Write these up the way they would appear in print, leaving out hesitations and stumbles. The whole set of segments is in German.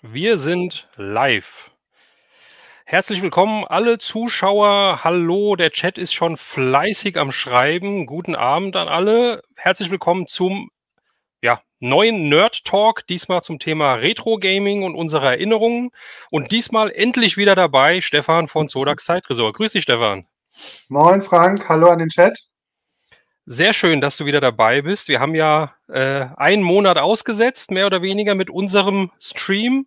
Wir sind live. Herzlich willkommen, alle Zuschauer. Hallo, der Chat ist schon fleißig am Schreiben. Guten Abend an alle. Herzlich willkommen zum neuen Nerd Talk. Diesmal zum Thema Retro Gaming und unsere Erinnerungen. Und diesmal endlich wieder dabei Stefan von Zodax Zeittresor. Grüß dich, Stefan. Moin Frank, hallo an den Chat. Sehr schön, dass du wieder dabei bist. Wir haben ja einen Monat ausgesetzt, mehr oder weniger mit unserem Stream.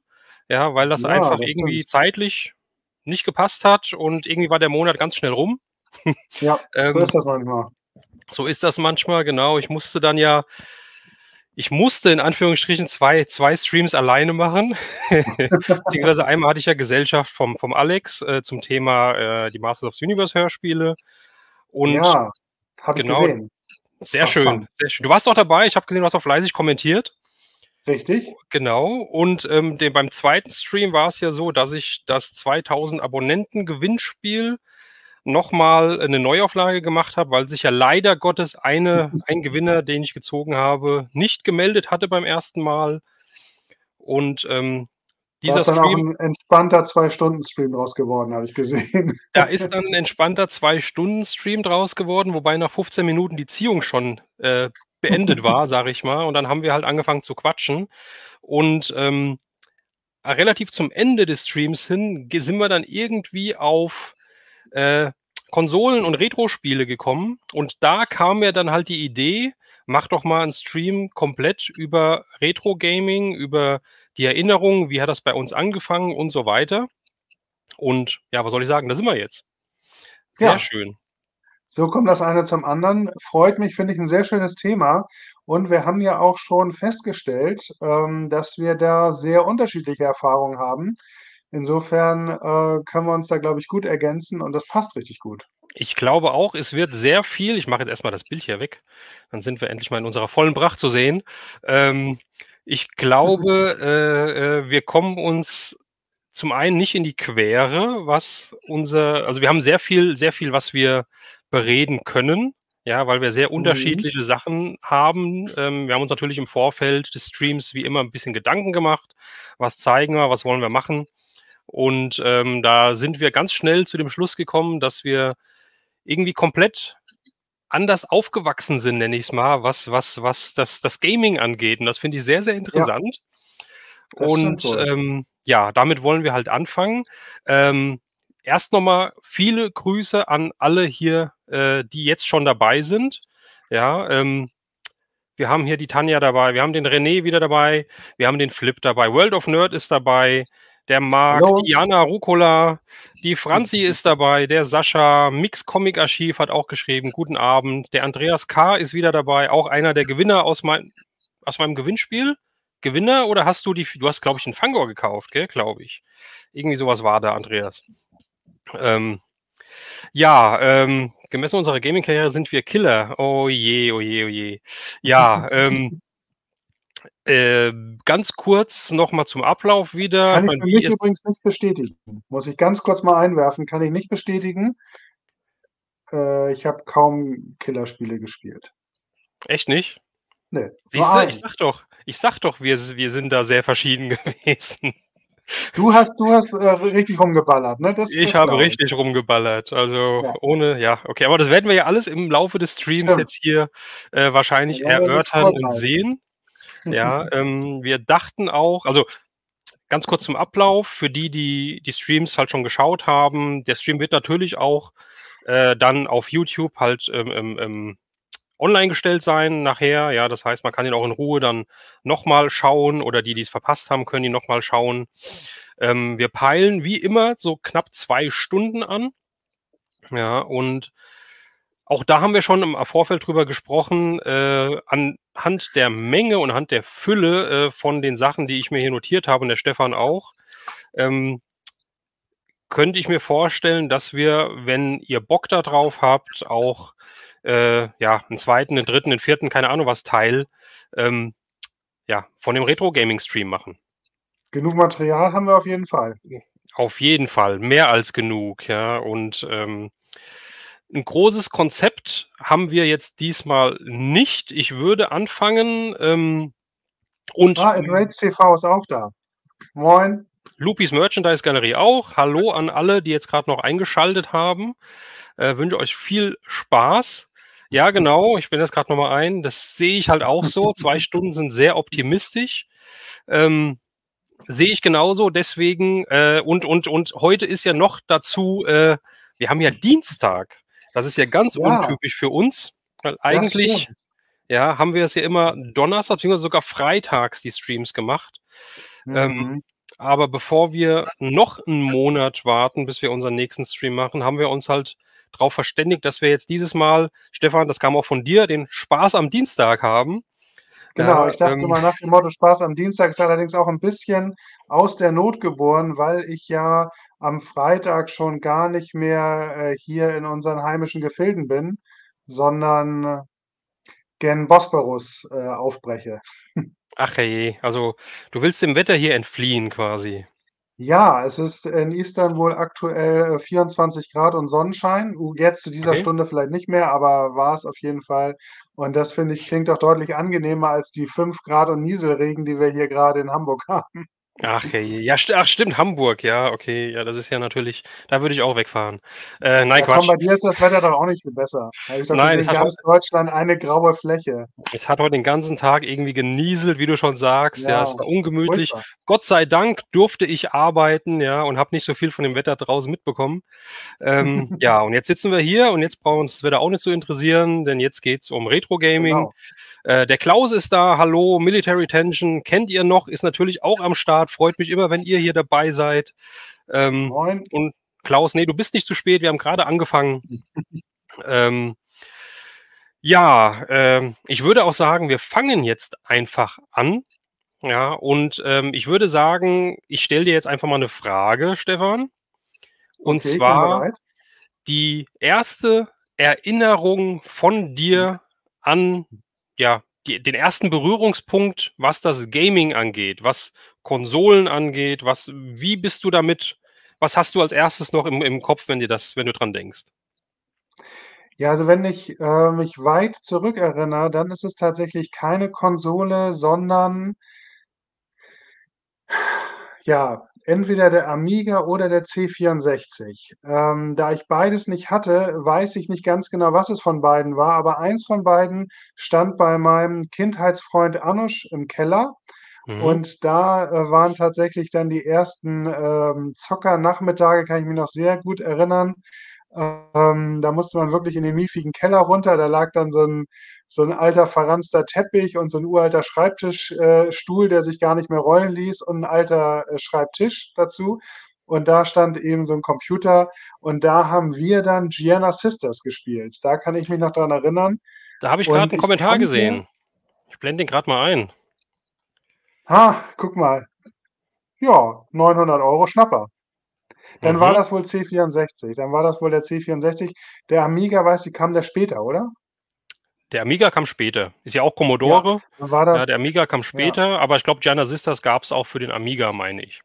Ja, weil das einfach Das irgendwie stimmt. zeitlich nicht gepasst hat und irgendwie war der Monat ganz schnell rum. Ja, so ist das manchmal. So ist das manchmal, genau. Ich musste in Anführungsstrichen zwei Streams alleine machen. Beziehungsweise einmal hatte ich ja Gesellschaft vom Alex zum Thema die Masters of the Universe Hörspiele. Und ja, habe ich genau, gesehen. sehr schön, sehr schön. Du warst doch dabei, ich habe gesehen, du hast auch fleißig kommentiert. Richtig. Genau, und beim zweiten Stream war es ja so, dass ich das 2000 Abonnenten-Gewinnspiel nochmal eine Neuauflage gemacht habe, weil sich ja leider Gottes ein Gewinner, den ich gezogen habe, nicht gemeldet hatte beim ersten Mal. Und Da dieser ist dann auch Stream, ein entspannter 2-Stunden-Stream draus geworden, habe ich gesehen. da ist dann ein entspannter 2-Stunden-Stream draus geworden, wobei nach 15 Minuten die Ziehung schon beendet war, sage ich mal. Und dann haben wir halt angefangen zu quatschen. Und relativ zum Ende des Streams hin sind wir dann irgendwie auf Konsolen und Retro-Spiele gekommen. Und da kam mir dann halt die Idee, mach doch mal einen Stream komplett über Retro-Gaming, über die Erinnerungen, wie hat das bei uns angefangen und so weiter. Und ja, was soll ich sagen, da sind wir jetzt. Sehr Ja, schön. so kommt das eine zum anderen. Freut mich, finde ich ein sehr schönes Thema. Und wir haben ja auch schon festgestellt, dass wir da sehr unterschiedliche Erfahrungen haben. Insofern können wir uns da, glaube ich, gut ergänzen und das passt richtig gut. Ich glaube auch, es wird sehr viel, ich mache jetzt erstmal das Bild hier weg, dann sind wir endlich mal in unserer vollen Pracht zu sehen. Ich glaube, wir kommen uns zum einen nicht in die Quere, also wir haben sehr viel, was wir bereden können, ja, weil wir sehr Mhm. unterschiedliche Sachen haben. Wir haben uns natürlich im Vorfeld des Streams wie immer ein bisschen Gedanken gemacht. Was zeigen wir, was wollen wir machen? Und da sind wir ganz schnell zu dem Schluss gekommen, dass wir irgendwie komplett anders aufgewachsen sind, nenne ich es mal, was das Gaming angeht. Und das finde ich sehr, sehr Ja, interessant. das stimmt Und wohl. ja, damit wollen wir halt anfangen. Erst nochmal viele Grüße an alle hier, die jetzt schon dabei sind. Ja, wir haben hier die Tanja dabei, wir haben den René wieder dabei, wir haben den Flip dabei, World of Nerd ist dabei, der Marc, Hallo. die Jana Rucola, die Franzi ist dabei, der Sascha, Mix Comic Archiv hat auch geschrieben, guten Abend, der Andreas K. ist wieder dabei, auch einer der Gewinner aus meinem Gewinnspiel. Gewinner oder du hast, glaube ich, einen Fangor gekauft, gell, glaube ich. Irgendwie sowas war da, Andreas. Ja, gemessen unserer Gaming-Karriere sind wir Killer. Oh je, oh je, oh je. Ja, ganz kurz nochmal zum Ablauf wieder. Kann Ich ich meine, für mich übrigens nicht bestätigen. Muss ich ganz kurz mal einwerfen, kann ich nicht bestätigen. Ich habe kaum Killerspiele gespielt. echt nicht? Ne, nur Siehst du, eins. ich sag doch, wir sind da sehr verschieden gewesen. Du hast richtig rumgeballert, ne? Ich Das habe glaube ich. richtig rumgeballert. Also Ja, ja, okay, aber das werden wir ja alles im Laufe des Streams stimmt. jetzt hier Da wahrscheinlich wollen wir nicht erörtern und vorgreifen. sehen. Ja, wir dachten auch, also ganz kurz zum Ablauf, für die Streams halt schon geschaut haben. Der Stream wird natürlich auch dann auf YouTube halt online gestellt sein nachher. Ja, das heißt, man kann ihn auch in Ruhe dann nochmal schauen oder die es verpasst haben, können ihn nochmal schauen. Wir peilen wie immer so knapp 2 Stunden an. Ja, und auch da haben wir schon im Vorfeld drüber gesprochen, anhand der Menge und anhand der Fülle von den Sachen, die ich mir hier notiert habe und der Stefan auch, ähm, könnte ich mir vorstellen, dass wir, wenn ihr Bock da drauf habt, auch ja, einen zweiten, einen dritten, einen vierten, keine Ahnung was Teil ja, von dem Retro-Gaming-Stream machen. Genug Material haben wir auf jeden Fall. Auf jeden Fall, mehr als genug, ja. Und ein großes Konzept haben wir jetzt diesmal nicht. Ich würde anfangen und Raids TV ist auch da. Moin. Lupis Merchandise Galerie auch. Hallo an alle, die jetzt gerade noch eingeschaltet haben. Wünsche euch viel Spaß. Ja, genau, ich bin jetzt gerade nochmal ein. Das sehe ich halt auch so. 2 Stunden sind sehr optimistisch. Sehe ich genauso. Deswegen, und heute ist ja noch dazu, wir haben ja Dienstag. Das ist ja ganz untypisch für uns. Weil eigentlich haben wir es ja immer Donnerstag, beziehungsweise sogar freitags die Streams gemacht. Aber bevor wir noch einen Monat warten, bis wir unseren nächsten Stream machen, haben wir uns halt darauf verständigt, dass wir jetzt dieses Mal, Stefan, das kam auch von dir, den Spaß am Dienstag haben. Genau, ich dachte mal nach dem Motto Spaß am Dienstag ist allerdings auch ein bisschen aus der Not geboren, weil ich ja am Freitag schon gar nicht mehr hier in unseren heimischen Gefilden bin, sondern gen Bosporus aufbreche. Ach je, also du willst dem Wetter hier entfliehen quasi. Ja, es ist in Istanbul aktuell 24 Grad und Sonnenschein. Jetzt zu dieser Stunde vielleicht nicht mehr, aber war es auf jeden Fall. Und das finde ich klingt doch deutlich angenehmer als die 5 Grad und Nieselregen, die wir hier gerade in Hamburg haben. Ach hey, ja, stimmt, Hamburg, ja, okay, ja, das ist ja natürlich, da würde ich auch wegfahren. Nein, Ja, komm, Quatsch. bei dir ist das Wetter doch auch nicht viel besser. Habe ich doch Nein, gesehen, ganz Deutschland eine graue Fläche. es hat heute den ganzen Tag irgendwie genieselt, wie du schon sagst. Ja, es war ungemütlich. Furchtbar. Gott sei Dank durfte ich arbeiten, ja, und habe nicht so viel von dem Wetter draußen mitbekommen. Ja, und jetzt sitzen wir hier und jetzt brauchen wir uns das Wetter auch nicht zu interessieren, denn jetzt geht es um Retro-Gaming. Genau. Der Klaus ist da, hallo, Military Tension, kennt ihr noch, ist natürlich auch am Start, freut mich immer, wenn ihr hier dabei seid. Moin. Und Klaus, nee, du bist nicht zu spät, wir haben gerade angefangen. Ja, ich würde auch sagen, wir fangen jetzt einfach an. Ja, und ich würde sagen, ich stelle dir jetzt einfach mal eine Frage, Stefan. Und Okay, bin zwar bereit. die erste Erinnerung von dir an ja, den ersten Berührungspunkt, was das Gaming angeht, was Konsolen angeht, wie bist du damit, was hast du als erstes noch im Kopf, wenn du dran denkst? Ja, also wenn ich mich weit zurückerinnere, dann ist es tatsächlich keine Konsole, sondern ja, entweder der Amiga oder der C64. Da ich beides nicht hatte, weiß ich nicht ganz genau, was es von beiden war, aber eins von beiden stand bei meinem Kindheitsfreund Anusch im Keller. Und da waren tatsächlich dann die ersten Zockernachmittage, kann ich mich noch sehr gut erinnern. Da musste man wirklich in den miefigen Keller runter. Da lag dann so ein alter verranzter Teppich und so ein uralter Schreibtischstuhl, der sich gar nicht mehr rollen ließ und ein alter Schreibtisch dazu. Und da stand eben so ein Computer und da haben wir dann Gianna Sisters gespielt. Da kann ich mich noch dran erinnern. Da habe ich gerade Und einen ich Kommentar kannte, gesehen. Ich blende den gerade mal ein. guck mal, ja, 900 Euro Schnapper. Dann war das wohl C64. Dann war das wohl der C64. Der Amiga, weiß ich, kam der später, oder? Der Amiga kam später. Ist ja auch Ja, Commodore. dann war Ja, das, der Amiga kam ja. später, aber ich glaube, Gianna Sisters gab es auch für den Amiga, meine ich.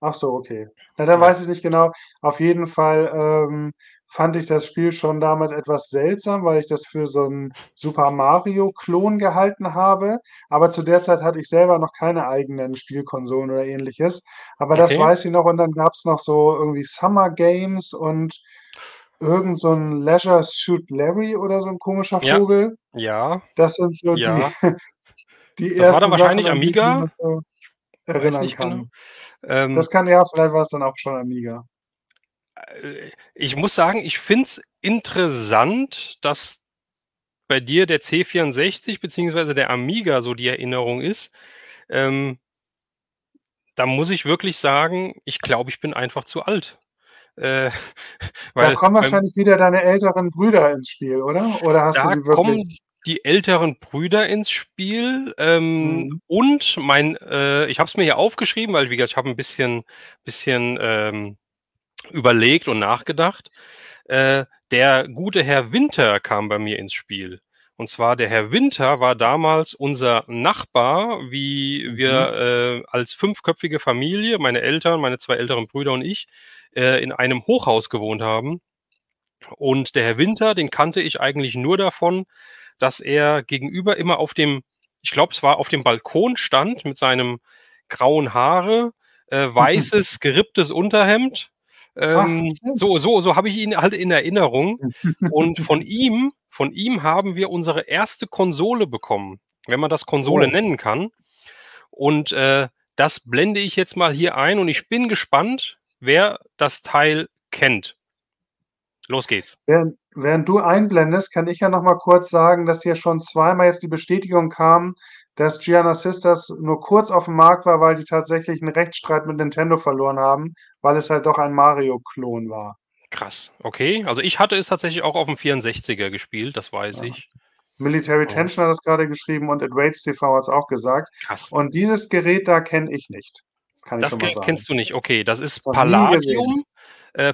Ach so, okay. Na, dann Ja. weiß ich nicht genau. Auf jeden Fall fand ich das Spiel schon damals etwas seltsam, weil ich das für so einen Super Mario-Klon gehalten habe. Aber zu der Zeit hatte ich selber noch keine eigenen Spielkonsolen oder ähnliches. Aber das Okay. weiß ich noch. Und dann gab es noch so irgendwie Summer Games und irgend so ein Leisure Suit Larry oder so ein komischer Ja. Vogel. Ja. Das sind so die, Ja. die Das war dann ersten Sachen, wahrscheinlich an die ich mich Amiga. noch so Weiß erinnern nicht genau. kann. Das kann ja, vielleicht war es dann auch schon Amiga. Ich muss sagen, ich finde es interessant, dass bei dir der C64 beziehungsweise der Amiga so die Erinnerung ist. Da muss ich wirklich sagen, ich glaube, ich bin einfach zu alt. Da Weil kommen beim wahrscheinlich wieder deine älteren Brüder ins Spiel, oder? Oder hast du Da die wirklich? kommen die älteren Brüder ins Spiel, Mhm. und ich habe es mir hier aufgeschrieben, weil, wie gesagt, ich habe ein bisschen überlegt und nachgedacht. Der gute Herr Winter kam bei mir ins Spiel. Und zwar der Herr Winter war damals unser Nachbar, wie wir als 5-köpfige Familie, meine Eltern, meine 2 älteren Brüder und ich, in einem Hochhaus gewohnt haben. Und der Herr Winter, den kannte ich eigentlich nur davon, dass er gegenüber immer ich glaube, es war auf dem Balkon stand mit seinem grauen Haare, weißes, geripptes Unterhemd. Ach, stimmt. So habe ich ihn halt in Erinnerung. Und von ihm haben wir unsere erste Konsole bekommen, wenn man das Konsole Oh. nennen kann. Und das blende ich jetzt mal hier ein und ich bin gespannt, wer das Teil kennt. Los geht's. Während du einblendest, kann ich ja noch mal kurz sagen, dass hier schon zweimal jetzt die Bestätigung kam, dass Giana Sisters nur kurz auf dem Markt war, weil die tatsächlich 'n Rechtsstreit mit Nintendo verloren haben, weil es halt doch ein Mario-Klon war. Krass, okay. Also ich hatte es tatsächlich auch auf dem 64er gespielt, das weiß Ja. ich. Military Ja, Tension hat das grade geschrieben und It Waits TV hat's auch gesagt. krass. Und dieses Gerät da kenne ich nicht, kann ich Das schon mal Gerät sagen. kennst du nicht. Okay, das ist Noch nie gesehen. Palladium.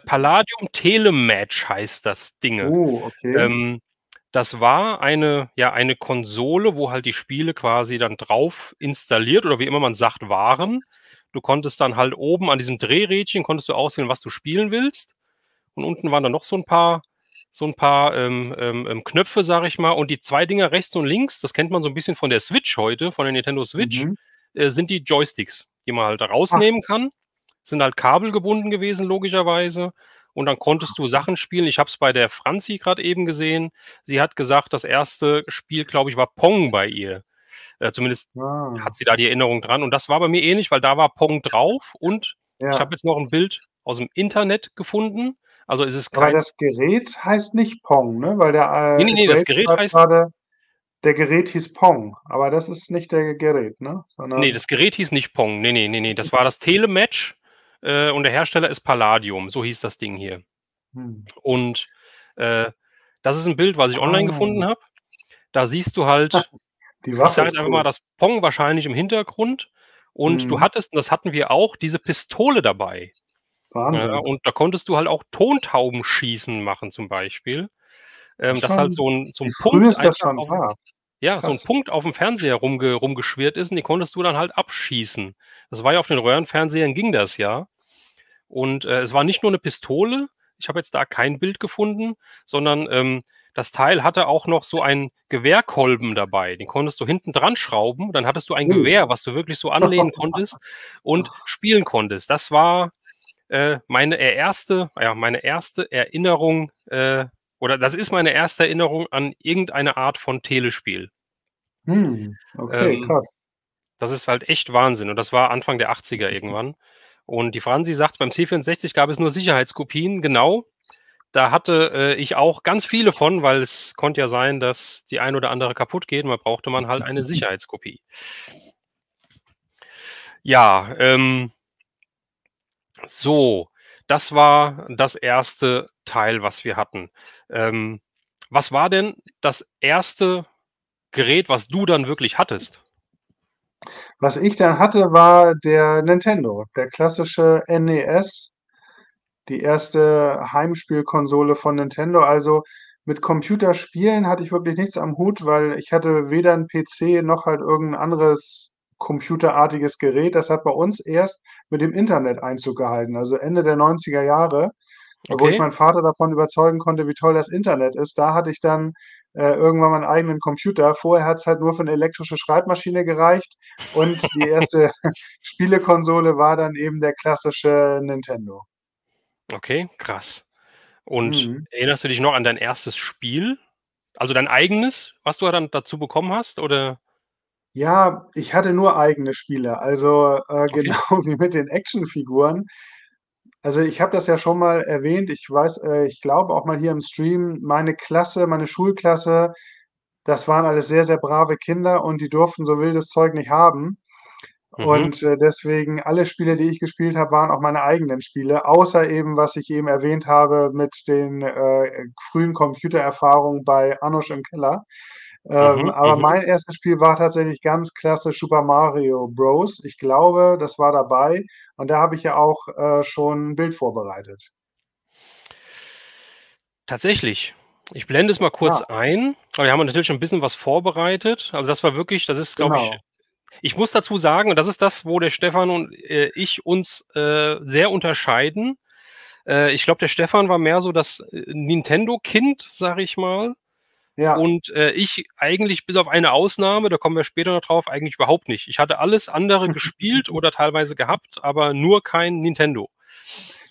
Palladium Telematch heißt das Dinge. Okay. Ähm, das war eine Konsole, wo halt die Spiele quasi dann drauf installiert oder wie immer man sagt, waren. Du konntest dann halt oben an diesem Drehrädchen konntest du auswählen, was du spielen willst. Und unten waren dann noch so ein paar Knöpfe, sage ich mal. Und die 2 Dinger rechts und links, das kennt man so ein bisschen von der Switch heute, von der Nintendo Switch, Mhm. sind die Joysticks, die man halt da Ach, rausnehmen kann. Sind halt kabelgebunden gewesen, logischerweise. Und dann konntest du Sachen spielen. Ich habe es bei der Franzi gerade eben gesehen. Sie hat gesagt, das erste Spiel, glaube ich, war Pong bei ihr. Zumindest ah, hat sie da die Erinnerung dran. Und das war bei mir ähnlich, weil da war Pong drauf. Und ich habe ja. jetzt noch ein Bild aus dem Internet gefunden. Also es ist Aber keins. das Gerät heißt nicht Pong, ne? Weil der, Nee, nee, nee, das Equate Gerät schreibt heißt. grade, der Gerät hieß Pong, aber das ist nicht der Gerät, ne? Nee, Sondern das Gerät hieß nicht Pong. Nee, nee, nee, nee. Das war das Telematch. Und der Hersteller ist Palladium. So hieß das Ding hier. hm. Und äh, das ist ein Bild, was ich online Ah, gefunden habe. Da siehst du halt, die ich Waffe sage jetzt ist einfach mal, cool. das Pong wahrscheinlich im Hintergrund. Und du Mhm. hattest, und das hatten wir auch, diese Pistole dabei. Ja, Wahnsinn. und da konntest du halt auch Tontaubenschießen machen zum Beispiel. Das Dass halt schon, so 'n wie früh Punkt es das einfach schon aufm war. ja, so 'n Krass. Punkt aufm Fernseher rumgeschwirrt ist und den konntest du dann halt abschießen. Das war ja auf den Röhrenfernsehern ging das ja. Und, es war nicht nur 'ne Pistole. Ich habe jetzt da kein Bild gefunden, sondern, das Teil hatte auch noch so einen Gewehrkolben dabei. Den konntest du hinten dran schrauben, dann hattest du ein Oh. Gewehr, was du wirklich so anlehnen konntest und spielen konntest. Das war, meine erste Erinnerung, oder das ist meine erste Erinnerung an irgendeine Art von Telespiel. Okay, Ähm, krass. das ist halt echt Wahnsinn und das war Anfang der 80er irgendwann. Und die Franzi sagt, beim C64 gab es nur Sicherheitskopien. Genau, da hatte, ich auch ganz viele von, weil es konnte ja sein, dass die ein oder andere kaputt geht und da brauchte man halt eine Sicherheitskopie. Ja, so, das war das erste Teil, was wir hatten. Ähm, was war denn das erste Gerät, was du dann wirklich hattest? Was ich dann hatte, war der Nintendo, der klassische NES, die erste Heimspielkonsole von Nintendo. Also, mit Computerspielen hatte ich wirklich nichts am Hut, weil ich hatte weder 'n PC noch halt irgend 'n anderes computerartiges Gerät. Das hat bei uns erst mit dem Internet Einzug gehalten, also Ende der 90er Jahre, wo ich Okay. meinen Vater davon überzeugen konnte, wie toll das Internet ist. Da hatte ich dann, irgendwann meinen eigenen Computer. Vorher hat's halt nur für 'ne elektrische Schreibmaschine gereicht und die erste Spielekonsole war dann eben der klassische Nintendo. Okay, krass. Und Mhm. erinnerst du dich noch an dein erstes Spiel? Also dein eigenes, was du dann dazu bekommen hast, oder? Ja, ich hatte nur eigene Spiele, also, Okay. genau wie mit den Actionfiguren. Also, ich habe das ja schon mal erwähnt. Ich weiß ich glaube auch mal hier im Stream, meine Klasse, meine Schulklasse, das waren alles sehr, sehr brave Kinder und die durften so wildes Zeug nicht haben. Mhm, Und, deswegen alle Spiele, die ich gespielt habe, waren auch meine eigenen Spiele, außer eben, was ich eben erwähnt habe mit den, frühen Computererfahrungen bei Anusch im Keller. mhm, Aber mhm. mein erstes Spiel war tatsächlich ganz klassisch Super Mario Bros. Ich glaube, das war dabei und da habe ich ja auch, schon 'n Bild vorbereitet. Tatsächlich. Ich blende es mal kurz Ah, ein, aber wir haben natürlich schon 'n bisschen was vorbereitet. Also das ist, glaube ich, genau. ich muss dazu sagen, und das ist das, wo der Stefan und, ich uns, sehr unterscheiden. Ich glaube, der Stefan war mehr so das, Nintendo-Kind, sage ich mal. Ja. Und ich eigentlich bis auf eine Ausnahme, da kommen wir später noch drauf, eigentlich überhaupt nicht. Ich hatte alles andere gespielt oder teilweise gehabt, aber nur kein Nintendo.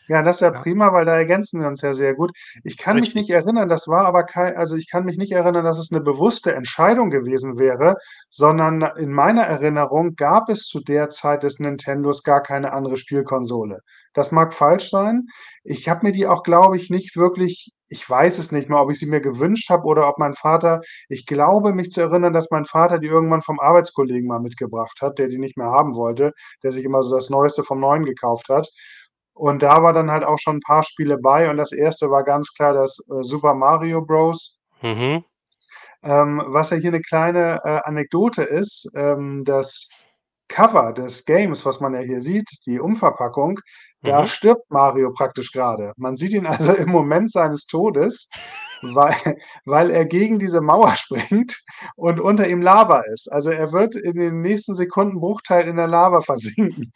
Ja, das ist ja Ja, prima, weil da ergänzen wir uns ja sehr gut. Ich kann mich richtig. nicht erinnern, das war aber also ich kann mich nicht erinnern, dass es eine bewusste Entscheidung gewesen wäre, sondern in meiner Erinnerung gab es zu der Zeit des Nintendos gar keine andere Spielkonsole. Das mag falsch sein. Ich habe mir die auch, glaube ich, nicht wirklich, ich weiß es nicht mehr, ob ich sie mir gewünscht habe oder ob mein Vater, ich glaube, mich zu erinnern, dass mein Vater die irgendwann vom Arbeitskollegen mal mitgebracht hat, der die nicht mehr haben wollte, der sich immer so das Neueste vom Neuen gekauft hat. Und da war dann halt auch schon ein paar Spiele bei und das erste war ganz klar das, Super Mario Bros. Mhm, Was ja hier eine kleine, Anekdote ist, das Cover des Games, was man ja hier sieht, die Umverpackung, da mhm. stirbt Mario praktisch gerade. Man sieht ihn also im Moment seines Todes, weil weil er gegen diese Mauer springt und unter ihm Lava ist. Also, er wird in den nächsten Sekundenbruchteil in der Lava versinken.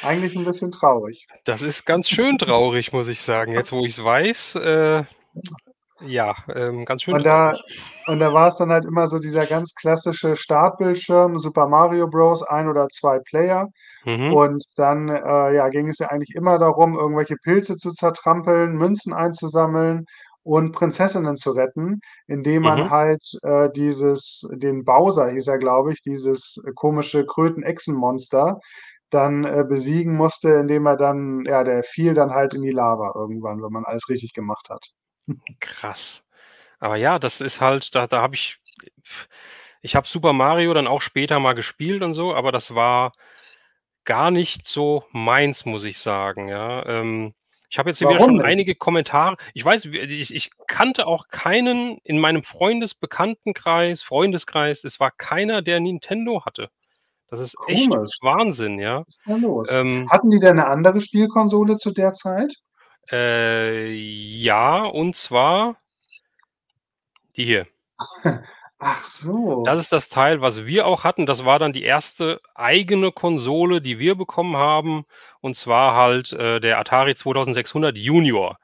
Eigentlich ein bisschen traurig. Das ist ganz schön traurig, muss ich sagen. Jetzt, wo ich es weiß, ja, ganz schön Und da traurig. und da war es dann halt immer so dieser ganz klassische Startbildschirm, Super Mario Bros., ein oder 2 Player. Mhm, Und dann, ja, ging es ja eigentlich immer darum, irgendwelche Pilze zu zertrampeln, Münzen einzusammeln und Prinzessinnen zu retten, indem man mhm. halt, den Bowser hieß er, glaube ich, dieses komische Kröten-Echsen-Monster dann, besiegen musste, indem er dann ja, der fiel dann halt in die Lava irgendwann, wenn man alles richtig gemacht hat. Krass. Aber ja, das ist halt, da habe ich habe Super Mario dann auch später mal gespielt und so, aber das war gar nicht so meins, muss ich sagen, ja. Ich habe jetzt hier wieder Warum schon nicht? einige Kommentare, ich weiß, ich kannte auch keinen in meinem Freundeskreis, es war keiner, der Nintendo hatte. Das ist echt Komisch. Wahnsinn, ja. Was ist da los? Ähm, Hatten die denn 'ne andere Spielkonsole zu der Zeit? ja, und zwar die hier. Ach so. Das ist das Teil, was wir auch hatten. Das war dann die erste eigene Konsole, die wir bekommen haben, und zwar halt, der Atari 2600 Junior.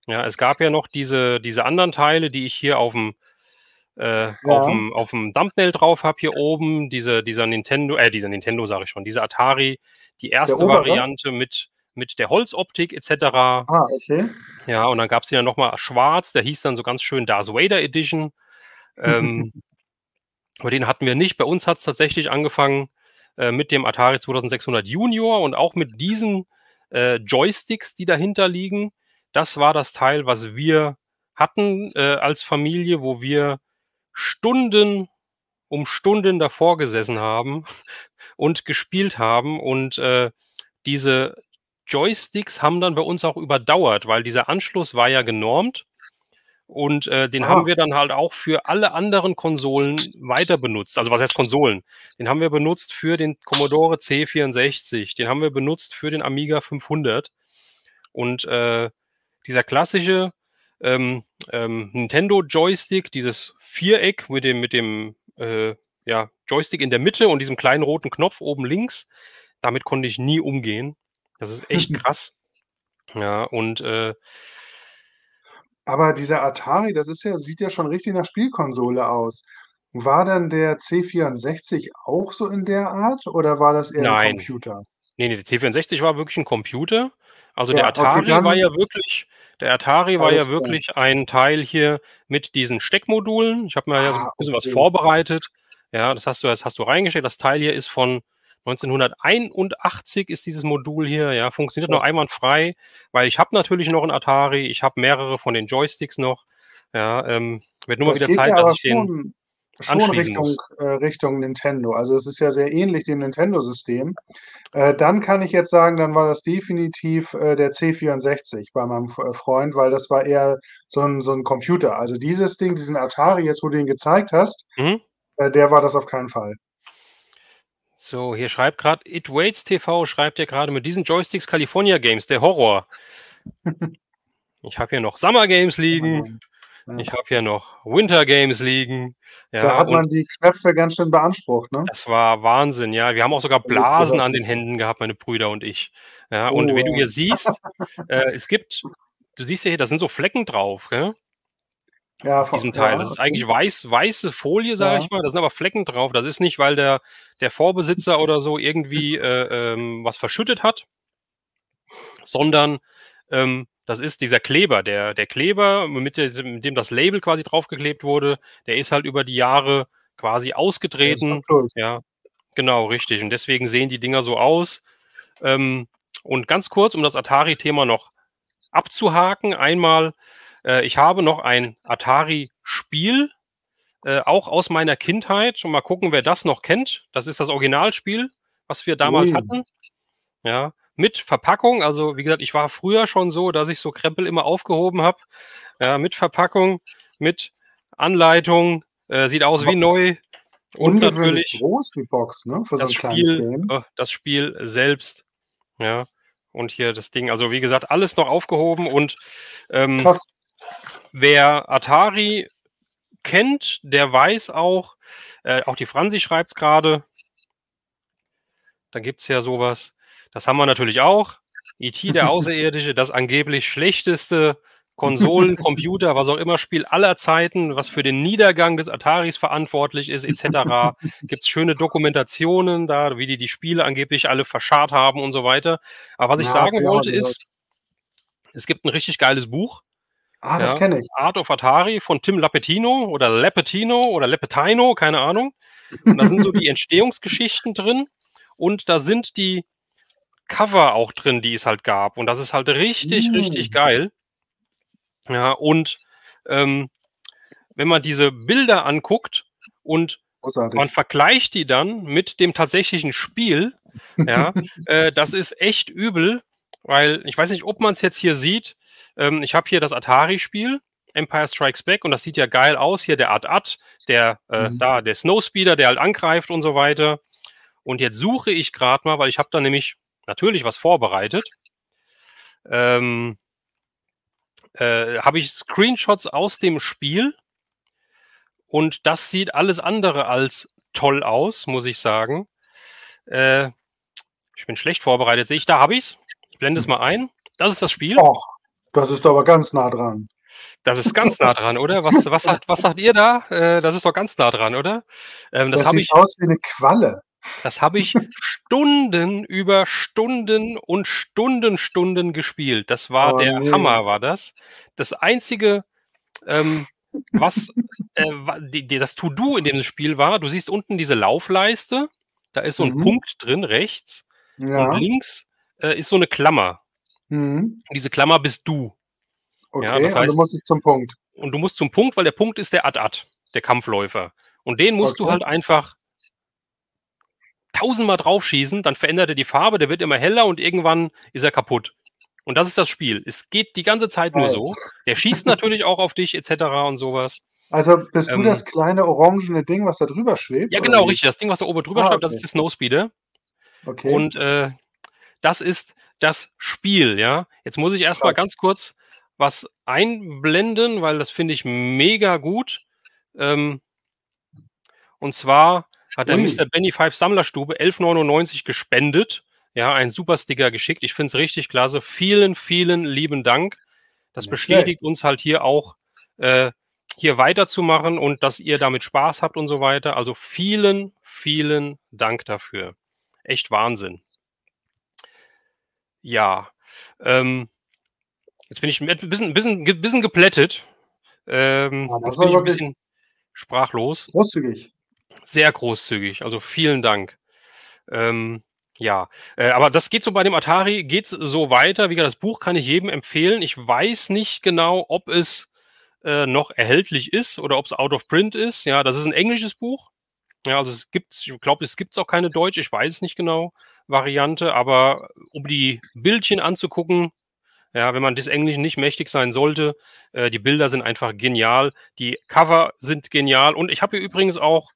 Ja, es gab ja noch diese anderen Teile, die ich hier auf'm Ja, auf'm Thumbnail drauf habe hier oben, dieser Nintendo sage ich schon, dieser Atari, die der erste obere? Variante mit der Holzoptik et cetera. Ah, okay. Ja, und dann gab's den ja noch mal schwarz, der hieß dann so ganz schön Darth Vader Edition. Ähm, aber den hatten wir nicht. Bei uns hat's tatsächlich angefangen, mit dem Atari 2600 Junior und auch mit diesen, Joysticks, die dahinter liegen. Das war das Teil, was wir hatten, als Familie, wo wir Stunden um Stunden davor gesessen haben und gespielt haben. Und, diese Joysticks haben dann bei uns auch überdauert, weil dieser Anschluss war ja genormt und, den haben Ah, wir dann halt auch für alle anderen Konsolen weiter benutzt. Also, was heißt Konsolen? Den haben wir benutzt für den Commodore C64, den haben wir benutzt für den Amiga 500 und, dieser klassische, Nintendo-Joystick, dieses Viereck mit dem, ja, Joystick in der Mitte und diesem kleinen roten Knopf oben links, damit konnte ich nie umgehen. Das ist echt krass. Ja, und, aber dieser Atari, das ist ja sieht ja schon richtig nach Spielkonsole aus. War dann der C64 auch so in der Art oder war das eher 'n nein. Computer? Ne, der C64 war wirklich 'n Computer. Also, Ja, okay, dann Der Atari war ja alles klar. wirklich ein Teil hier mit diesen Steckmodulen. Ich habe mir ja so 'n Ah, bisschen was okay. vorbereitet. Ja, das hast du reingesteckt. Das Teil hier ist von 1981 ist dieses Modul hier, ja, funktioniert noch Das einwandfrei, weil ich habe natürlich noch 'n Atari, ich habe mehrere von den Joysticks noch. Ja, wird nur mal das wieder geht Zeit, ja dass aber ich den schon anschließen Richtung muss. Richtung Nintendo. Also, es ist ja sehr ähnlich dem Nintendo-System. Dann kann ich jetzt sagen, dann war das definitiv, der C64 bei meinem Freund, weil das war eher so 'n Computer. Also, dieses Ding, diesen Atari jetzt, wo du ihn gezeigt hast, Mhm. der war das auf keinen Fall. So, hier schreibt grad It Waits TV schreibt ja grade: „Mit diesen Joysticks California Games, der Horror." Ich habe hier noch Summer Games liegen, Ja. ich habe hier noch Winter Games liegen, Da ja, hat und man die Knöpfe ganz schön beansprucht, ne? das war Wahnsinn, ja. Wir haben auch sogar Also, ich Blasen gehört. an den Händen gehabt, meine Brüder und ich. Ja, und wie du Oh, hier siehst, es gibt du siehst ja hier, da sind so Flecken drauf, gell? Ja, auf diesem Teil. ja, Das ist okay. eigentlich weiße Folie, sage Ja. ich mal. Da sind aber Flecken drauf. Das ist nicht, weil der Vorbesitzer oder so irgendwie was verschüttet hat, sondern das ist dieser Kleber. Der Kleber, mit dem das Label quasi draufgeklebt wurde, der ist halt über die Jahre quasi Der ist ausgetreten. Plus. Ja, genau, richtig. Und deswegen sehen die Dinger so aus. Und ganz kurz, um das Atari-Thema noch abzuhaken, einmal, ich habe noch ein Atari-Spiel, auch aus meiner Kindheit. Schon mal gucken, wer das noch kennt. Das ist das Originalspiel, was wir damals Ui. hatten. Ja, mit Verpackung. Also, wie gesagt, ich war früher schon so, dass ich so Krempel immer aufgehoben habe. Ja, mit Verpackung, mit Anleitung, sieht aus wie Aber neu. Und ungewöhnlich natürlich groß, die Box, ne, für so 'n kleines Game. Das Spiel selbst. Ja, und hier das Ding. Also, wie gesagt, alles noch aufgehoben und Krass. wer Atari kennt, der weiß auch die Franzi schreibt's gerade. Da gibt's ja sowas. Das haben wir natürlich auch. E.T., der Außerirdische, das angeblich schlechteste Konsolencomputer, was auch immer, Spiel aller Zeiten, was für den Niedergang des Ataris verantwortlich ist, et cetera. Gibt's schöne Dokumentationen da, wie die Spiele angeblich alle verscharrt haben und so weiter. Aber was ich Ja, sagen habe ich auch mal wollte gehört. ist, es gibt 'n richtig geiles Buch, Ah, das ja, kenne ich. Art of Atari von Tim Lapetino oder Lepetino, keine Ahnung. Und da sind so die Entstehungsgeschichten drin und da sind die Cover auch drin, die es halt gab. Und das ist halt richtig, richtig Hm, geil. Ja, und ähm, wenn man diese Bilder anguckt und man großartig. vergleicht die dann mit dem tatsächlichen Spiel, ja, das ist echt übel, weil ich weiß nicht, ob man es jetzt hier sieht. Ich habe hier das Atari-Spiel, Empire Strikes Back, und das sieht ja geil aus. Hier der At-At, Mhm. der Snowspeeder, der halt angreift und so weiter. Und jetzt suche ich gerade mal, weil ich habe da nämlich natürlich was vorbereitet. Ähm, habe ich Screenshots aus dem Spiel und das sieht alles andere als toll aus, muss ich sagen. Äh, ich bin schlecht vorbereitet. Sehe ich, da habe ich's. Ich blende es mal ein. Das ist das Spiel. Och, das ist aber ganz nah dran. Das ist ganz nah dran, oder? Was sagt ihr da? Das ist doch ganz nah dran, oder? Das Das habe sieht ich aus wie 'ne Qualle. Stunden über Stunden und Stunden gespielt. Das war Oh der ne. Hammer, war das. Das Einzige, ähm, was wa das To-Do in dem Spiel war, du siehst unten diese Laufleiste, da ist so 'n Mhm. Punkt drin rechts und Ja. links, ist so 'ne Klammer. Mhm. Und diese Klammer bist du. Ja, Okay, das und du heißt, musst jetzt zum Punkt. und du musst zum Punkt, weil der Punkt ist der At-At, der Kampfläufer. Und den musst du Okay. halt einfach tausendmal draufschießen, dann verändert er die Farbe, der wird immer heller und irgendwann ist er kaputt. Und das ist das Spiel. Es geht die ganze Zeit nur Geil. so. Der schießt natürlich auch auf dich et cetera und so was. Also, bist du Ähm, das kleine orangene Ding, was da drüber schwebt ja, oder genau, wie? richtig. Das Ding, was da oben drüber Ah, schreibt, das ist okay. der Snowspeeder. Okay, Und, das ist das Spiel, ja. Jetzt muss ich erst mal krass. ganz kurz was einblenden, weil das finde ich mega gut. Ähm, und zwar hat der Ui, Mister Benny Five Sammlerstube 11,99 gespendet, ja, einen Supersticker geschickt. Ich finde es richtig klasse. Vielen, vielen lieben Dank. Das nicht schlecht. bestätigt uns halt hier auch, äh, hier weiterzumachen und dass ihr damit Spaß habt und so weiter. Also vielen, vielen Dank dafür. Echt Wahnsinn. Ja, ähm, jetzt bin ich 'n bisschen geplättet. Ah, das Jetzt ist bin ja ich 'n wirklich bisschen sprachlos. großzügig. Sehr großzügig, also vielen Dank. Ähm, ja, aber das geht so bei dem Atari geht's so weiter. Wie gesagt, das Buch kann ich jedem empfehlen. Ich weiß nicht genau, ob es, noch erhältlich ist oder ob's out of print ist. Ja, das ist 'n englisches Buch. Ja, also ich glaube, es gibt's auch keine deutsche, ich weiß es nicht genau, Variante, aber um die Bildchen anzugucken, ja, wenn man des Englischen nicht mächtig sein sollte, die Bilder sind einfach genial, die Cover sind genial und ich habe hier übrigens auch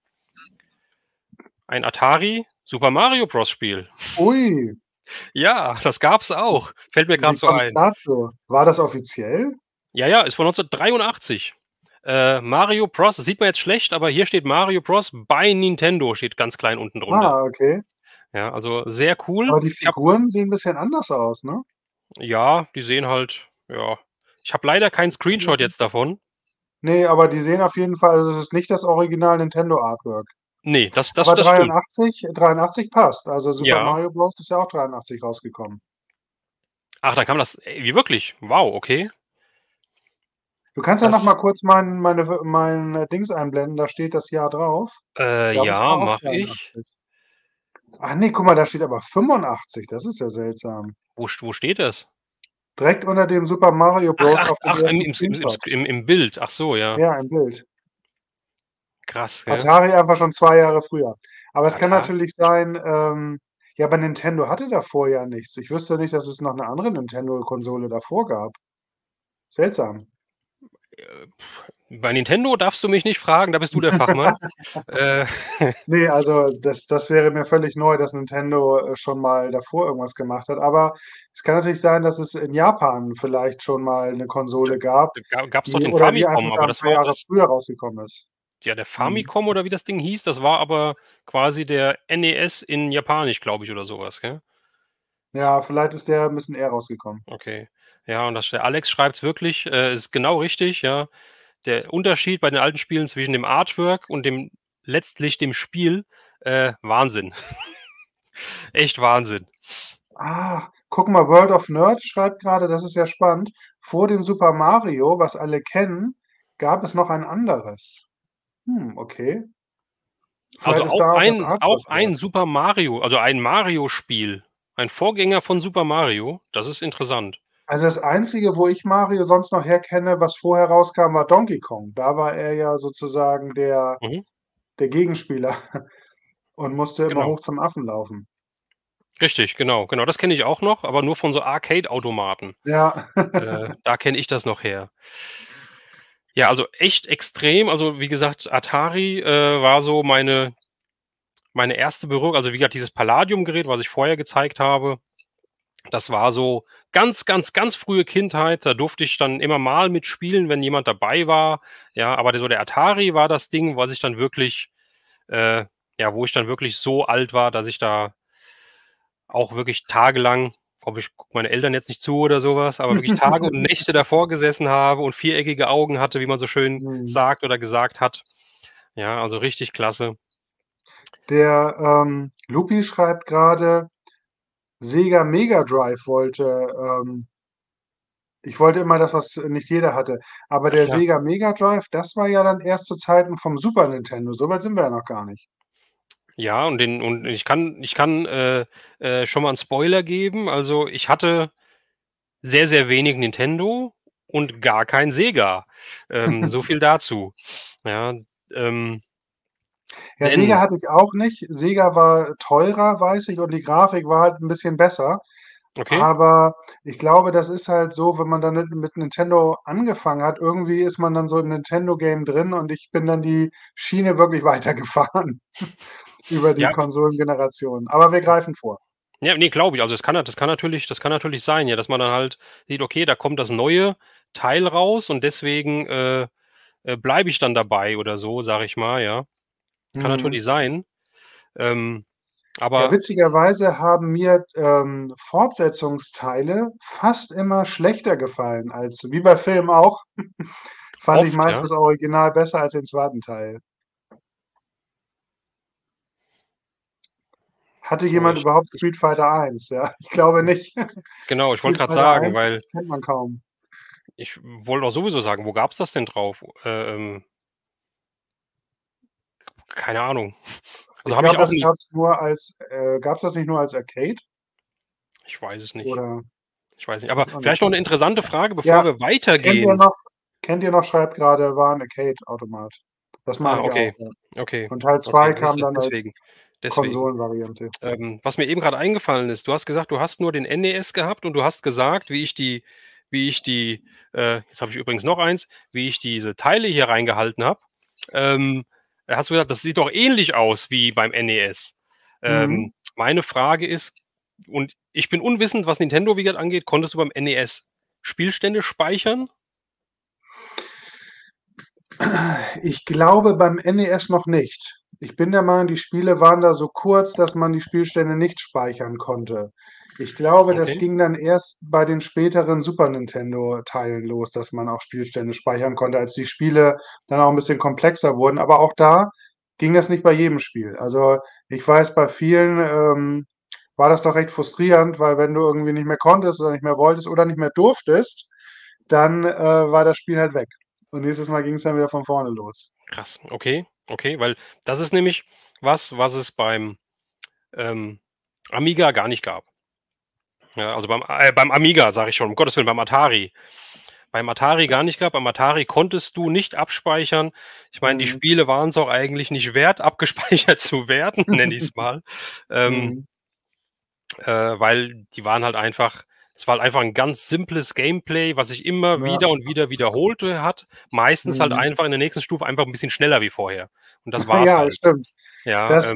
ein Atari Super Mario Bros. Spiel. Ui, Ja, das gab's auch. Fällt mir grad wie so kommt's ein. dazu? War das offiziell? Ja, ja, ist von 1983. Mario Bros. Das sieht man jetzt schlecht, aber hier steht Mario Bros. Bei Nintendo, steht ganz klein unten drunter. Ah, okay. Ja, also sehr cool. Aber die Ich habe Figuren sehen 'n bisschen anders aus, ne? ja, die sehen halt ja. Ich habe leider keinen Screenshot jetzt davon. Ne, aber die sehen auf jeden Fall, also es ist nicht das Original Nintendo Artwork. Ne, das Aber das stimmt. 83 passt. Also Super Ja. Mario Bros. Ist ja auch 83 rausgekommen. Ach, da kam das wie wirklich? Wow, okay. Du kannst ja noch mal Das kurz mein Dings einblenden, da steht das Jahr drauf. Ich glaube, es ja, war auch mache ich. 83. Ach ne, guck mal, da steht aber 85. Das ist ja seltsam. Wo steht das? Direkt unter dem Super Mario Ach, Bros. ach, auf dem ach, im ersten im im im Screenshot. Sc im Bild. Ach so, ja. Ja, im Bild. Krass, gell? Atari einfach schon 2 Jahre früher. Aber es kann Ata natürlich sein, ja, aber Nintendo hatte davor ja nichts. Ich wüsste nicht, dass es noch 'ne andere Nintendo-Konsole davor gab. Seltsam. Bei Nintendo darfst du mich nicht fragen, da bist du der Fachmann. Äh, Ne, also das wäre mir völlig neu, dass Nintendo, schon mal davor irgendwas gemacht hat. Aber es kann natürlich sein, dass es in Japan vielleicht schon mal 'ne da Konsole gab, da gab's doch die den oder die einfach Famicom, da aber 'n das paar war Jahre das früher rausgekommen ist. ja, der Mhm. Famicom oder wie das Ding hieß, das war aber quasi der NES in Japanisch, glaube ich, oder so was, gell? Ja, vielleicht ist der 'n bisschen eher rausgekommen. Okay. Ja, und das der Alex schreibt's wirklich, ist genau richtig, ja. Der Unterschied bei den alten Spielen zwischen dem Artwork und dem letztlich dem Spiel, Wahnsinn. Echt Wahnsinn. Ah, guck mal, World of Nerd schreibt grade, das ist ja spannend. Vor dem Super Mario, was alle kennen, gab es noch ein anderes. Okay. Also Vielleicht ist da auch das auch Artwork her. ein Super Mario, also ein Mario-Spiel, ein Vorgänger von Super Mario. Das ist interessant. Also, das Einzige, wo ich Mario sonst noch herkenne, was vorher rauskam, war Donkey Kong. Da war er ja sozusagen Mhm, der Gegenspieler und musste immer genau. hoch zum Affen laufen. Richtig, genau, genau. Das kenne ich auch noch, aber nur von so Arcade-Automaten. Ja. Da kenne ich das noch her. Ja, also echt extrem. Also, wie gesagt, Atari, war so meine erste Berührung. Also, wie gesagt, dieses Palladium-Gerät, was ich vorher gezeigt habe, das war so ganz, ganz, ganz frühe Kindheit. Da durfte ich dann immer mal mitspielen, wenn jemand dabei war. Ja, aber der Atari war das Ding, was ich dann wirklich ja, wo ich dann wirklich so alt war, dass ich da auch wirklich tagelang, hoffe, ich gucke meine Eltern jetzt nicht zu oder sowas, aber wirklich Tage und Nächte davor gesessen habe und viereckige Augen hatte, wie man so schön Mhm. sagt oder gesagt hat. Ja, also richtig klasse. Der, Lupi schreibt grade, Sega Mega Drive ich wollte immer das, was nicht jeder hatte. Aber Ach der ja. Sega Mega Drive, das war ja dann erst zu Zeiten vom Super Nintendo. So weit sind wir ja noch gar nicht. Ja, und ich kann, schon mal 'n Spoiler geben. Also, ich hatte sehr, sehr wenig Nintendo und gar kein Sega. So viel dazu. Ja, ähm, Ja, Sega denn hatte ich auch nicht. Sega war teurer, weiß ich, und die Grafik war halt 'n bisschen besser. okay. Aber ich glaube, das ist halt so, wenn man dann mit Nintendo angefangen hat, irgendwie ist man dann so im Nintendo-Game drin und ich bin dann die Schiene wirklich weitergefahren über die Ja, Konsolengeneration. Aber wir greifen vor. ja, ne, glaube ich. Also, das kann natürlich sein, ja, dass man dann halt sieht: „Okay, da kommt das neue Teil raus und deswegen, bleibe ich dann dabei“ oder so, sage ich mal, ja. Kann Mhm. natürlich sein. Ähm, Ja, aber witzigerweise haben mir, Fortsetzungsteile fast immer schlechter gefallen als wie bei Filmen auch, fand ich oft, meist ja, das Original besser als den zweiten Teil. Hatte so jemand überhaupt Street Fighter 1? Ja, ich glaube nicht. genau, ich wollte Street grad Fighter sagen, 1 weil kennt man kaum. ich wollte auch sowieso sagen, wo gab's das denn drauf? Keine Ahnung. Also, Ich habe ich glaube, auch das nie gab's nur als gab's das nicht nur als Arcade? ich weiß es nicht. Oder Ich weiß nicht. Aber weiß auch nicht. vielleicht noch 'ne interessante Frage, bevor Ja, wir kennt ihr weitergehen. noch kennt ihr noch, schreibt grade, war 'n Arcade-Automat. Das Ah, meine ich auch, okay, ja. okay, Und Teil okay, 2 kam dann als deswegen. Konsolenvariante. Was mir eben grad eingefallen ist, du hast gesagt, du hast nur den NES gehabt und du hast gesagt, wie ich die jetzt habe ich übrigens noch eins, wie ich diese Teile hier reingehalten habe. Hast du gesagt, das sieht doch ähnlich aus wie beim NES. Mhm. Meine Frage ist und ich bin unwissend, was Nintendo, wie gesagt, angeht, konntest du beim NES Spielstände speichern? Ich glaube beim NES noch nicht. Ich bin der Meinung, die Spiele waren da so kurz, dass man die Spielstände nicht speichern konnte. Ich glaube, das Okay. ging dann erst bei den späteren Super Nintendo-Teilen los, dass man auch Spielstände speichern konnte, als die Spiele dann auch 'n bisschen komplexer wurden. Aber auch da ging das nicht bei jedem Spiel. Also, ich weiß, bei vielen, war das doch recht frustrierend, weil wenn du irgendwie nicht mehr konntest oder nicht mehr wolltest oder nicht mehr durftest, dann, war das Spiel halt weg. Und nächstes Mal ging's dann wieder von vorne los. Krass, okay, okay, weil das ist nämlich was es beim, ähm, Amiga gar nicht gab. Ja, also beim Amiga, sage ich schon, um Gottes Willen, beim Atari. Beim Atari gar nicht gab. Beim Atari konntest du nicht abspeichern. Ich meine, die Mhm. Spiele waren's auch eigentlich nicht wert, abgespeichert zu werden, nenne ich's mal. Ähm Mhm. weil die waren halt einfach es war halt einfach 'n ganz simples Gameplay, was sich immer Ja. wieder und wieder wiederholte hat. Meistens halt Mhm. einfach in der nächsten Stufe einfach 'n bisschen schneller wie vorher. Und das war's Ja, das halt. stimmt. Ja, Das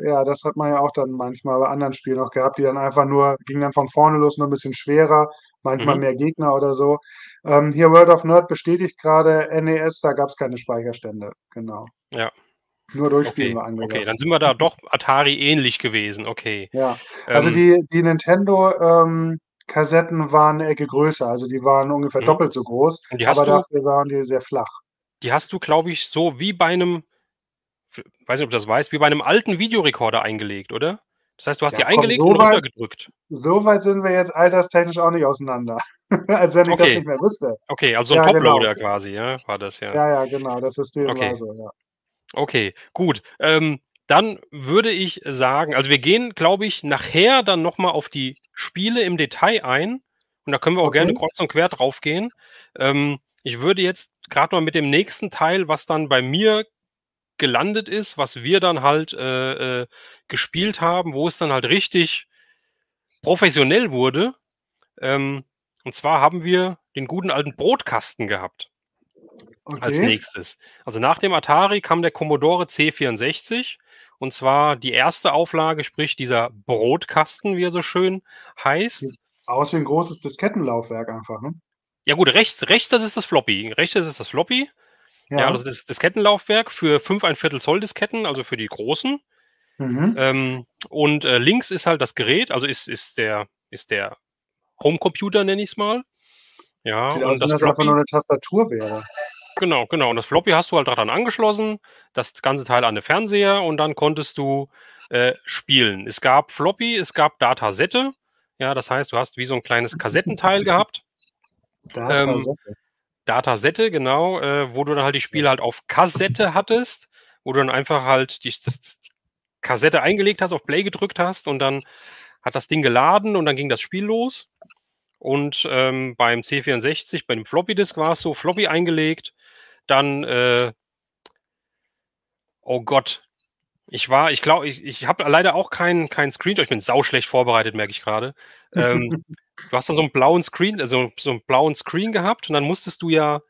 ja, das hat man ja auch dann manchmal bei anderen Spielen auch gehabt, die dann einfach nur gingen dann von vorne los, nur 'n bisschen schwerer, manchmal mhm, mehr Gegner oder so. Hier World of Nerd bestätigt grade, NES, da gab's keine Speicherstände, genau. ja, Nur Durchspielen okay, war okay, dann angesagt. sind wir da doch Atari ähnlich gewesen, okay. Ja, also Ähm, die Nintendo, Kassetten waren 'ne Ecke größer, also die waren ungefähr mhm. doppelt so groß, Und aber dafür waren die sehr flach. die hast du, glaube ich, so wie bei 'nem f weiß nicht, ob du das weißt, wie bei 'nem alten Videorekorder eingelegt, oder? Das heißt, du hast die Ja, komm, eingelegt und runtergedrückt. so weit sind wir jetzt alterstechnisch auch nicht auseinander, als wenn ich das Okay, nicht mehr wüsste. okay, also so 'n Ja, genau. Toploader quasi, ja, war das, ja. Ja, ja, genau, das System war Okay. so, ja. Okay, gut. Dann würde ich sagen also, wir gehen, glaube ich, nachher dann noch mal auf die Spiele im Detail ein und da können wir auch gerne Okay, kreuz und quer draufgehen. Ich würde jetzt grad mal mit dem nächsten Teil, was dann bei mir gelandet ist, was wir dann halt, gespielt haben, wo es dann halt richtig professionell wurde. Ähm, und zwar haben wir den guten alten Brotkasten gehabt. Als okay. nächstes. Also, nach dem Atari kam der Commodore C64 und zwar die erste Auflage, sprich dieser Brotkasten, wie er so schön Sieht heißt. aus wie 'n großes Diskettenlaufwerk einfach, ne? Ja gut, rechts, das ist das Floppy. Rechts, das ist das Floppy. Ja, Ja. also das Diskettenlaufwerk für 5 1/4 Disketten, also für die großen. Mhm. Und, links ist halt das Gerät, also ist der Homecomputer, nenne ich's mal. Ja, Sieht und aus, wenn das das einfach nur Floppy 'ne Tastatur wäre. genau, genau. Und das Das Floppy hast du halt daran angeschlossen, das ganze Teil an den Fernseher und dann konntest du, spielen. Es gab Floppy, es gab Datasette. Ja, das heißt, du hast wie so 'n kleines Kassettenteil gehabt. Ähm, Datasette. Datasette, genau, wo du dann halt die Ja. Spiele halt auf Kassette hattest, wo du dann einfach halt die Kassette eingelegt hast, auf Play gedrückt hast und dann hat das Ding geladen und dann ging das Spiel los. Und, beim C64, bei dem Floppydisk war's so, Floppy eingelegt, dann, oh Gott, ich glaube, ich habe leider auch keinen Screenshot. Ich bin sauschlecht vorbereitet, merke ich grade. Ähm, du hast dann so 'n blauen Screen so 'n blauen Screen gehabt und dann musstest du ja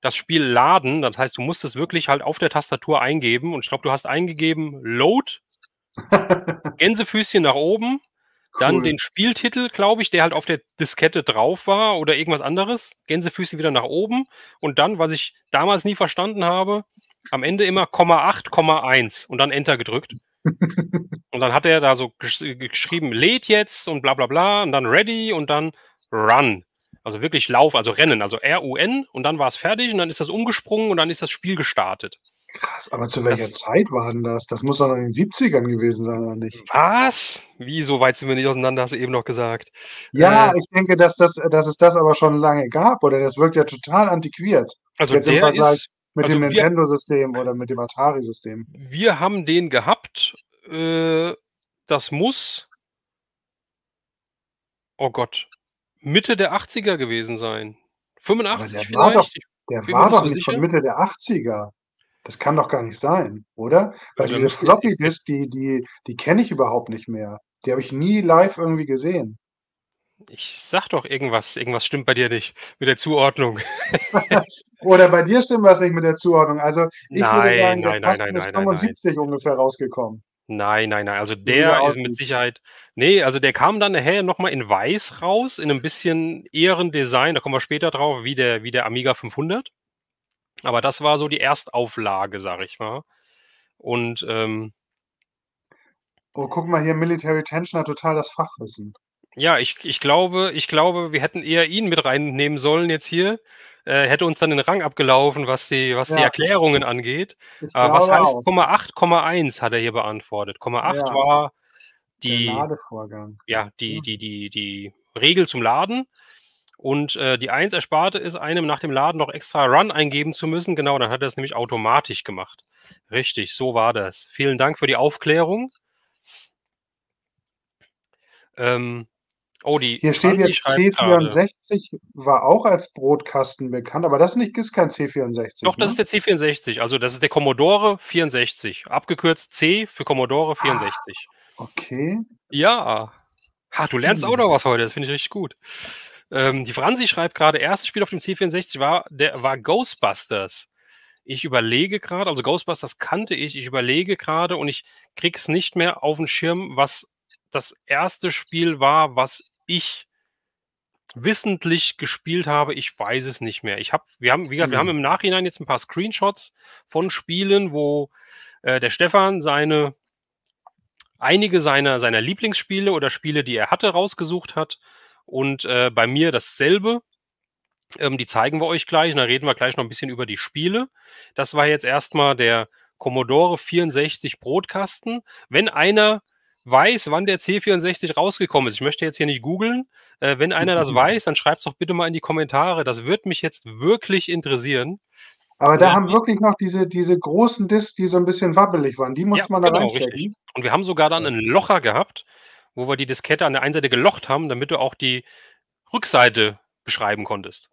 das Spiel laden. Das heißt, du musstest wirklich halt auf der Tastatur eingeben und ich glaube, du hast eingegeben: „Load", Gänsefüßchen nach oben, dann Cool. den Spieltitel, glaube ich, der halt auf der Diskette drauf war oder irgendwas anderes, Gänsefüßchen wieder nach oben und dann, was ich damals nie verstanden habe, am Ende immer Komma 8, Komma 1 und dann Enter gedrückt. Und dann hat er da so geschrieben: „Lädt jetzt" und bla bla bla und dann ready und dann run. Also wirklich Lauf, also Rennen, also RUN und dann war's fertig und dann ist das umgesprungen und dann ist das Spiel gestartet. Krass, aber zu welcher Das Zeit war denn das? Das muss doch noch in den 70ern gewesen sein, oder nicht? was? Wie, so weit sind wir nicht auseinander, hast du eben noch gesagt. Ja, Äh, ich denke, dass es das aber schon lange gab, oder das wirkt ja total antiquiert, also jetzt im der Vergleich ist mit dem also wir Nintendo-System oder mit dem Atari-System. wir haben den gehabt, äh, das muss, oh Gott, Mitte der 80er gewesen sein. Aber 85 vielleicht? Ich der bin mir war nicht doch so nicht von sicher. Mitte der 80er. Das kann doch gar nicht sein, oder? Weil Also, da diese müssten wir Floppy-Disk, die kenne ich überhaupt nicht mehr. Die habe ich nie live irgendwie gesehen. ich sage doch, irgendwas stimmt bei dir nicht mit der Zuordnung. Oder bei dir stimmt was nicht mit der Zuordnung. Also, ich würde Nein, sagen, der nein, nein, nein, Kasten ist nein, nein, nein. 75 ungefähr rausgekommen, Nein, nein, nein. Also, so wie der der ist mit aussieht. Sicherheit ne, also, der kam dann nachher noch mal in weiß raus, in 'nem bisschen eheren Design, da kommen wir später drauf, wie der Amiga 500. Aber das war so die Erstauflage, sage ich mal. Und, Oh, guck mal hier, Military Tension hat total das Fachwissen. Ja, ich glaube, wir hätten eher ihn mit reinnehmen sollen jetzt hier. Hätte uns dann den Rang abgelaufen, was die Ja, Erklärungen angeht. ich Was glaube heißt auch. Komma 8, Komma 1 hat er hier beantwortet. Komma 8 Ja, war der die Ladevorgang. ja, Hm. die Regel zum Laden und, die 1 ersparte es einem nach dem Laden noch extra Run eingeben zu müssen. Genau, dann hat er's nämlich automatisch gemacht. Richtig, so war das. Vielen Dank für die Aufklärung. Ähm, oh, die Hier steht Franzi jetzt schreibt grade. C64 war auch als Brotkasten bekannt, aber das nicht ist kein Doch, C64, das ne? ist der C64. Also, das ist der Commodore 64, abgekürzt C für Commodore Ah, 64. okay. Ja. Ha, du lernst auch Hm. noch was heute, das finde ich richtig gut. Die Franzi schreibt grade: „Erstes Spiel auf dem C64 war Ghostbusters.“ Ich überlege grade, also Ghostbusters kannte ich. Ich überlege grade und ich kriege es nicht mehr auf 'n Schirm, was das erste Spiel war, was ich wissentlich gespielt habe. Ich weiß es nicht mehr. Wir haben, wie gesagt, wir haben Hm. im Nachhinein jetzt 'n paar Screenshots von Spielen, wo, der Stefan einige seiner Lieblingsspiele oder Spiele, die er hatte, rausgesucht hat und, bei mir dasselbe. Die zeigen wir euch gleich und dann reden wir gleich noch 'n bisschen über die Spiele. Das war jetzt erst mal der Commodore 64 Brotkasten. Wenn einer weiß, wann der C64 rausgekommen ist, ich möchte jetzt hier nicht googeln. Wenn einer das weiß, dann schreibt's doch bitte mal in die Kommentare. Das würde mich jetzt wirklich interessieren. Aber Also, da da haben bin ich wirklich noch diese großen Disks, die so 'n bisschen wabbelig waren, die Ja, musste man da genau, richtig. reinstecken? Und wir haben sogar dann 'n Heftig. Locher gehabt, wo wir die Diskette an der einen Seite gelocht haben, damit du auch die Rückseite beschreiben konntest.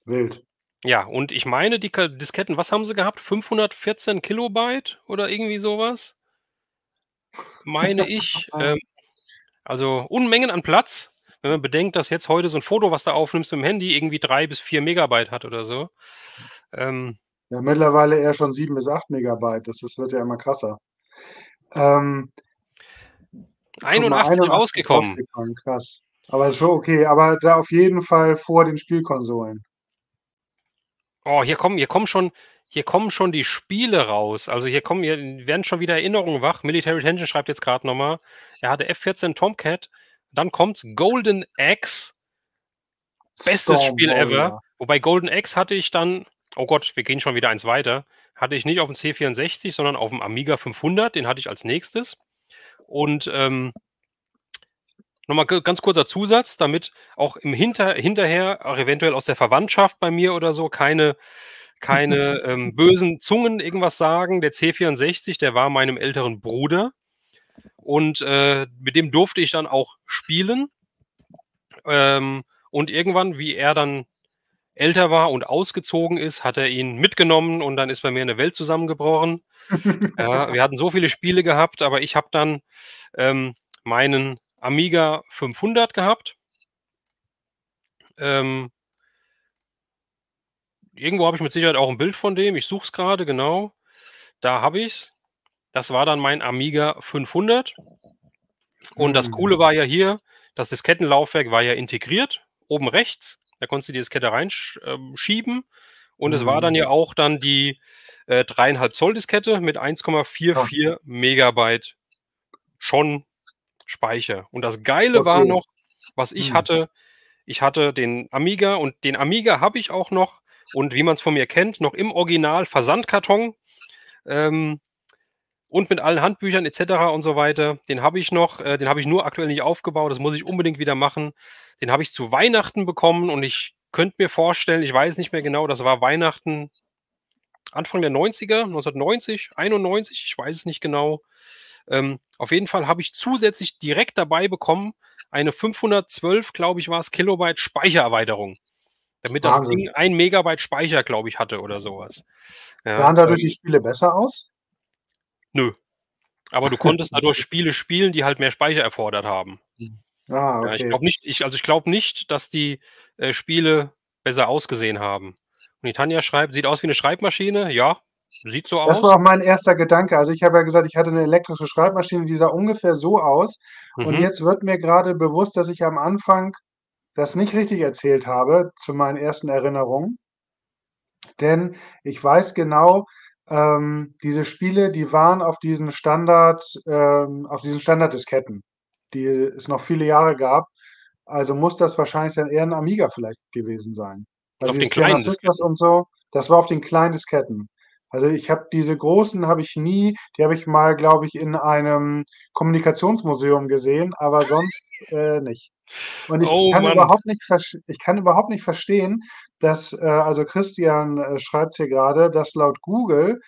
Wild. Ja, und ich meine, die Disketten, was haben sie gehabt? 514 Kilobyte oder irgendwie so was? Meine ich. Also Unmengen an Platz, wenn man bedenkt, dass jetzt heute so 'n Foto, was du aufnimmst mit'm Handy, irgendwie 3 bis 4 Megabyte hat oder so. Ähm, Ja, mittlerweile eher schon 7 bis 8 Megabyte. Das wird ja immer krasser. Ähm, guck mal, 81 81 rausgekommen. rausgekommen, krass. Aber ist schon okay, aber da auf jeden Fall vor den Spielkonsolen. Oh, hier kommen schon die Spiele raus. Also, hier werden schon wieder Erinnerungen wach. Military Tension schreibt jetzt grad noch mal, er hatte F-14 Tomcat, dann kommt's Golden Axe. Bestes Storm Spiel ever. Warrior. Wobei Golden Axe hatte ich dann oh Gott, wir gehen schon wieder eins weiter. Hatte ich nicht auf'm C64, sondern auf'm Amiga 500, den hatte ich als Nächstes. Und, noch mal ganz kurzer Zusatz, damit auch im hinterher auch eventuell aus der Verwandtschaft bei mir oder so keine, bösen Zungen irgendwas sagen. Der C64, der war meinem älteren Bruder und, mit dem durfte ich dann auch spielen. Und irgendwann, wie er dann älter war und ausgezogen ist, hat er ihn mitgenommen und dann ist bei mir 'ne Welt zusammengebrochen. Ja, wir hatten so viele Spiele gehabt, aber ich habe dann, meinen Amiga 500 gehabt. Ähm Irgendwo habe ich mit Sicherheit auch 'n Bild von dem. Ich suche es grade, genau. Da habe ich's. Das war dann mein Amiga 500. Und das Hm. Coole war ja hier, das Diskettenlaufwerk war ja integriert, oben rechts. Da konntest du die Diskette schieben. Und es war dann Mhm. ja auch dann die, 3,5 Zoll Diskette mit Ah, 1,44 Megabyte schon Speicher. Und das Geile war okay. noch, was Hm. ich hatte den Amiga und den Amiga habe ich auch noch und wie man's von mir kennt, noch im Original Versandkarton, ähm, und mit allen Handbüchern et cetera und so weiter. Den habe ich noch, den habe ich nur aktuell nicht aufgebaut, das muss ich unbedingt wieder machen. Den habe ich zu Weihnachten bekommen und ich könnte mir vorstellen, ich weiß nicht mehr genau, das war Weihnachten Anfang der 90er, 1990, 91, ich weiß es nicht genau. Auf jeden Fall habe ich zusätzlich direkt dabei bekommen eine 512, glaube ich, war's, Kilobyte Speichererweiterung, damit das Wahnsinn. Ding 1 Megabyte Speicher, glaube ich, hatte oder so was. Ja, Sahen dadurch die Spiele besser aus? nö. Aber du konntest dadurch Spiele spielen, die halt mehr Speicher erfordert haben. Hm. Ah, Ja, okay. ich glaube nicht, dass die, Spiele besser ausgesehen haben. Und die Tanja schreibt: „Sieht aus wie 'ne Schreibmaschine.“ Ja, sieht so Das war aus. auch mein erster Gedanke. Also, ich habe ja gesagt, ich hatte 'ne elektrische Schreibmaschine, die sah ungefähr so aus. Und Mhm. jetzt wird mir grade bewusst, dass ich am Anfang das nicht richtig erzählt habe zu meinen ersten Erinnerungen. Denn ich weiß genau, diese Spiele, die waren auf diesen Standarddisketten. die es noch viele Jahre gab. Also muss das wahrscheinlich dann eher 'n Amiga vielleicht gewesen sein. Und Also auf den dieses kleinen Genesis Disketten. und so, das war auf den kleinen Disketten. Also ich habe diese großen habe ich nie die habe ich mal, glaube ich, in einem Kommunikationsmuseum gesehen, aber sonst, nicht. Und Oh Mann. ich kann überhaupt nicht verstehen, dass, also Christian, schreibt's hier grade, dass laut Google,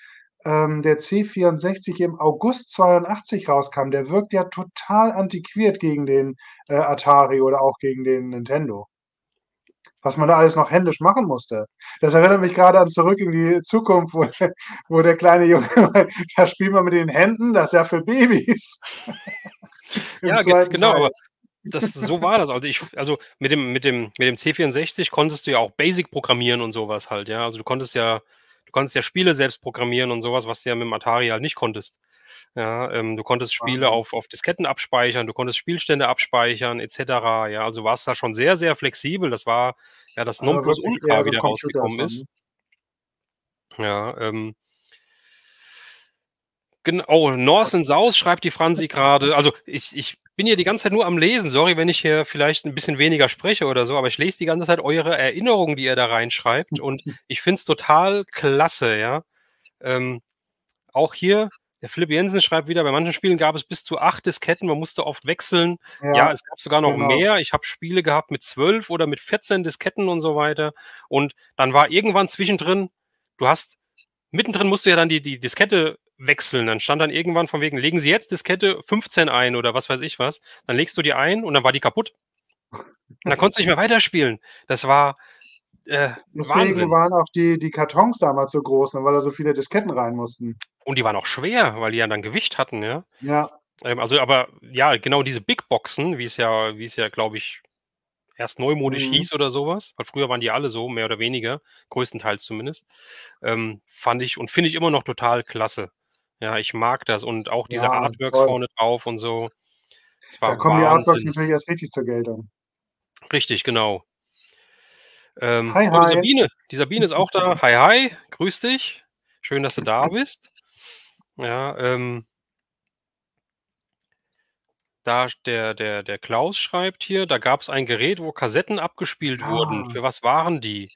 der C64 im August 82 rauskam. Der wirkt ja total antiquiert gegen den, Atari oder auch gegen den Nintendo. Was man da alles noch händisch machen musste. Das erinnert mich grade an „Zurück in die Zukunft“, wo der kleine Junge da spielt man mit den Händen, das ist ja für Babys im Ja, ge zweiten genau, aber Teil. so war das. Also mit dem C64 konntest du ja auch Basic programmieren und sowas halt, ja. Also, du konntest ja Spiele selbst programmieren und sowas, was du ja mit dem Atari halt nicht konntest. Ja, du konntest Spiele Wahnsinn. auf Disketten abspeichern, du konntest Spielstände abspeichern et cetera, ja. Also, warst da schon sehr, sehr flexibel. Das war ja das Also wirklich eher Nonplusultra, so wie 'n der Computer rausgekommen schon, ist. ne? Ja, oh, North and South schreibt die Franzi gerade. Also, ich bin hier die ganze Zeit nur am Lesen. Sorry, wenn ich hier vielleicht ein bisschen weniger spreche oder so, aber ich lese die ganze Zeit eure Erinnerungen, die ihr da reinschreibt, und ich finde es total klasse, ja. Ähm, Auch hier, der Philipp Jensen schreibt wieder: „Bei manchen Spielen gab es bis zu 8 Disketten, man musste oft wechseln.“ Ja, Ja, es gab sogar noch genau. mehr. Ich habe Spiele gehabt mit 12 oder mit 14 Disketten und so weiter. Und dann war irgendwann zwischendrin, du hast mittendrin musst du ja dann die Diskette wechseln. Dann stand dann irgendwann von wegen: „Legen Sie jetzt Diskette 15 ein“ oder was weiß ich was. Dann legst du die ein und dann war die kaputt. Und dann konntest du nicht mehr weiterspielen. Das war, Deswegen Wahnsinn. waren auch die Kartons damals so groß, ne, weil da so viele Disketten rein mussten. Und die waren auch schwer, weil die ja dann Gewicht hatten, ja. Ja, Also, aber ja, genau diese Big Boxen, wie es ja, glaube ich, erst neumodisch mhm. hieß oder sowas, weil früher waren die alle so, mehr oder weniger, größtenteils zumindest, fand ich und finde ich immer noch total klasse. Ja, ich mag das und auch diese Ja, Artworks toll. vorne drauf und so. Es Da war kommen die Artworks Wahnsinn. natürlich erst richtig zur Geltung. Richtig, genau. Hi, Oh, die hi. Sabine. Die Sabine ist auch da. Hi, hi, grüß dich. Schön, dass du da bist. Ja, da der Klaus schreibt hier, da gab es ein Gerät, wo Kassetten abgespielt wurden. Ja, Für was waren die?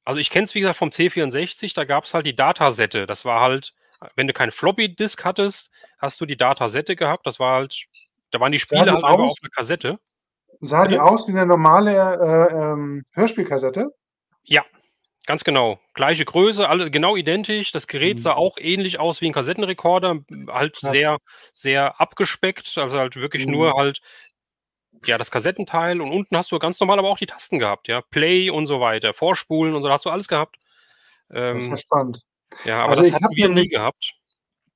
Also, ich kenne es, wie gesagt, vom C64, da gab es halt die Datasette. Das war halt, wenn du kein Floppy-Disk hattest, hast du die Datasette gehabt. Das war halt, da waren die sah Spiele die halt einfach auf aus 'ner Kassette. sah die Bitte? aus wie 'ne normale, Hörspielkassette? Ja. Ganz genau. Gleiche Größe, alle genau identisch. Das Gerät Mhm, sah auch ähnlich aus wie 'n Kassettenrekorder, halt krass. sehr, sehr abgespeckt, also halt wirklich nur Mhm, halt, ja, das Kassettenteil, und unten hast du ganz normal aber auch die Tasten gehabt, ja. Play und so weiter, Vorspulen und so, hast du alles gehabt. das ist ja Ähm, spannend. ja, aber Also, das hatten wir nie gehabt.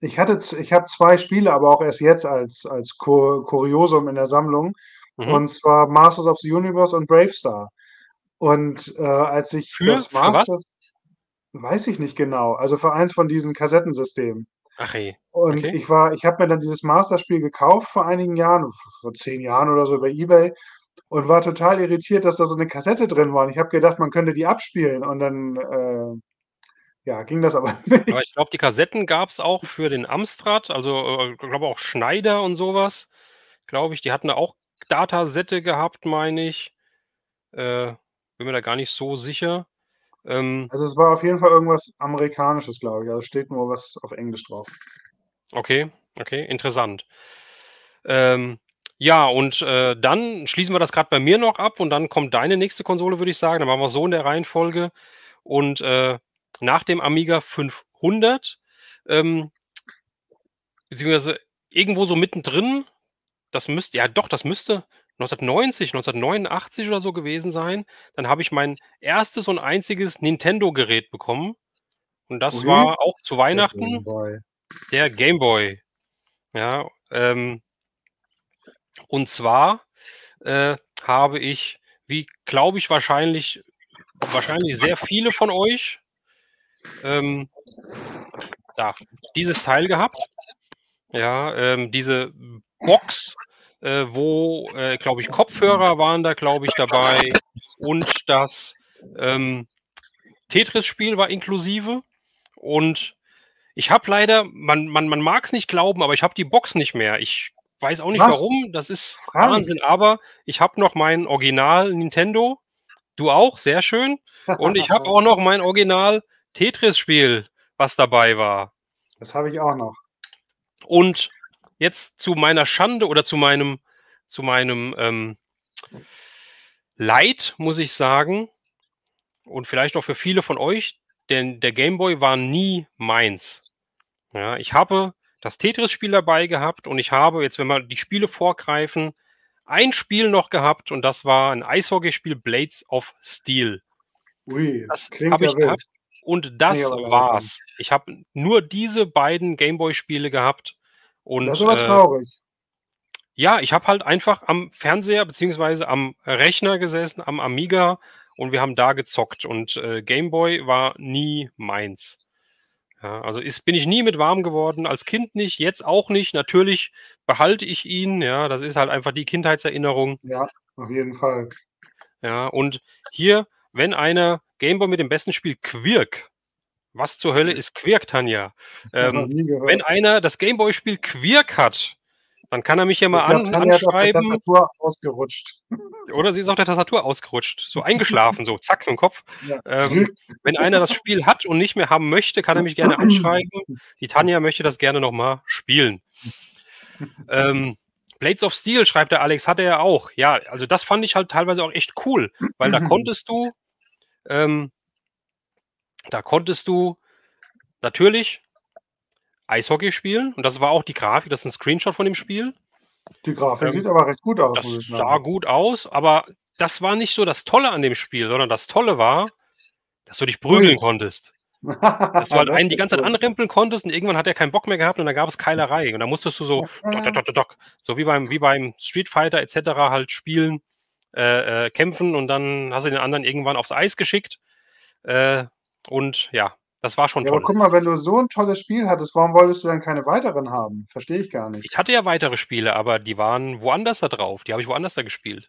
ich habe 2 Spiele, aber auch erst jetzt als Kuriosum in der Sammlung, Mhm. und zwar Masters of the Universe und Bravestar. Und, als ich Für? das Für was? Masters weiß ich nicht genau, also für eins von diesen Kassettensystemen. Ach ey, Und okay. ich habe mir dann dieses Master-Spiel gekauft vor einigen Jahren, vor 10 Jahren oder so über eBay, und war total irritiert, dass da so 'ne Kassette drin war. Und ich habe gedacht, man könnte die abspielen, und dann, ja, ging das aber Aber ich nicht. glaube, die Kassetten gab's auch für den Amstrad, also, glaube auch Schneider und so was, glaube ich. Die hatten da auch Datasette gehabt, meine ich. Äh, Bin mir da gar nicht so sicher. Ähm, Also, es war auf jeden Fall irgendwas Amerikanisches, glaube ich. Also, steht nur was auf Englisch drauf. okay, okay, interessant. Ähm, ja, und, dann schließen wir das grad bei mir noch ab und dann kommt deine nächste Konsole, würde ich sagen. Dann machen wir's so in der Reihenfolge. Und, nach dem Amiga 500, ähm, beziehungsweise irgendwo so mittendrin, das müsste 1990, 1989 oder so gewesen sein. Dann habe ich mein erstes und einziges Nintendo-Gerät bekommen und das Ui, war auch zu der Weihnachten Gameboy. der Game Boy, ja, und zwar, habe ich, wie glaube ich wahrscheinlich sehr viele von euch, ähm, da dieses Teil gehabt. Ja, diese Box, wo, glaube ich, Kopfhörer waren da, glaube ich, dabei, und das, ähm, Tetris-Spiel war inklusive. Und ich habe leider, man mag's nicht glauben, aber ich habe die Box nicht mehr. weiß auch nicht Was? warum, das ist Frank? Wahnsinn, aber ich habe noch mein Original Nintendo, du auch, sehr schön. Und ich habe auch noch mein Original Tetris-Spiel, was dabei war. Das habe ich auch noch. Und jetzt zu meiner Schande oder zu meinem Leid, muss ich sagen, und vielleicht auch für viele von euch, denn der Gameboy war nie meins. Ja, ich habe das Tetris-Spiel dabei gehabt und ich habe, jetzt wenn wir die Spiele vorgreifen, ein Spiel noch gehabt und das war ein Eishockeyspiel Blades of Steel. Ui, Das klingt habe ja ich wild. gehabt und Kann ich das aber gar nicht an. war's. Ich habe nur diese beiden Gameboy-Spiele gehabt Das ist und aber traurig. ja, ich habe halt einfach am Fernseher beziehungsweise am Rechner gesessen, am Amiga und wir haben da gezockt und Gameboy war nie meins. Ja, also bin ich nie mit warm geworden, als Kind nicht, jetzt auch nicht. Natürlich behalte ich ihn, ja, das ist halt einfach die Kindheitserinnerung. Ja, auf jeden Fall. Ja, und hier, wenn einer Gameboy mit dem besten Spiel Quirk, was zur Hölle ist Quirk, Tanja? Noch nie Wenn gehört. einer das Gameboy-Spiel Quirk hat, dann kann er mich ja Ich mal glaube, Tanja ist auf der anschreiben. Tastatur ausgerutscht. Oder sie ist auf der Tastatur ausgerutscht, so eingeschlafen, so zack im Kopf. Ja. Wenn einer das Spiel hat und nicht mehr haben möchte, kann er mich gerne anschreiben. Die Tanja möchte das gerne noch mal spielen. Blades of Steel, schreibt der Alex, hat er ja auch. Ja, also das fand ich halt teilweise auch echt cool, weil da konntest du natürlich Eishockey spielen und das war auch die Grafik, das ist ein Screenshot von dem Spiel. Die Grafik sieht aber recht gut aus, Das muss ich sah sagen. gut aus, aber das war nicht so das Tolle an dem Spiel, sondern das Tolle war, dass du dich prügeln konntest. Dass du halt Das einen ist die ja ganze Zeit cool. anrempeln konntest und irgendwann hat er keinen Bock mehr gehabt und dann gab es Keilerei. Und dann musstest du so dok, dok, dok, dok, dok, so wie beim Street Fighter et cetera halt spielen, kämpfen und dann hast du den anderen irgendwann aufs Eis geschickt. Und ja, das war schon Ja, aber toll. guck mal, wenn du so 'n tolles Spiel hattest, warum wolltest du dann keine weiteren haben? Verstehe ich gar nicht. Ich hatte ja weitere Spiele, aber die waren woanders da drauf. Die habe ich woanders da gespielt.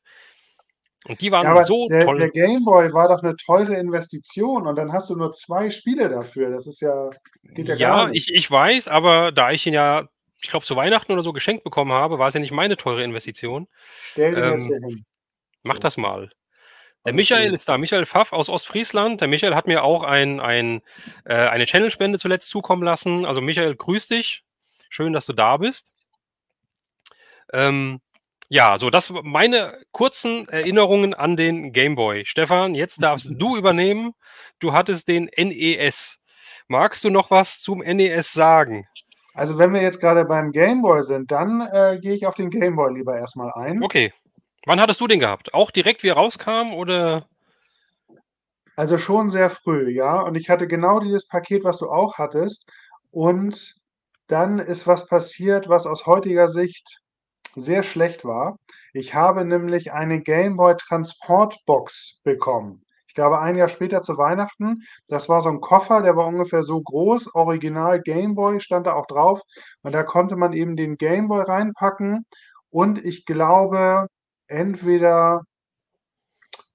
Und die Ja, waren aber so der toll. Gameboy war doch 'ne teure Investition und dann hast du nur 2 Spiele dafür. Das ist ja geht ja gar Ja, nicht. ich weiß, aber da ich ihn ja, ich glaube, zu Weihnachten oder so geschenkt bekommen habe, war es ja nicht meine teure Investition. Stell den jetzt Ähm, hier hin. Mach So, das mal. Der alles Michael gut. ist da, Michael Pfaff aus Ostfriesland. Der Michael hat mir auch eine Channelspende zuletzt zukommen lassen. Also Michael, grüß dich. Schön, dass du da bist. Ja, so das meine kurzen Erinnerungen an den Gameboy. Stefan, jetzt darfst du übernehmen. Du hattest den NES. Magst du noch was zum NES sagen? Also, wenn wir jetzt grade beim Gameboy sind, dann, gehe ich auf den Gameboy lieber erst mal ein. Okay. Wann hattest du den gehabt? Auch direkt, wie er rauskam, oder? Also, schon sehr früh, ja. Und ich hatte genau dieses Paket, was du auch hattest. Und dann ist was passiert, was aus heutiger Sicht sehr schlecht war. Ich habe nämlich eine Gameboy-Transportbox bekommen. Ich glaube, ein Jahr später zu Weihnachten. Das war so 'n Koffer, der war ungefähr so groß, Original Gameboy stand da auch drauf. Und da konnte man eben den Gameboy reinpacken und ich glaube, entweder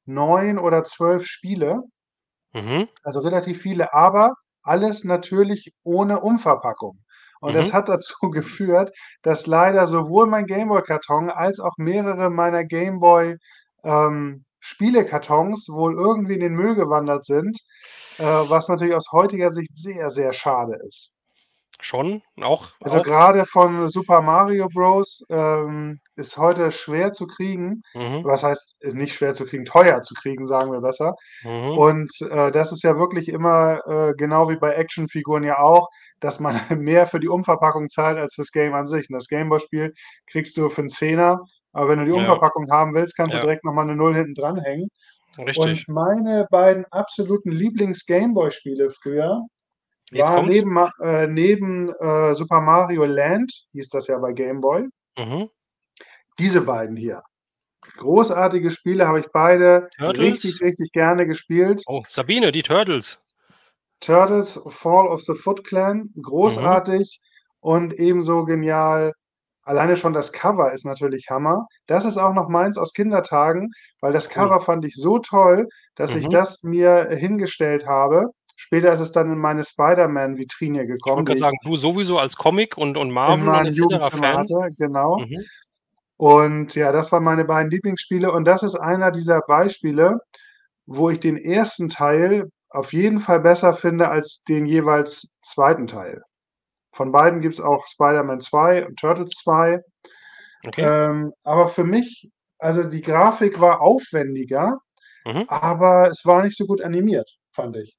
9 oder 12 Spiele, Mhm. also relativ viele, aber alles natürlich ohne Umverpackung. Und das Mhm. hat dazu geführt, dass leider sowohl mein Gameboy-Karton als auch mehrere meiner Gameboy, Spielekartons wohl irgendwie in den Müll gewandert sind, was natürlich aus heutiger Sicht sehr, sehr schade ist. Schon, auch Also, auch grade von Super Mario Bros, ist heute schwer zu kriegen. mhm, Was heißt, ist nicht schwer zu kriegen, teuer zu kriegen, sagen wir besser. mhm, Und, das ist ja wirklich immer, genau wie bei Actionfiguren ja auch, dass man mehr für die Umverpackung zahlt als fürs Game an sich. Und das Gameboy-Spiel kriegst du für 'n Zehner, aber wenn du die ja, Umverpackung haben willst, kannst du ja, direkt noch mal 'ne Null hinten dranhängen. Und richtig. meine beiden absoluten Lieblings-Gameboy-Spiele früher Jetzt war kommt's. neben Super Mario Land, hieß das ja bei Game Boy, Mhm. diese beiden hier. Großartige Spiele, habe ich beide richtig, Turtles? richtig gerne gespielt. Oh, Sabine, die Turtles. Turtles: Fall of the Foot Clan, Mhm, großartig und ebenso genial alleine schon das Cover ist natürlich Hammer. Das ist auch noch meins aus Kindertagen, weil das cool. Cover fand ich so toll, dass ich Mhm, das mir hingestellt habe, Später ist es dann in meine Spider-Man-Vitrine Ich gekommen, wollte die grad ich sagen, du sowieso als Comic und in Marvel und et meinem cetera Jugendzimmer Fan. hatte, genau. Mhm. Und ja, das waren meine beiden Lieblingsspiele und das ist einer dieser Beispiele, wo ich den ersten Teil auf jeden Fall besser finde als den jeweils zweiten Teil. Von beiden gibt's auch Spider-Man 2 und Turtles 2. Okay. Aber für mich also die Grafik war aufwendiger, Mhm. aber es war nicht so gut animiert, fand ich.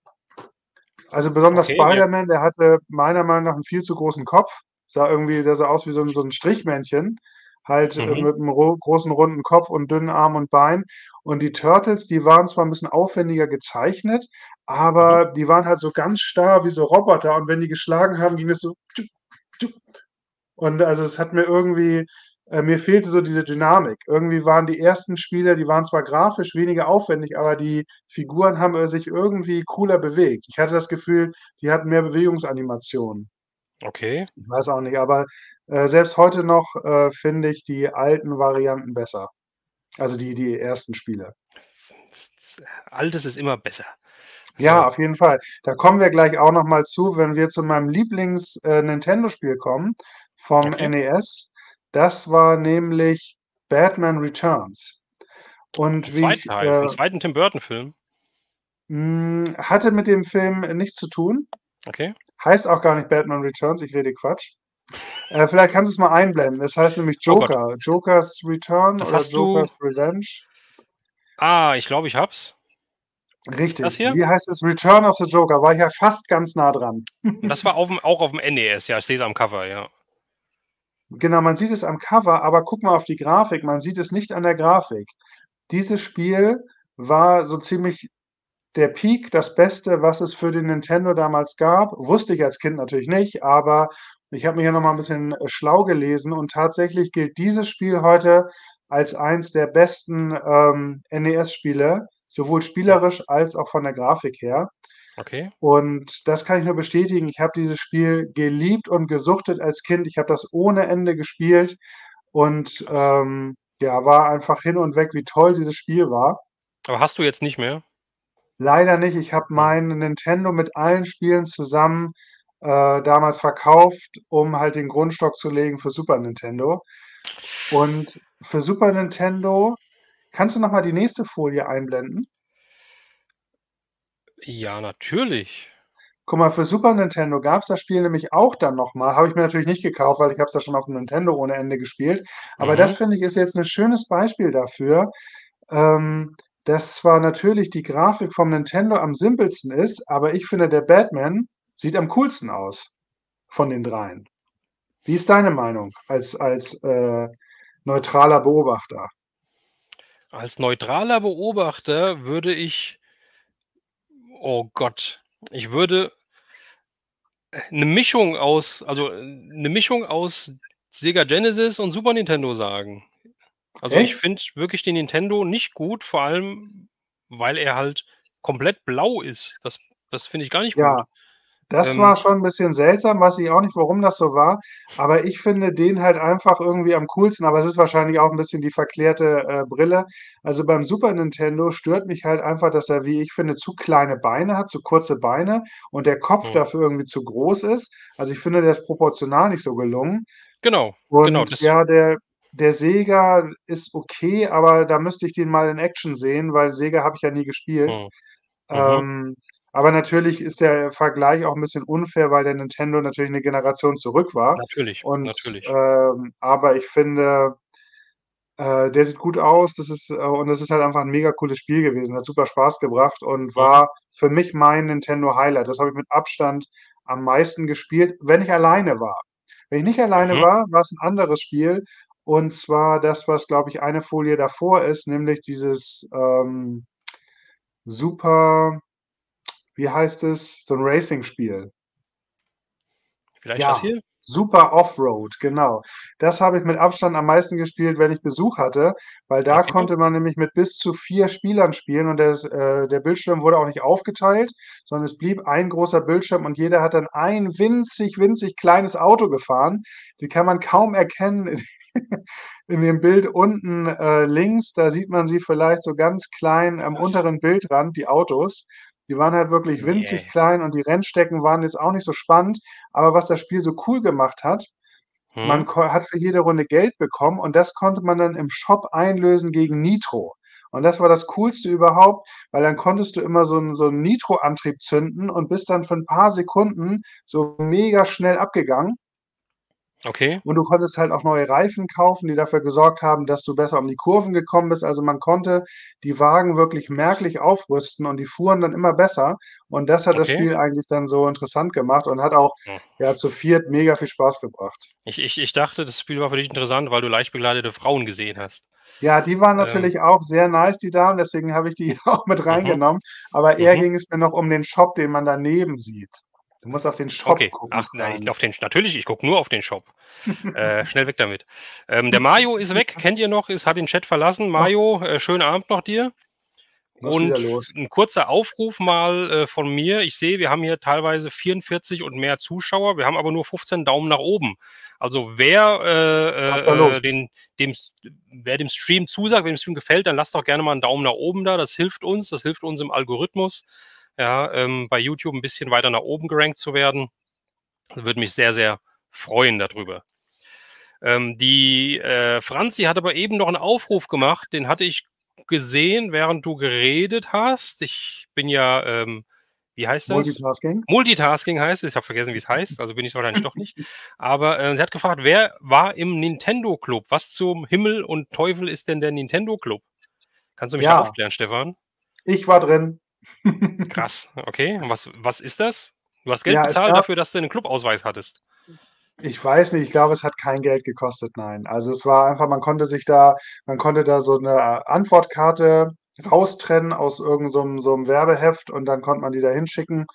Also besonders Okay, ja. Spider-Man, der hatte meiner Meinung nach 'n viel zu großen Kopf. Der sah aus wie so 'n Strichmännchen, halt, Mhm. mit 'nem großen runden Kopf und dünnen Armen und Beinen. Und die Turtles, die waren zwar 'n bisschen aufwendiger gezeichnet, Mhm. aber die waren halt so ganz starr wie so Roboter und wenn die geschlagen haben, ging es so tschupp, tschupp. Und also, es hat mir irgendwie mir fehlte so diese Dynamik. Irgendwie waren die ersten Spiele die waren zwar grafisch weniger aufwendig, aber die Figuren haben, sich irgendwie cooler bewegt. Ich hatte das Gefühl, die hatten mehr Bewegungsanimationen. Okay. Ich weiß auch nicht, aber, selbst heute noch, finde ich die alten Varianten besser. Also die ersten Spiele. Altes ist immer besser. Ja, So, auf jeden Fall. Da kommen wir gleich auch noch mal zu, wenn wir zu meinem Lieblings Nintendo-Spiel kommen vom okay. NES. Das war nämlich Batman Returns. Den Und wie zweiten ich Teil, den zweiten Tim Burton-Film. hatte mit dem Film nichts zu tun. Okay. Heißt auch gar nicht Batman Returns, ich rede Quatsch. Vielleicht kannst du's mal einblenden. Es heißt nämlich Oh Gott, Joker. Joker's Return das oder hast du Joker's Revenge. ich glaube, ich habe es. Das Richtig. hier? Wie heißt es? Return of the Joker. War ich ja fast ganz nah dran. Und das war auch auf'm NES, ja, ich sehe es am Cover, ja. Genau, man sieht es am Cover, aber guck mal auf die Grafik, man sieht es nicht an der Grafik. Dieses Spiel war so ziemlich der Peak, das Beste, was es für den Nintendo damals gab. Wusste ich als Kind natürlich nicht, aber ich habe mich ja noch mal 'n bisschen, schlau gelesen und tatsächlich gilt dieses Spiel heute als eins der besten, NES-Spiele, sowohl O spielerisch als auch von der Grafik her. okay. Und das kann ich nur bestätigen. Ich habe dieses Spiel geliebt und gesuchtet als Kind. Ich habe das ohne Ende gespielt und, Krass. ja, war einfach hin und weg, wie toll dieses Spiel war. Aber hast du jetzt nicht mehr? Leider nicht. Ich habe Mhm. mein Nintendo mit allen Spielen zusammen, damals verkauft, um halt den Grundstock zu legen für Super Nintendo. Und für Super Nintendo kannst du noch mal die nächste Folie einblenden? Ja, natürlich. Guck mal, für Super Nintendo gab's das Spiel nämlich auch dann noch mal. Habe ich mir natürlich nicht gekauft, weil ich habe es ja schon auf'm Nintendo ohne Ende gespielt. Aber das Mhm. finde ich, ist jetzt 'n schönes Beispiel dafür, dass zwar natürlich die Grafik vom Nintendo am simpelsten ist, aber ich finde, der Batman sieht am coolsten aus von den dreien. Wie ist deine Meinung als neutraler Beobachter? Als neutraler Beobachter würde ich oh Gott, ich würde 'ne Mischung aus 'ne Mischung aus Sega Genesis und Super Nintendo sagen. Also, ich Echt? finde wirklich den Nintendo nicht gut, vor allem, weil er halt komplett blau ist. Das finde ich gar nicht gut. Ja. Das war Ähm, schon 'n bisschen seltsam, weiß ich auch nicht, warum das so war, aber ich finde den halt einfach irgendwie am coolsten, aber es ist wahrscheinlich auch 'n bisschen die verklärte, Brille. Also, beim Super Nintendo stört mich halt einfach, dass er, wie ich finde, zu kleine Beine hat, zu kurze Beine und der Kopf mhm. dafür irgendwie zu groß ist. Also, ich finde, der ist proportional nicht so gelungen. Genau, genau, Und das ja, der Sega ist okay, aber da müsste ich den mal in Action sehen, weil Sega habe ich ja nie gespielt. mhm, mhm. Ähm, aber natürlich ist der Vergleich auch 'n bisschen unfair, weil der Nintendo natürlich 'ne Generation zurück war. Natürlich, Und, natürlich. aber ich finde, der sieht gut aus. Das ist halt einfach 'n mega cooles Spiel gewesen. Hat super Spaß gebracht und Mhm, war für mich mein Nintendo Highlight. Das habe ich mit Abstand am meisten gespielt, wenn ich alleine war. Wenn ich nicht alleine mhm. war, war's 'n anderes Spiel und zwar das, was, glaube ich, eine Folie davor ist, nämlich dieses, Super wie heißt es? So 'n Racing-Spiel. Vielleicht das Ja, hier? Super Offroad, genau. Das habe ich mit Abstand am meisten gespielt, wenn ich Besuch hatte, weil da Okay. konnte man nämlich mit bis zu 4 Spielern spielen und der Bildschirm wurde auch nicht aufgeteilt, sondern es blieb ein großer Bildschirm und jeder hat dann ein winzig, winzig kleines Auto gefahren. Die kann man kaum erkennen in dem Bild unten, links, da sieht man sie vielleicht so ganz klein am Krass. unteren Bildrand, die Autos. Die waren halt wirklich winzig Ne. klein und die Rennstrecken waren jetzt auch nicht so spannend. Aber was das Spiel so cool gemacht hat, Mhm. man hat für jede Runde Geld bekommen und das konnte man dann im Shop einlösen gegen Nitro. Und das war das Coolste überhaupt, weil dann konntest du immer so 'n Nitro-Antrieb zünden und bist dann für 'n paar Sekunden so mega schnell abgegangen. Okay. Und du konntest halt auch neue Reifen kaufen, die dafür gesorgt haben, dass du besser um die Kurven gekommen bist. Also, man konnte die Wagen wirklich merklich aufrüsten und die fuhren dann immer besser. Und das hat das Okay. Spiel eigentlich dann so interessant gemacht und hat auch, Hm. ja, zu viert mega viel Spaß gebracht. Ich dachte, das Spiel war für dich interessant, weil du leicht bekleidete Frauen gesehen hast. Ja, die waren Ähm, natürlich auch sehr nice, die Damen, deswegen habe ich die auch mit mhm, reingenommen. Aber eher mhm. ging es mir noch um den Shop, den man daneben sieht. Du musst auf den Shop Okay. gucken, Ach, na, ich Frank. auf den natürlich, ich gucke nur auf den Shop. Schnell weg damit. Der Mario ist weg, kennt ihr noch? Hat den Chat verlassen. Ach, Mario, schönen Abend noch dir. was wieder Und los? 'n kurzer Aufruf mal, von mir. Ich sehe, wir haben hier teilweise 44 und mehr Zuschauer. Wir haben aber nur 15 Daumen nach oben. Also, Was ist da los? wer dem Stream zusagt, wem dem Stream gefällt, dann lasst doch gerne mal einen Daumen nach oben da. Das hilft uns im Algorithmus, ja, bei YouTube ein bisschen weiter nach oben gerankt zu werden. Würde mich sehr, sehr freuen darüber. Die Franzi hat aber eben noch einen Aufruf gemacht, den hatte ich gesehen, während du geredet hast. Ich bin ja, wie heißt das? Multitasking? Multitasking heißt es. Ich habe vergessen, wie es heißt, also bin ich's wahrscheinlich doch nicht. Aber, sie hat gefragt, wer war im Nintendo Club? Was zum Himmel und Teufel ist denn der Nintendo Club? Kannst du mich da Ja, aufklären, Stefan? ich war drin. Krass, okay. Und was ist das? Du hast Geld Ja, es bezahlt gab dafür, dass du 'nen Clubausweis hattest? ich weiß nicht, ich glaube, es hat kein Geld gekostet, nein. Also, es war einfach man konnte da so 'ne Antwortkarte raustrennen aus so 'nem Werbeheft und dann konnte man die da hinschicken.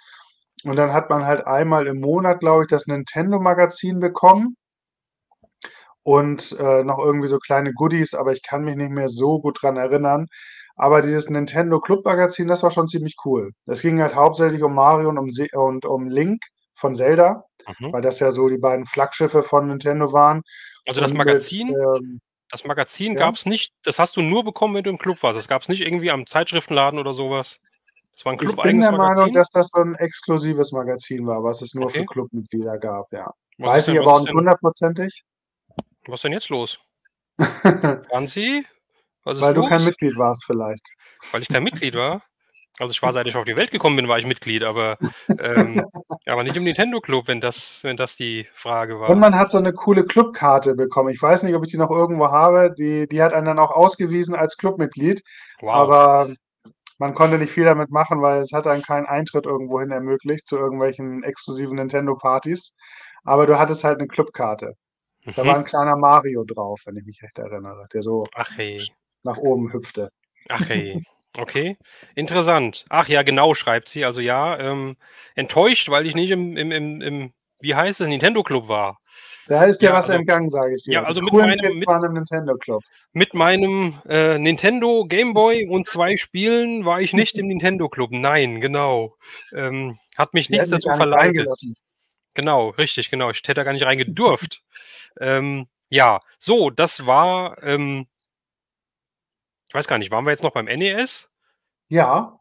Und dann hat man halt einmal im Monat, glaube ich, das Nintendo-Magazin bekommen und, noch irgendwie so kleine Goodies, aber ich kann mich nicht mehr so gut dran erinnern. Aber dieses Nintendo Club-Magazin, das war schon ziemlich cool. Es ging halt hauptsächlich um Mario und um Link von Zelda, Mhm. weil das ja so die beiden Flaggschiffe von Nintendo waren. Also, Und mit, das Magazin ja? gab's nicht, das hast du nur bekommen, wenn du im Club warst. Das gab's nicht irgendwie am Zeitschriftenladen oder so was? Das war 'n Ich bin clubeigenes der Meinung, Magazin? dass das so 'n exklusives Magazin war, was es nur für Okay. Clubmitglieder gab, ja. Was ist Weiß ich denn aber auch nicht hundertprozentig. was ist denn jetzt los? Franzi, was ist Weil du kein los? Mitglied warst vielleicht. Weil ich kein Mitglied war? Also, ich war, seit ich auf die Welt gekommen bin, war ich Mitglied, ähm, aber nicht im Nintendo Club, wenn das die Frage Und war. man hat so 'ne coole Clubkarte bekommen. Ich weiß nicht, ob ich die noch irgendwo habe. Die hat einen dann auch ausgewiesen als Clubmitglied, Wow. aber man konnte nicht viel damit machen, weil es hat einem keinen Eintritt irgendwohin ermöglicht zu irgendwelchen exklusiven Nintendo-Partys. Aber du hattest halt 'ne Clubkarte. Da war Mhm. 'n kleiner Mario drauf, wenn ich mich recht erinnere, der so Ach sch hey. nach oben hüpfte. Ach hey. Okay, interessant. Ach ja, genau, schreibt sie. Also ja, enttäuscht, weil ich nicht im wie heißt es, Nintendo Club war. Da ist dir Ja, was also entgangen, sage ich ja, dir. Die also coolen Kids waren im Nintendo Club. mit meinem, Nintendo Game Boy und 2 Spielen war ich nicht im Nintendo Club. Nein, genau. Hat mich Die nichts hätten dich dazu gar nicht verleitet. reingelassen. Genau, richtig, genau. Ich hätte da gar nicht reingedurft. Ja, so, das war, ich weiß gar nicht, waren wir jetzt noch beim NES? Ja,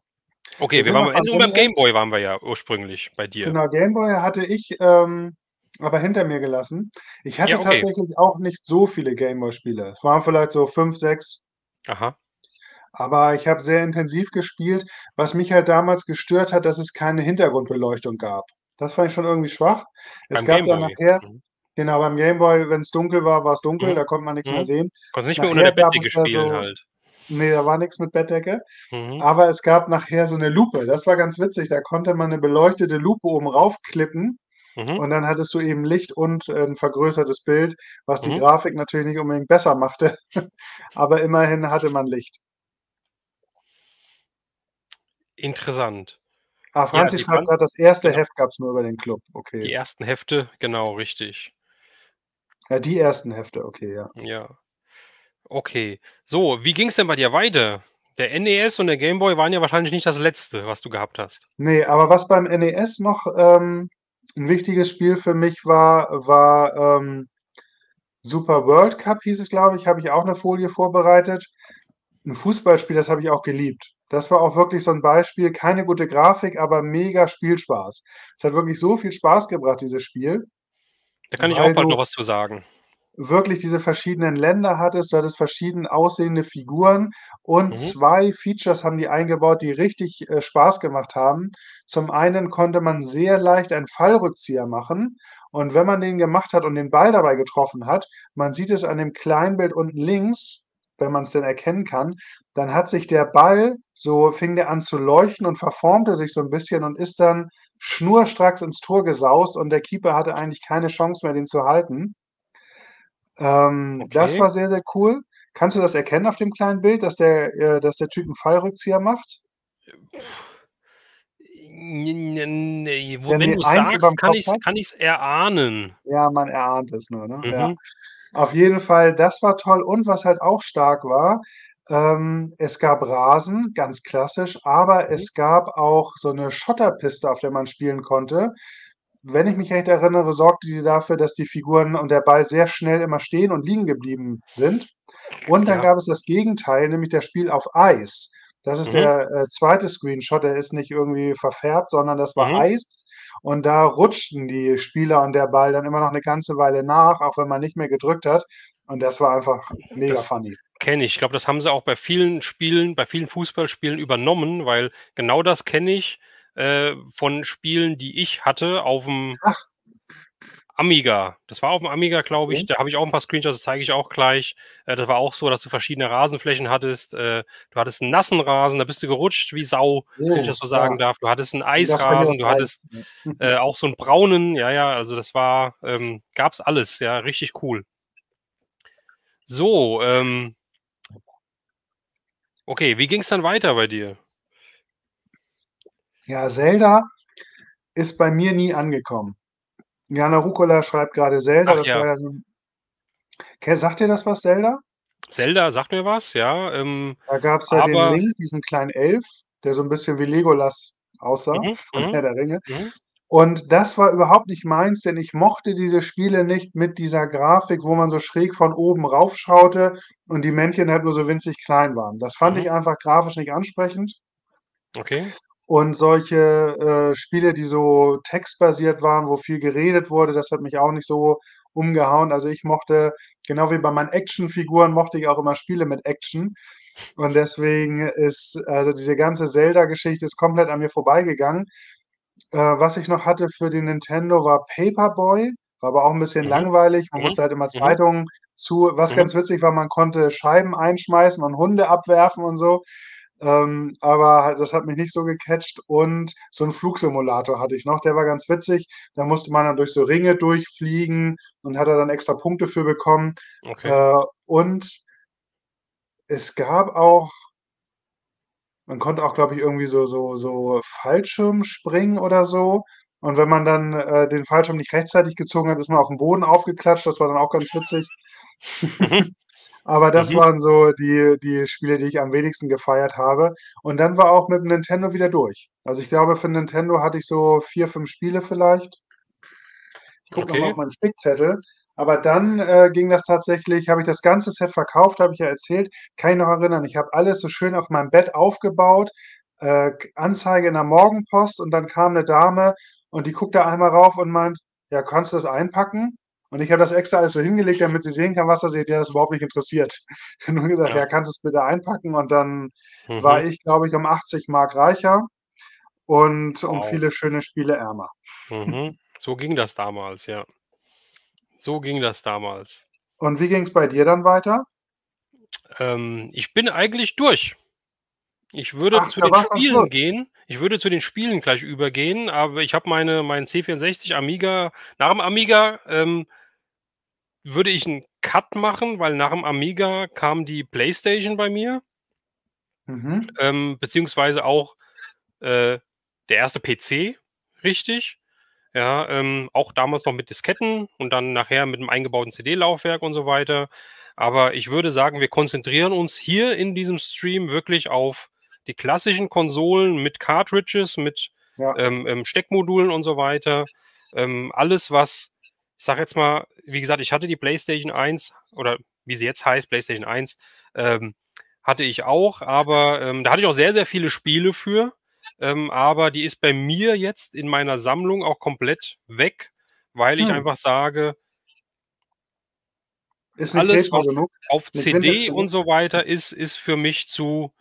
wir Okay, wir sind waren noch beim beim NES und beim Game NES. Boy waren wir ja ursprünglich bei dir. Genau, Gameboy hatte ich, aber hinter mir gelassen. Ich hatte Ja, okay. tatsächlich auch nicht so viele Gameboy-Spiele. Es waren vielleicht so 5, 6, Aha. aber ich habe sehr intensiv gespielt. Was mich halt damals gestört hat, dass es keine Hintergrundbeleuchtung gab. Das fand ich schon irgendwie schwach. Es Beim gab Game dann Boy. nachher Mhm. genau, beim Gameboy, wenn's dunkel war, war's dunkel, Mhm. da konnte man nix mehr Mhm. sehen. Konntest nicht mehr unter Nachher der gab es Bettdecke da spielen so halt. ne, da war nix mit Bettdecke, Mhm. aber es gab nachher so 'ne Lupe. Das war ganz witzig. Da konnte man 'ne beleuchtete Lupe oben raufklippen Mhm. und dann hattest du eben Licht und 'n vergrößertes Bild, was die Mhm. Grafik natürlich nicht unbedingt besser machte, aber immerhin hatte man Licht. Interessant. Ah, Ja, Franzi schreibt grad, das erste genau, Heft gab's nur über den Club. Okay. die ersten Hefte, genau, richtig. Ja, die ersten Hefte, okay, ja. Ja, okay. So, wie ging's denn bei dir weiter? Der NES und der Game Boy waren ja wahrscheinlich nicht das Letzte, was du gehabt hast. Ne, aber was beim NES noch, 'n wichtiges Spiel für mich war Super World Cup hieß es, glaube ich, habe ich auch 'ne Folie vorbereitet. 'N Fußballspiel, das habe ich auch geliebt. Das war auch wirklich so 'n Beispiel, keine gute Grafik, aber mega Spielspaß. Es hat wirklich so viel Spaß gebracht, dieses Spiel, Da kann ich auch weil bald du noch was zu sagen. wirklich diese verschiedenen Länder hattest. Du hattest verschieden aussehende Figuren und Mhm. 2 Features haben die eingebaut, die richtig, Spaß gemacht haben. Zum einen konnte man sehr leicht einen Fallrückzieher machen und wenn man den gemacht hat und den Ball dabei getroffen hat, man sieht es an dem Kleinbild unten links, wenn man's denn erkennen kann, dann hat sich der Ball fing der an zu leuchten und verformte sich so 'n bisschen und ist dann schnurstracks ins Tor gesaust und der Keeper hatte eigentlich keine Chance mehr, den zu halten. Das Okay. war sehr, sehr cool. Kannst du das erkennen auf dem kleinen Bild, dass der Typ 'n Fallrückzieher macht? Ne, Der wenn 'ne du's 1 sagst, überm Kopf hat? kann ich's erahnen. Ja, man erahnt es nur, ne? Ja. Mhm. Auf jeden Fall, das war toll und was halt auch stark war, es gab Rasen, ganz klassisch, aber Mhm. es gab auch so 'ne Schotterpiste, auf der man spielen konnte. Wenn ich mich recht erinnere, sorgte die dafür, dass die Figuren und der Ball sehr schnell immer stehen und liegen geblieben sind. Und dann Ja. gab es das Gegenteil, nämlich das Spiel auf Eis. Das ist Mhm. der, 2. Screenshot, der ist nicht irgendwie verfärbt, sondern das war Mhm. Eis und da rutschten die Spieler und der Ball dann immer noch 'ne ganze Weile nach, auch wenn man nicht mehr gedrückt hat. Und das war einfach mega Das funny. kenne ich. Ich glaube, das haben sie auch bei vielen Spielen bei vielen Fußballspielen übernommen, weil genau das kenne ich, von Spielen, die ich hatte auf'm Ach. Amiga. Das war auf'm Amiga, glaube ich. Okay. Da habe ich auch 'n paar Screenshots, das zeige ich auch gleich. Das war auch so, dass du verschiedene Rasenflächen hattest. Du hattest 'n nassen Rasen, da bist du gerutscht wie Sau, wenn ich Oh, das so ja. sagen darf. Du hattest 'n Das war hier Eisrasen, auf du Eis, hattest, ja. auch so 'n braunen, ja, ja, also das war gab's alles, ja, richtig cool. So, okay, wie ging's dann weiter bei dir? Ja, Zelda ist bei mir nie angekommen. Jana Rucola schreibt grade Zelda, Ach das war ja. ja so 'n sagt dir das was, Zelda? Zelda sagt mir was, ja, Da gab's ja den aber Link, diesen kleinen Elf, der so 'n bisschen wie Legolas aussah Mhm, von mhm, Herr der Ringe. mhm. Und das war überhaupt nicht meins, denn ich mochte diese Spiele nicht mit dieser Grafik, wo man so schräg von oben raufschaute und die Männchen halt nur so winzig klein waren. Das fand Mhm. ich einfach grafisch nicht ansprechend. Okay. Und solche, Spiele, die so textbasiert waren, wo viel geredet wurde, das hat mich auch nicht so umgehauen. Also, ich mochte genau wie bei meinen Actionfiguren mochte ich auch immer Spiele mit Action. Und deswegen ist also, diese ganze Zelda-Geschichte ist komplett an mir vorbeigegangen. Was ich noch hatte für den Nintendo war Paper Boy, war aber auch 'n bisschen Mhm, langweilig. Man mhm, musste halt immer mhm. Zeitungen zu was Mhm. ganz witzig war, man konnte Scheiben einschmeißen und Hunde abwerfen und so. Aber halt das hat mich nicht so gecatcht und so 'n Flugsimulator hatte ich noch, der war ganz witzig. Da musste man dann durch so Ringe durchfliegen und hat da dann extra Punkte für bekommen. Okay. Und es gab auch man konnte auch, glaube ich, irgendwie so Fallschirmspringen oder so. Und wenn man dann, den Fallschirm nicht rechtzeitig gezogen hat, ist man auf'n Boden aufgeklatscht. Das war dann auch ganz witzig. Mhm. Aber das Mhm. waren so die Spiele, die ich am wenigsten gefeiert habe. Und dann war auch mit dem Nintendo wieder durch. Also, ich glaube, für 'n Nintendo hatte ich so 4, 5 Spiele vielleicht. Ich gucke noch mal Okay. auf meinen Spickzettel. Aber dann, ging das tatsächlich habe ich das ganze Set verkauft, habe ich ja erzählt. Kann ich noch erinnern. Ich habe alles so schön auf meinem Bett aufgebaut, k Anzeige in der Morgenpost und dann kam 'ne Dame und die guckt da einmal rauf und meint: „Ja, kannst du das einpacken?“ Und ich habe das extra alles so hingelegt, damit sie sehen kann, was da steht. Die hat das überhaupt nicht interessiert. Die hat nur gesagt: Ja. „Ja, kannst du's bitte einpacken?“ Und dann war Mhm. ich, glaube ich, um 80 Mark reicher und um Wow. viele schöne Spiele ärmer. Mhm. So ging das damals, ja. So ging das damals. Und wie ging's bei dir dann weiter? Ich bin eigentlich durch. Ich würde Ach, zu da den war's am Spielen Schluss. gehen. Ich würde zu den Spielen gleich übergehen, aber ich habe meinen C64 Amiga nach'm Amiga, würde ich 'n Cut machen, weil nach'm Amiga kam die Playstation bei mir. Mhm. Beziehungsweise auch, der erste PC, richtig. Ja, auch damals noch mit Disketten und dann nachher mit 'nem eingebauten CD-Laufwerk und so weiter. Aber ich würde sagen, wir konzentrieren uns hier in diesem Stream wirklich auf die klassischen Konsolen mit Cartridges, mit, Ja. Steckmodulen und so weiter. Alles, was ich sage jetzt mal, wie gesagt, ich hatte die PlayStation 1 oder wie sie jetzt heißt, PlayStation 1, ähm, hatte ich auch, aber da hatte ich auch sehr, sehr viele Spiele für. Aber die ist bei mir jetzt in meiner Sammlung auch komplett weg, weil ich einfach sage, Ist nicht alles, retro was genug, auf nicht vintage CD und genug? so weiter ist für mich zu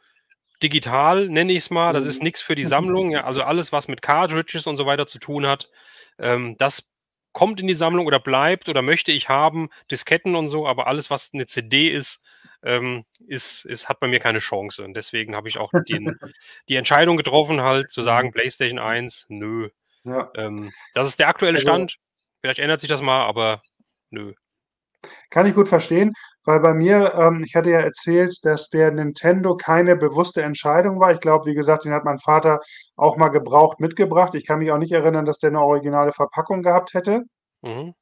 digital, nenne ich es mal. Das ist nichts für die Sammlung. Ja, also alles, was mit Cartridges und so weiter zu tun hat, das kommt in die Sammlung oder bleibt oder möchte ich haben, Disketten und so, aber alles, was eine CD ist, hat bei mir keine Chance. Und deswegen habe ich auch die Entscheidung getroffen, halt zu sagen, PlayStation 1, nö. Ja. Das ist der aktuelle Also Stand. Vielleicht ändert sich das mal, aber nö. kann ich gut verstehen, weil bei mir ich hatte ja erzählt, dass der Nintendo keine bewusste Entscheidung war. Ich glaube, wie gesagt, den hat mein Vater auch mal gebraucht mitgebracht. Ich kann mich auch nicht erinnern, dass der 'ne originale Verpackung gehabt hätte. Mhm.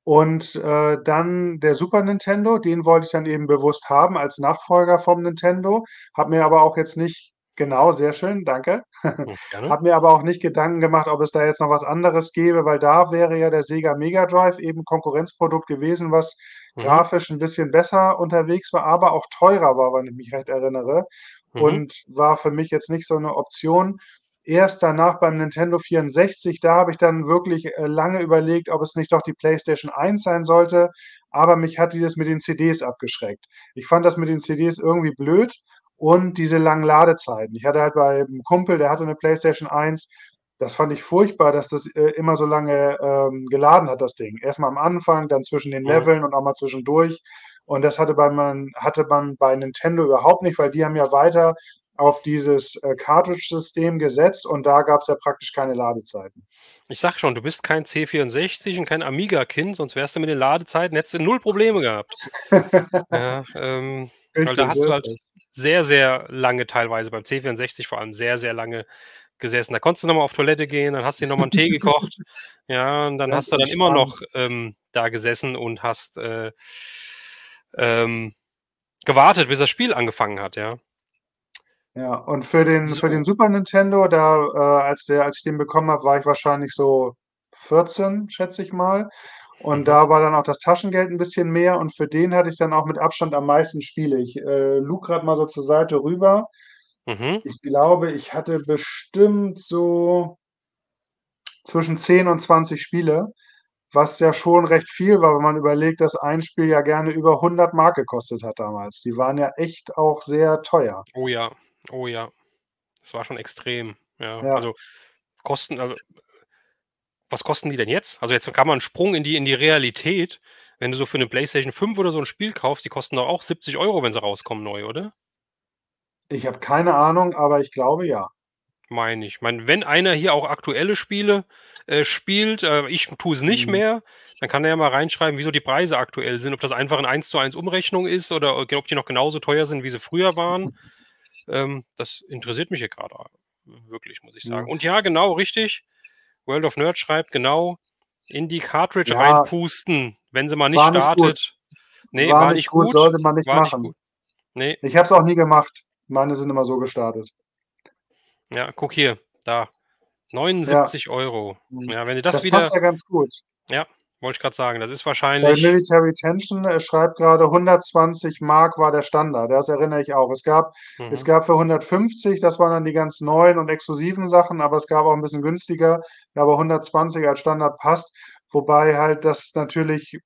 Und, dann der Super Nintendo, den wollte ich dann eben bewusst haben als Nachfolger vom Nintendo, habe mir aber auch jetzt nicht genau, sehr schön, danke. Gerne. Habe mir aber auch nicht Gedanken gemacht, ob es da jetzt noch was anderes gäbe, weil da wäre ja der Sega Mega Drive eben Konkurrenzprodukt gewesen, was Mhm. grafisch 'n bisschen besser unterwegs war, aber auch teurer war, wenn ich mich recht erinnere Mhm. und war für mich jetzt nicht so 'ne Option. Erst danach beim Nintendo 64, da habe ich dann wirklich, lange überlegt, ob es nicht doch die PlayStation 1 sein sollte, aber mich hat dieses mit den CDs abgeschreckt. Ich fand das mit den CDs irgendwie blöd und diese langen Ladezeiten. Ich hatte halt bei 'm Kumpel, der hatte 'ne PlayStation 1, das fand ich furchtbar, dass das, immer so lange, geladen hat, das Ding. Erst mal am Anfang, dann zwischen den Mhm. Leveln und auch mal zwischendurch. Und das hatte man bei Nintendo überhaupt nicht, weil die haben ja weiter auf dieses, Cartridge-System gesetzt und da gab's ja praktisch keine Ladezeiten. Ich sage schon, du bist kein C64 und kein Amiga-Kind, sonst wärst du mit den Ladezeiten hättest du 0 Probleme gehabt. Ja, weil da Richtig, hast so du ist halt das. sehr, sehr lange teilweise beim C64 vor allem sehr, sehr lange gesessen. Da konntest du noch mal auf Toilette gehen, dann hast du dir noch mal 'n Tee gekocht, ja, und dann Ganz hast du dann immer entspannt. noch, da gesessen und hast, ähm, gewartet, bis das Spiel angefangen hat, ja. Ja, und für den So. Super Nintendo, da, als ich den bekommen habe, war ich wahrscheinlich so 14, schätze ich mal. Und Mhm. da war dann auch das Taschengeld 'n bisschen mehr und für den hatte ich dann auch mit Abstand am meisten Spiele. Ich, luge grad mal so zur Seite rüber. Mhm. Ich glaube, ich hatte bestimmt so zwischen 10 und 20 Spiele, was ja schon recht viel war, wenn man überlegt, dass ein Spiel ja gerne über 100 Mark gekostet hat damals. Die waren ja echt auch sehr teuer. Oh ja, oh ja. Das war schon extrem, ja. Ja. Also, was kosten die denn jetzt? Also, jetzt kam mal 'n Sprung in die Realität. Wenn du so für 'ne PlayStation 5 oder so 'n Spiel kaufst, die kosten doch auch 70 €, wenn sie rauskommen neu, oder? Ich habe keine Ahnung, aber ich glaube, ja. Meine ich. Meine, wenn einer hier auch aktuelle Spiele, spielt, ich tue es nicht Mhm. mehr, dann kann er ja mal reinschreiben, wieso die Preise aktuell sind, ob das einfach 'n 1:1 Umrechnung ist oder ob die noch genauso teuer sind, wie sie früher waren. Das interessiert mich hier grade wirklich, muss ich Ja. sagen. Und ja, genau, richtig. World of Nerds schreibt, genau, in die Cartridge Ja. reinpusten, wenn sie mal nicht War nicht gut. startet. Ne, War war nicht nicht gut, gut, sollte man nicht war nicht machen. gut. Ne. Ich habe es auch nie gemacht. Meine sind immer so gestartet. Ja, guck hier, da, Ja. 79 €. Mhm. Ja, wenn du das Das passt wieder ja ganz gut. ja, wollte ich grad sagen, das ist Weil wahrscheinlich Military Tension, schreibt grade 120 DM war der Standard. Das erinnere ich auch. Es Mhm. gab für 150, das waren dann die ganz neuen und exklusiven Sachen, aber es gab auch 'n bisschen günstiger. Ja, aber 120 als Standard passt, wobei halt das natürlich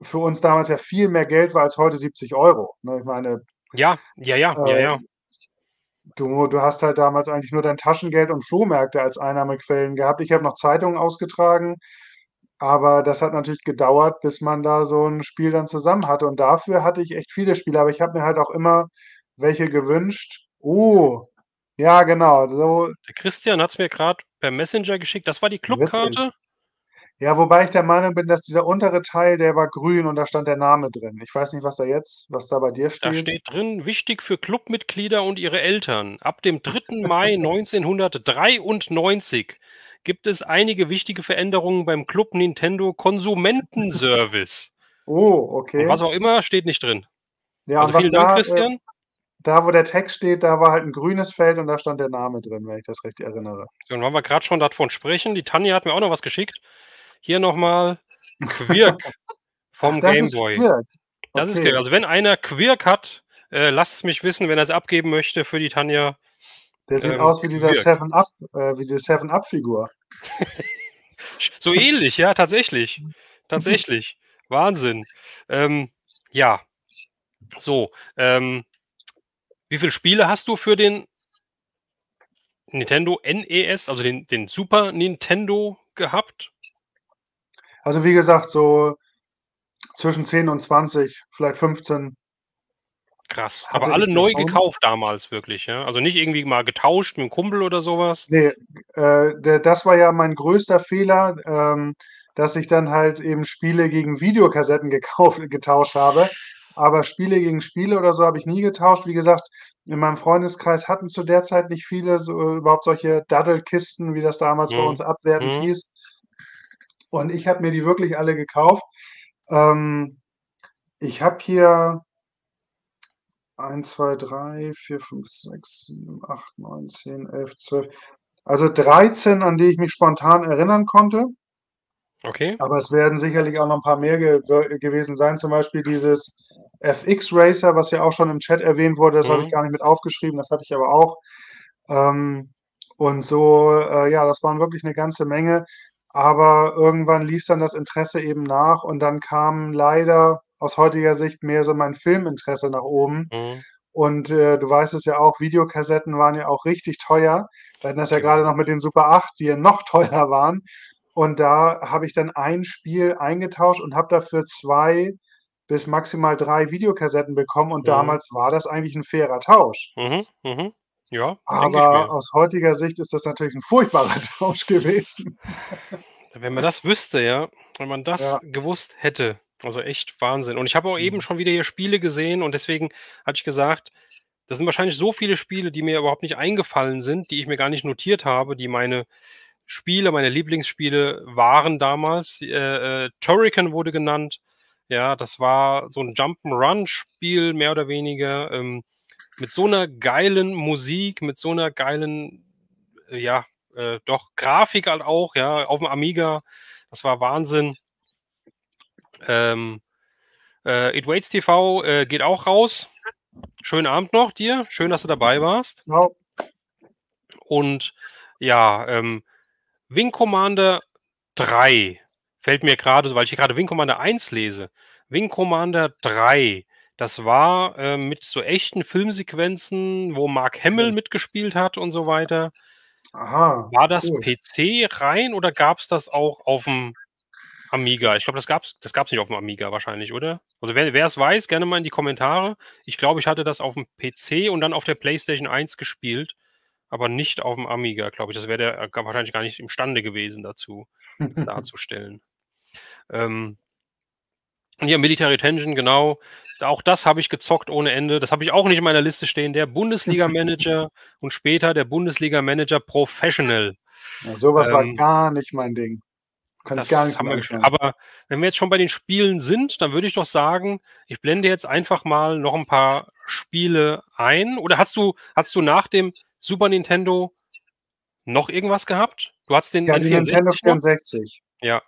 für uns damals ja viel mehr Geld war als heute 70 €, ne? Ich meine, Ja, ja, ja, ja, äh, ja. du hast halt damals eigentlich nur dein Taschengeld und Flohmärkte als Einnahmequellen gehabt. Ich habe noch Zeitungen ausgetragen, aber das hat natürlich gedauert, bis man da so 'n Spiel dann zusammen hatte und dafür hatte ich echt viele Spiele, aber ich habe mir halt auch immer welche gewünscht. Oh, ja, genau, so Der Christian hat's mir grad per Messenger geschickt. Das war die witzig. Clubkarte? Ja, wobei ich der Meinung bin, dass dieser untere Teil, der war grün und da stand der Name drin. Ich weiß nicht, was da bei dir Da steht. steht drin: „Wichtig für Clubmitglieder und ihre Eltern. Ab dem 3. Mai 1993 gibt es einige wichtige Veränderungen beim Club Nintendo Konsumentenservice.“ Oh, Und okay. was auch immer, steht nicht drin. Ja, Also, und was vielen Dank, da Christian. da, wo der Text steht, da war halt 'n grünes Feld und da stand der Name drin, wenn ich das richtig erinnere. So, und weil wir grad schon davon sprechen, die Tanja hat mir auch noch was geschickt. Hier noch mal Quirk Ach, vom das Game ist Boy. Quirk. Das ist Quirk. Okay. Also, wenn einer Quirk hat, lasst es mich wissen, wenn er es abgeben möchte für die Tanja. Der sieht aus wie dieser Wirkt. 7-Up, wie diese 7-Up-Figur. So ähnlich, ja, tatsächlich. Tatsächlich. Wahnsinn. Ja, so. Wie viele Spiele hast du für den Nintendo NES, also den Super Nintendo gehabt? Also wie gesagt, so zwischen 10 und 20, vielleicht 15 Krass. Aber hatte alle ich da neu schon. gekauft damals wirklich, ja? Also nicht irgendwie mal getauscht mit 'm Kumpel oder sowas? Ne, das war ja mein größter Fehler, dass ich dann halt eben Spiele gegen Videokassetten getauscht habe. Aber Spiele gegen Spiele oder so habe ich nie getauscht. Wie gesagt, in meinem Freundeskreis hatten zu der Zeit nicht viele so überhaupt solche Daddelkisten, wie das damals bei Mhm. uns abwertend Mhm. hieß. Und ich habe mir die wirklich alle gekauft. Ähm, ich habe hier 1, 2, 3, 4, 5, 6, 7, 8, 9, 10, 11, 12, also 13, an die ich mich spontan erinnern konnte. Okay. Aber es werden sicherlich auch noch 'n paar mehr gewesen sein, zum Beispiel dieses FX Racer, was ja auch schon im Chat erwähnt wurde, das habe ich Mhm. gar nicht mit aufgeschrieben, das hatte ich aber auch. Ähm, und so, ja, das waren wirklich 'ne ganze Menge, aber irgendwann ließ dann das Interesse eben nach und dann kam leider aus heutiger Sicht mehr so mein Filminteresse nach oben. Mhm. Und, du weißt es ja auch, Videokassetten waren ja auch richtig teuer. Wir hatten das ja grade Natürlich. noch mit den Super 8, die ja noch teurer waren. Und da habe ich dann ein Spiel eingetauscht und habe dafür 2 bis maximal 3 Videokassetten bekommen und Mhm. damals war das eigentlich 'n fairer Tausch. Mhm. Mhm. Ja, denke ich Aber mir. aus heutiger Sicht ist das natürlich 'n furchtbarer Tausch gewesen. Wenn man das wüsste, ja, wenn man das Ja. gewusst hätte. Also echt Wahnsinn. Und ich habe auch eben Mhm. schon wieder hier Spiele gesehen und deswegen hatte ich gesagt, das sind wahrscheinlich so viele Spiele, die mir überhaupt nicht eingefallen sind, die ich mir gar nicht notiert habe, die meine Lieblingsspiele waren damals. Turrican wurde genannt. Ja, das war so 'n Jump'n'Run-Spiel mehr oder weniger, mit so 'ner geilen Musik, mit so 'ner geilen, ja, doch Grafik halt auch, ja, auf'm Amiga. Das war Wahnsinn. Ähm, It Waits TV, geht auch raus. Schönen Abend noch dir. Schön, dass du dabei warst. Genau. Und ja, Wing Commander 3 fällt mir grade so, weil ich hier grade Wing Commander 1 lese. Wing Commander 3, das war, mit so echten Filmsequenzen, wo Mark Hamill mitgespielt hat und so weiter. Aha, War das cool. PC rein oder gab's das auch auf'm Amiga? Ich glaube, das gab's nicht auf'm Amiga wahrscheinlich, oder? Also, wer's weiß, gerne mal in die Kommentare. Ich glaube, ich hatte das auf'm PC und dann auf der PlayStation 1 gespielt, aber nicht auf'm Amiga, glaube ich. Das wäre der wahrscheinlich gar nicht imstande gewesen dazu, das darzustellen. Ähm und hier Military Tension, genau. Auch das habe ich gezockt ohne Ende. Das habe ich auch nicht in meiner Liste stehen. Der Bundesliga-Manager und später der Bundesliga-Manager Professional. Ja, so was war Ähm gar nicht mein Ding. Kann ich gar Das nichts haben mit wir gespielt. anfangen. Aber wenn wir jetzt schon bei den Spielen sind, dann würde ich doch sagen, ich blende jetzt einfach mal noch 'n paar Spiele ein. Oder hast du nach dem Super Nintendo noch irgendwas gehabt? Du hattest den Ja, die Nintendo N64 noch? 64. Ja,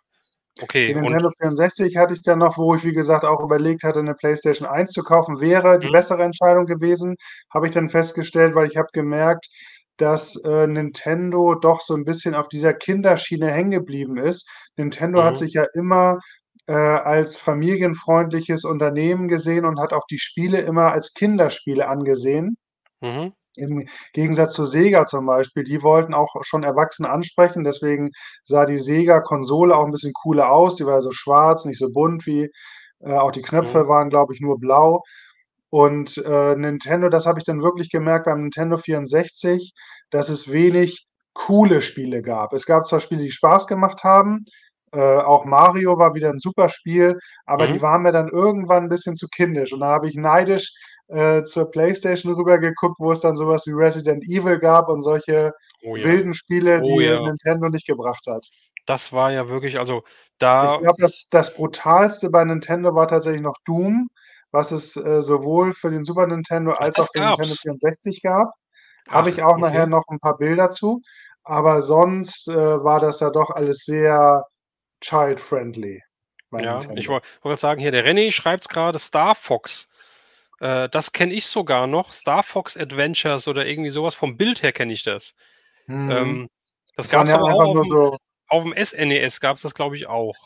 Die okay. Und Nintendo 64 hatte ich dann noch, wo ich, wie gesagt, auch überlegt hatte, 'ne PlayStation 1 zu kaufen, wäre die mhm, bessere Entscheidung gewesen, habe ich dann festgestellt, weil ich habe gemerkt, dass, Nintendo doch so 'n bisschen auf dieser Kinderschiene hängen geblieben ist. Nintendo hat mhm, sich ja immer, als familienfreundliches Unternehmen gesehen und hat auch die Spiele immer als Kinderspiele angesehen. mhm, Im Gegensatz zu Sega zum Beispiel, die wollten auch schon Erwachsene ansprechen, deswegen sah die Sega-Konsole auch 'n bisschen cooler aus. Die war ja so schwarz, nicht so bunt wie auch die mhm, Knöpfe waren, glaube ich, nur blau. Und, Nintendo, das habe ich dann wirklich gemerkt beim Nintendo 64, dass es wenig coole Spiele gab. Es gab zwar Spiele, die Spaß gemacht haben, auch Mario war wieder 'n super Spiel, aber mhm, die waren mir dann irgendwann 'n bisschen zu kindisch. Und da habe ich neidisch, zur PlayStation rüber geguckt, wo es dann so was wie Resident Evil gab und solche oh ja, wilden Spiele, oh die ja. Nintendo nicht gebracht hat. Das war ja wirklich, also, Ich da glaube, das Brutalste bei Nintendo war tatsächlich noch Doom, was es, sowohl für den Super Nintendo ach, als auch das für den Nintendo gab's. 64 gab. Habe Ach, ich auch nachher okay. noch 'n paar Bilder zu, aber sonst, war das ja doch alles sehr child friendly bei Ja, ich Nintendo. wollte sagen hier, der René schreibt's grade, Star Fox. Das kenne ich sogar noch. Star Fox Adventures oder irgendwie sowas. Vom Bild her kenne ich das. Mhm. Das Das waren gab's ja aber einfach auch nur so auf dem SNES gab's das, glaube ich, auch.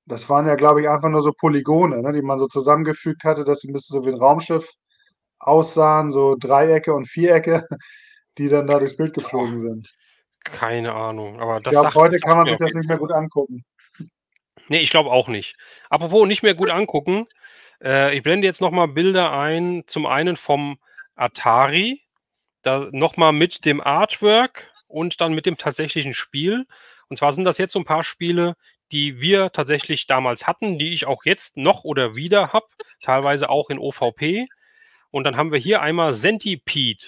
das waren ja, glaube ich, einfach nur so Polygone, ne, die man so zusammengefügt hatte, dass sie 'n bisschen so wie 'n Raumschiff aussahen, so Dreiecke und Vierecke, die dann da durchs Bild Boah, geflogen sind. keine Ahnung, aber Ich glaube, das heute kann sagt man mir sich auf das jeden nicht mehr Fall. gut angucken. Ne, ich glaube auch nicht. Apropos nicht mehr gut angucken, ich blende jetzt noch mal Bilder ein, zum einen vom Atari, da noch mal mit dem Artwork und dann mit dem tatsächlichen Spiel. Und zwar sind das jetzt so 'n paar Spiele, die wir tatsächlich damals hatten, die ich auch jetzt noch oder wieder habe, teilweise auch in OVP. Und dann haben wir hier einmal Centipede.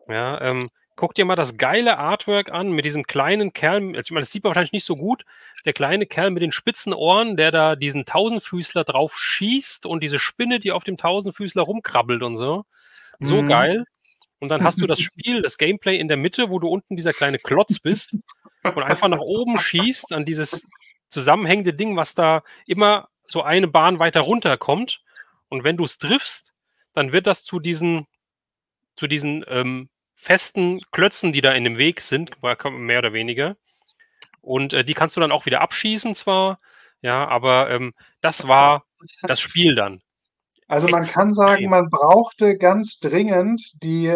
Ja, guck dir mal das geile Artwork an mit diesem kleinen Kerl. Also, ich meine, das sieht man wahrscheinlich nicht so gut. Der kleine Kerl mit den spitzen Ohren, der da diesen Tausendfüßler drauf schießt und diese Spinne, die auf dem Tausendfüßler rumkrabbelt und so. So Mhm. geil. Und dann hast du das Spiel, das Gameplay in der Mitte, wo du unten dieser kleine Klotz bist und einfach nach oben schießt an dieses zusammenhängende Ding, was da immer so eine Bahn weiter runterkommt. Und wenn du's triffst, dann wird das zu diesen festen Klötzen, die da in dem Weg sind, mehr oder weniger. Und, die kannst du dann auch wieder abschießen zwar, ja, aber, das war das Spiel dann. Also, man kann sagen, Extrem. man brauchte ganz dringend die,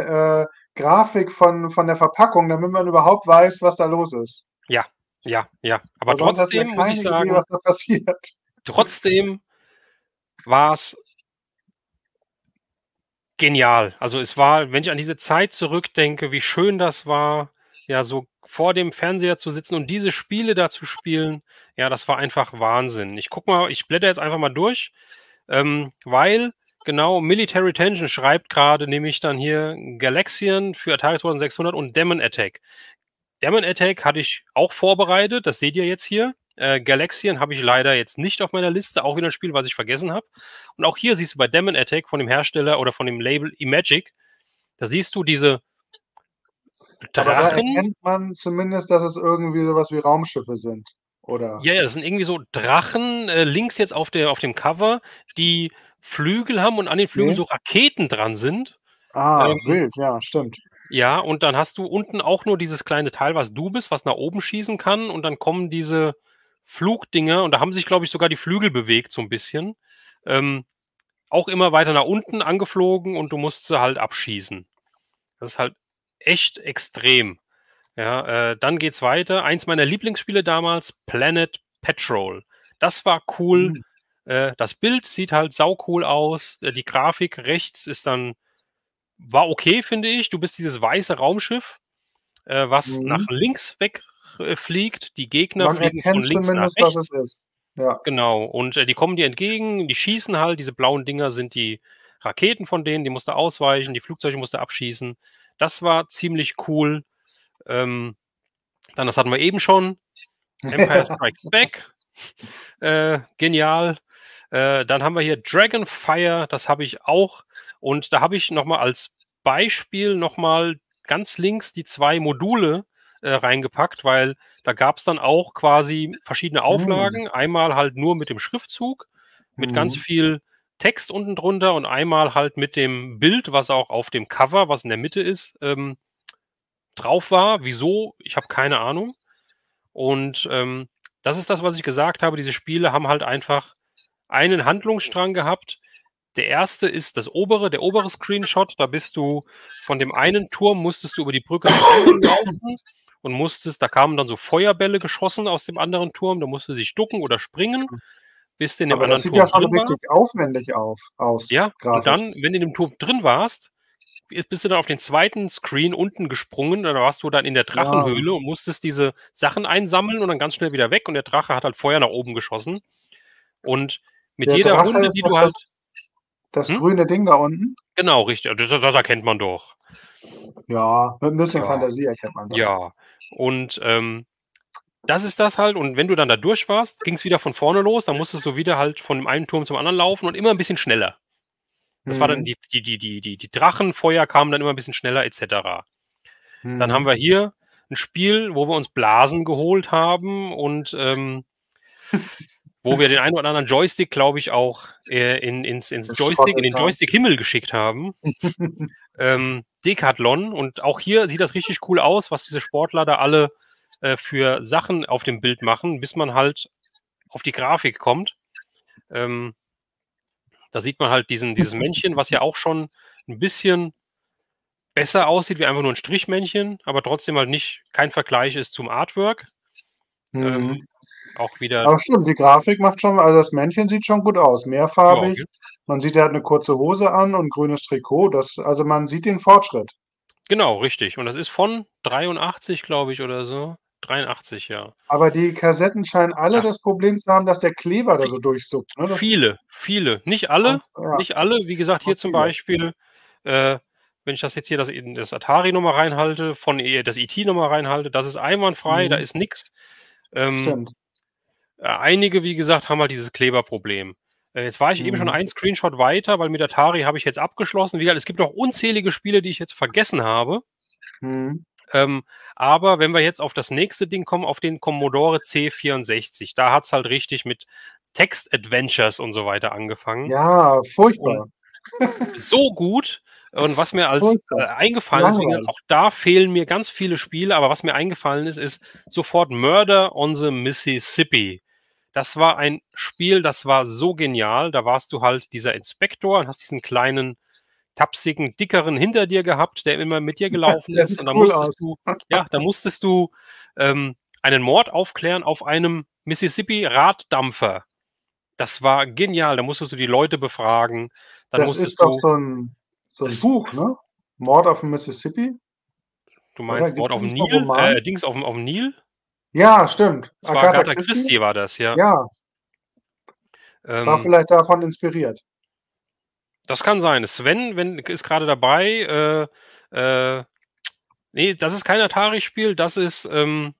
Grafik von der Verpackung, damit man überhaupt weiß, was da los ist. Ja, ja, ja. Aber Weil sonst hast du ja trotzdem muss ich keine Idee, sagen was da passiert. trotzdem war's genial. Also, es war, wenn ich an diese Zeit zurückdenke, wie schön das war, ja, so vor dem Fernseher zu sitzen und diese Spiele da zu spielen, ja, das war einfach Wahnsinn. Ich blättere jetzt einfach mal durch, weil genau Military Tension schreibt grade nämlich dann hier Galaxian für Atari 2600 und Demon Attack. Demon Attack hatte ich auch vorbereitet, das seht ihr jetzt hier. Galaxian habe ich leider jetzt nicht auf meiner Liste, auch wieder 'n Spiel, was ich vergessen habe. Und auch hier siehst du bei Demon Attack von dem Hersteller oder von dem Label Imagic, da siehst du diese Aber da Drachen. erkennt man zumindest, dass es irgendwie so was wie Raumschiffe sind, oder? Ja, ja, das sind irgendwie so Drachen, links jetzt auf dem Cover, die Flügel haben und an den Flügeln Ne? so Raketen dran sind. Ah, Ähm, wild, ja, stimmt. ja, und dann hast du unten auch nur dieses kleine Teil, was du bist, was nach oben schießen kann und dann kommen diese Flugdinger und da haben sich, glaube ich, sogar die Flügel bewegt so 'n bisschen. Ähm, auch immer weiter nach unten angeflogen und du musst sie halt abschießen. Das ist halt echt extrem. Ja, dann geht's weiter. Eins meiner Lieblingsspiele damals, Planet Patrol. Das war cool. Mhm. Das Bild sieht halt saucool aus. Die Grafik rechts ist dann war okay, finde ich. Du bist dieses weiße Raumschiff, was nach Mhm. links weg, fliegt. Die Gegner Man fliegen von erkennt links nach zumindest, was es rechts. ist. Ja. Genau. Und, die kommen dir entgegen, die schießen halt. Diese blauen Dinger sind die Raketen von denen, die musst du ausweichen, die Flugzeuge musst du abschießen. Das war ziemlich cool. Ähm, dann, das hatten wir eben schon, Empire Strikes Back, genial. Dann haben wir hier Dragonfire, das habe ich auch. Und da habe ich noch mal als Beispiel noch mal ganz links die 2 Module, reingepackt, weil da gab's dann auch quasi verschiedene Mhm. Auflagen. Einmal halt nur mit dem Schriftzug, mit ganz Mhm. viel Text unten drunter und einmal halt mit dem Bild, was auch auf dem Cover, was in der Mitte ist, drauf war. Wieso? Ich habe keine Ahnung. Und, das ist das, was ich gesagt habe. Diese Spiele haben halt einfach einen Handlungsstrang gehabt. Der obere Screenshot, da bist du von dem einen Turm musstest du über die Brücke zum anderen laufen und musstest da kamen dann so Feuerbälle geschossen aus dem anderen Turm, da musst du dich ducken oder springen, bis du in dem Aber das anderen sieht ja Turm schon drin richtig warst. aufwendig aus, Ja, und grafisch. dann, wenn du in dem Turm drin warst, bist du dann auf den zweiten Screen unten gesprungen, da warst du dann in der Ah, Drachenhöhle und musstest diese Sachen einsammeln und dann ganz schnell wieder weg und der Drache hat halt Feuer nach oben geschossen. Und mit der jeder Drache, Runde, ist die das du halt das hm? grüne Ding da unten? Genau, richtig. Das erkennt man doch. Ja, mit 'n bisschen Ja, Fantasie erkennt man das. ja. Und, das ist das halt und wenn du dann da durch warst, ging's wieder von vorne los, dann musstest du wieder halt von dem einen Turm zum anderen laufen und immer 'n bisschen schneller. Das war dann Mhm. die Drachenfeuer kamen dann immer 'n bisschen schneller et cetera. Dann haben Mhm. wir hier 'n Spiel, wo wir uns Blasen geholt haben und, wo wir den einen oder anderen Joystick, glaube ich, auch in den Joystick-Himmel geschickt haben. Decathlon. Und auch hier sieht das richtig cool aus, was diese Sportler da alle für Sachen auf dem Bild machen, bis man halt auf die Grafik kommt. Da sieht man halt dieses Männchen, was ja auch schon ein bisschen besser aussieht wie einfach nur ein Strichmännchen, aber trotzdem halt kein Vergleich ist zum Artwork. Mhm. Auch wieder. Aber stimmt, die Grafik macht schon, also das Männchen sieht schon gut aus, Ja, mehrfarbig. Man sieht, er hat eine kurze Hose an und grünes Trikot. Also man sieht den Fortschritt. genau, richtig. Und das ist von 83, glaube ich, oder so. 83, ja. Aber die Kassetten scheinen alle Ach, das Problem zu haben, dass der Kleber da vi so durchsuppt, ne? viele. Nicht Und alle, ja, nicht alle. Wie gesagt, aber hier zum viele. Beispiel, wenn ich das jetzt hier das Atari noch mal reinhalte, das ET noch mal reinhalte, das ist einwandfrei, da Mhm. ist nix. Ähm, Stimmt. einige, wie gesagt, haben halt dieses Kleberproblem. Jetzt war ich eben schon Mhm. einen Screenshot weiter, weil mit Atari habe ich jetzt abgeschlossen. Wie gesagt, es gibt noch unzählige Spiele, die ich jetzt vergessen habe. Mhm. Aber wenn wir jetzt auf das nächste Ding kommen, auf den Commodore C64, da hat es halt richtig mit Text-Adventures und so weiter angefangen. Ja, Und furchtbar, so gut. Und was mir als furchtbar. eingefallen ist, wie gesagt, Langweilig. auch da fehlen mir ganz viele Spiele, aber was mir eingefallen ist, ist sofort Murder on the Mississippi. Das war ein Spiel, das war so genial. Da warst du halt dieser Inspektor und hast diesen kleinen, tapsigen, dickeren hinter dir gehabt, der immer mit dir gelaufen Der ist. sieht Und da cool musstest aus. du, ja, da musstest du einen Mord aufklären auf einem Mississippi-Raddampfer. Das war genial. Da musstest du die Leute befragen. Dann Das ist musstest doch du, so 'n das, Buch, ne? Mord auf dem Mississippi, du oder? meinst Mord Gibt's da auf dem nicht so 'n Nil? Roman? Dings auf dem Nil? Ja, stimmt. Das war Agatha Agatha Christie? Christie, war das, ja. Ja, war Ähm, vielleicht davon inspiriert. das kann sein. Ist gerade dabei. Nee, das ist kein Atari-Spiel, das ist ein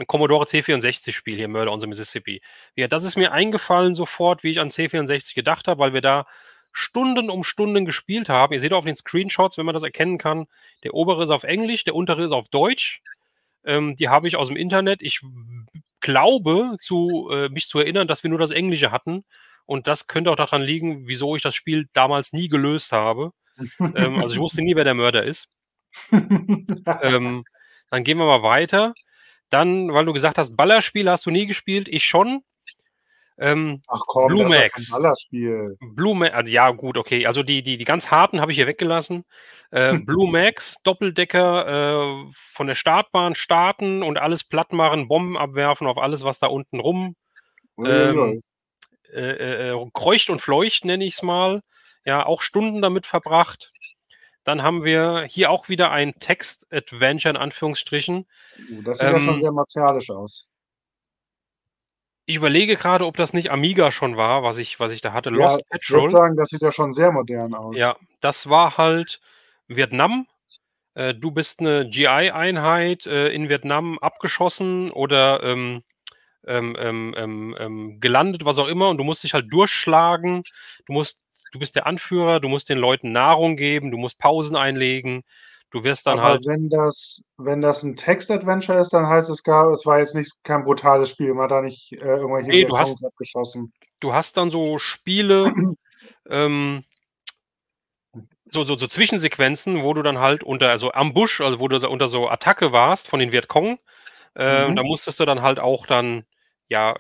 Commodore C64-Spiel hier, Murder on the Mississippi. Ja, das ist mir eingefallen sofort, wie ich an C64 gedacht habe, weil wir da Stunden um Stunden gespielt haben. Ihr seht auch auf den Screenshots, wenn man das erkennen kann, der obere ist auf Englisch, der untere ist auf Deutsch. Die habe ich aus dem Internet. Ich glaube, mich zu erinnern, dass wir nur das Englische hatten. Und das könnte auch daran liegen, wieso ich das Spiel damals nie gelöst habe. Also ich wusste nie, wer der Mörder ist. Ähm, dann gehen wir mal weiter. Dann, weil du gesagt hast, Ballerspiele hast du nie gespielt, ich schon. Ach komm, Blue das ist doch kein Max. Ballerspiel. Also ja, gut, okay. Also die ganz harten habe ich hier weggelassen. Blue Max, Doppeldecker, von der Startbahn starten und alles platt machen, Bomben abwerfen auf alles, was da unten rum Ui, ui, ui. ähm, kreucht und fleucht, nenne ich es mal. Ja, auch Stunden damit verbracht. Dann haben wir hier auch wieder ein Text-Adventure in Anführungsstrichen. Das sieht ja schon Ähm, sehr martialisch aus. ich überlege gerade, ob das nicht Amiga schon war, was ich da hatte. Ja, Lost ich würde Petrol. sagen, das sieht ja schon sehr modern aus. Ja, das war halt Vietnam. Du bist eine GI-Einheit in Vietnam abgeschossen oder gelandet, was auch immer, und du musst dich halt durchschlagen. Du bist der Anführer, du musst den Leuten Nahrung geben, du musst Pausen einlegen. Du wirst dann Aber halt, wenn das 'n Text-Adventure ist, dann heißt es war jetzt nicht kein brutales Spiel. Man hat da nicht, irgendwelche nee, Vietcongs abgeschossen. du hast dann so Spiele, ähm, so Zwischensequenzen, wo du dann halt also Ambush, also wo du da unter so Attacke warst von den Vietcong. Da Mhm. musstest du dann halt auch dann, ja,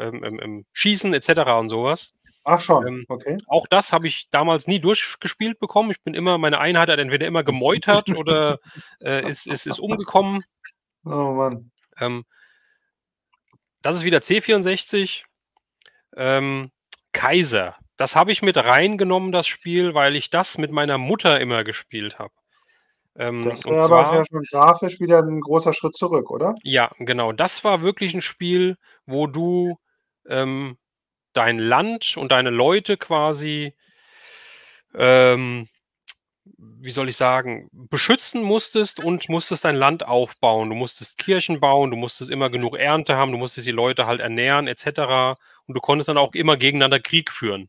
schießen et cetera und sowas. Ach schon, Ähm, okay. auch das habe ich damals nie durchgespielt bekommen. Meine Einheit hat entweder immer gemeutert oder ist umgekommen. Oh Mann. Ähm, das ist wieder C64. Ähm, Kaiser. Das habe ich mit reingenommen, das Spiel, weil ich das mit meiner Mutter immer gespielt habe. Das Und wäre aber ja zwar, schon grafisch wieder 'n großer Schritt zurück, oder? ja, genau, das war wirklich ein Spiel, wo du ähm, dein Land und deine Leute quasi ähm, wie soll ich sagen, beschützen musstest und musstest dein Land aufbauen. Du musstest Kirchen bauen, du musstest immer genug Ernte haben, du musstest die Leute halt ernähren et cetera. Und du konntest dann auch immer gegeneinander Krieg führen.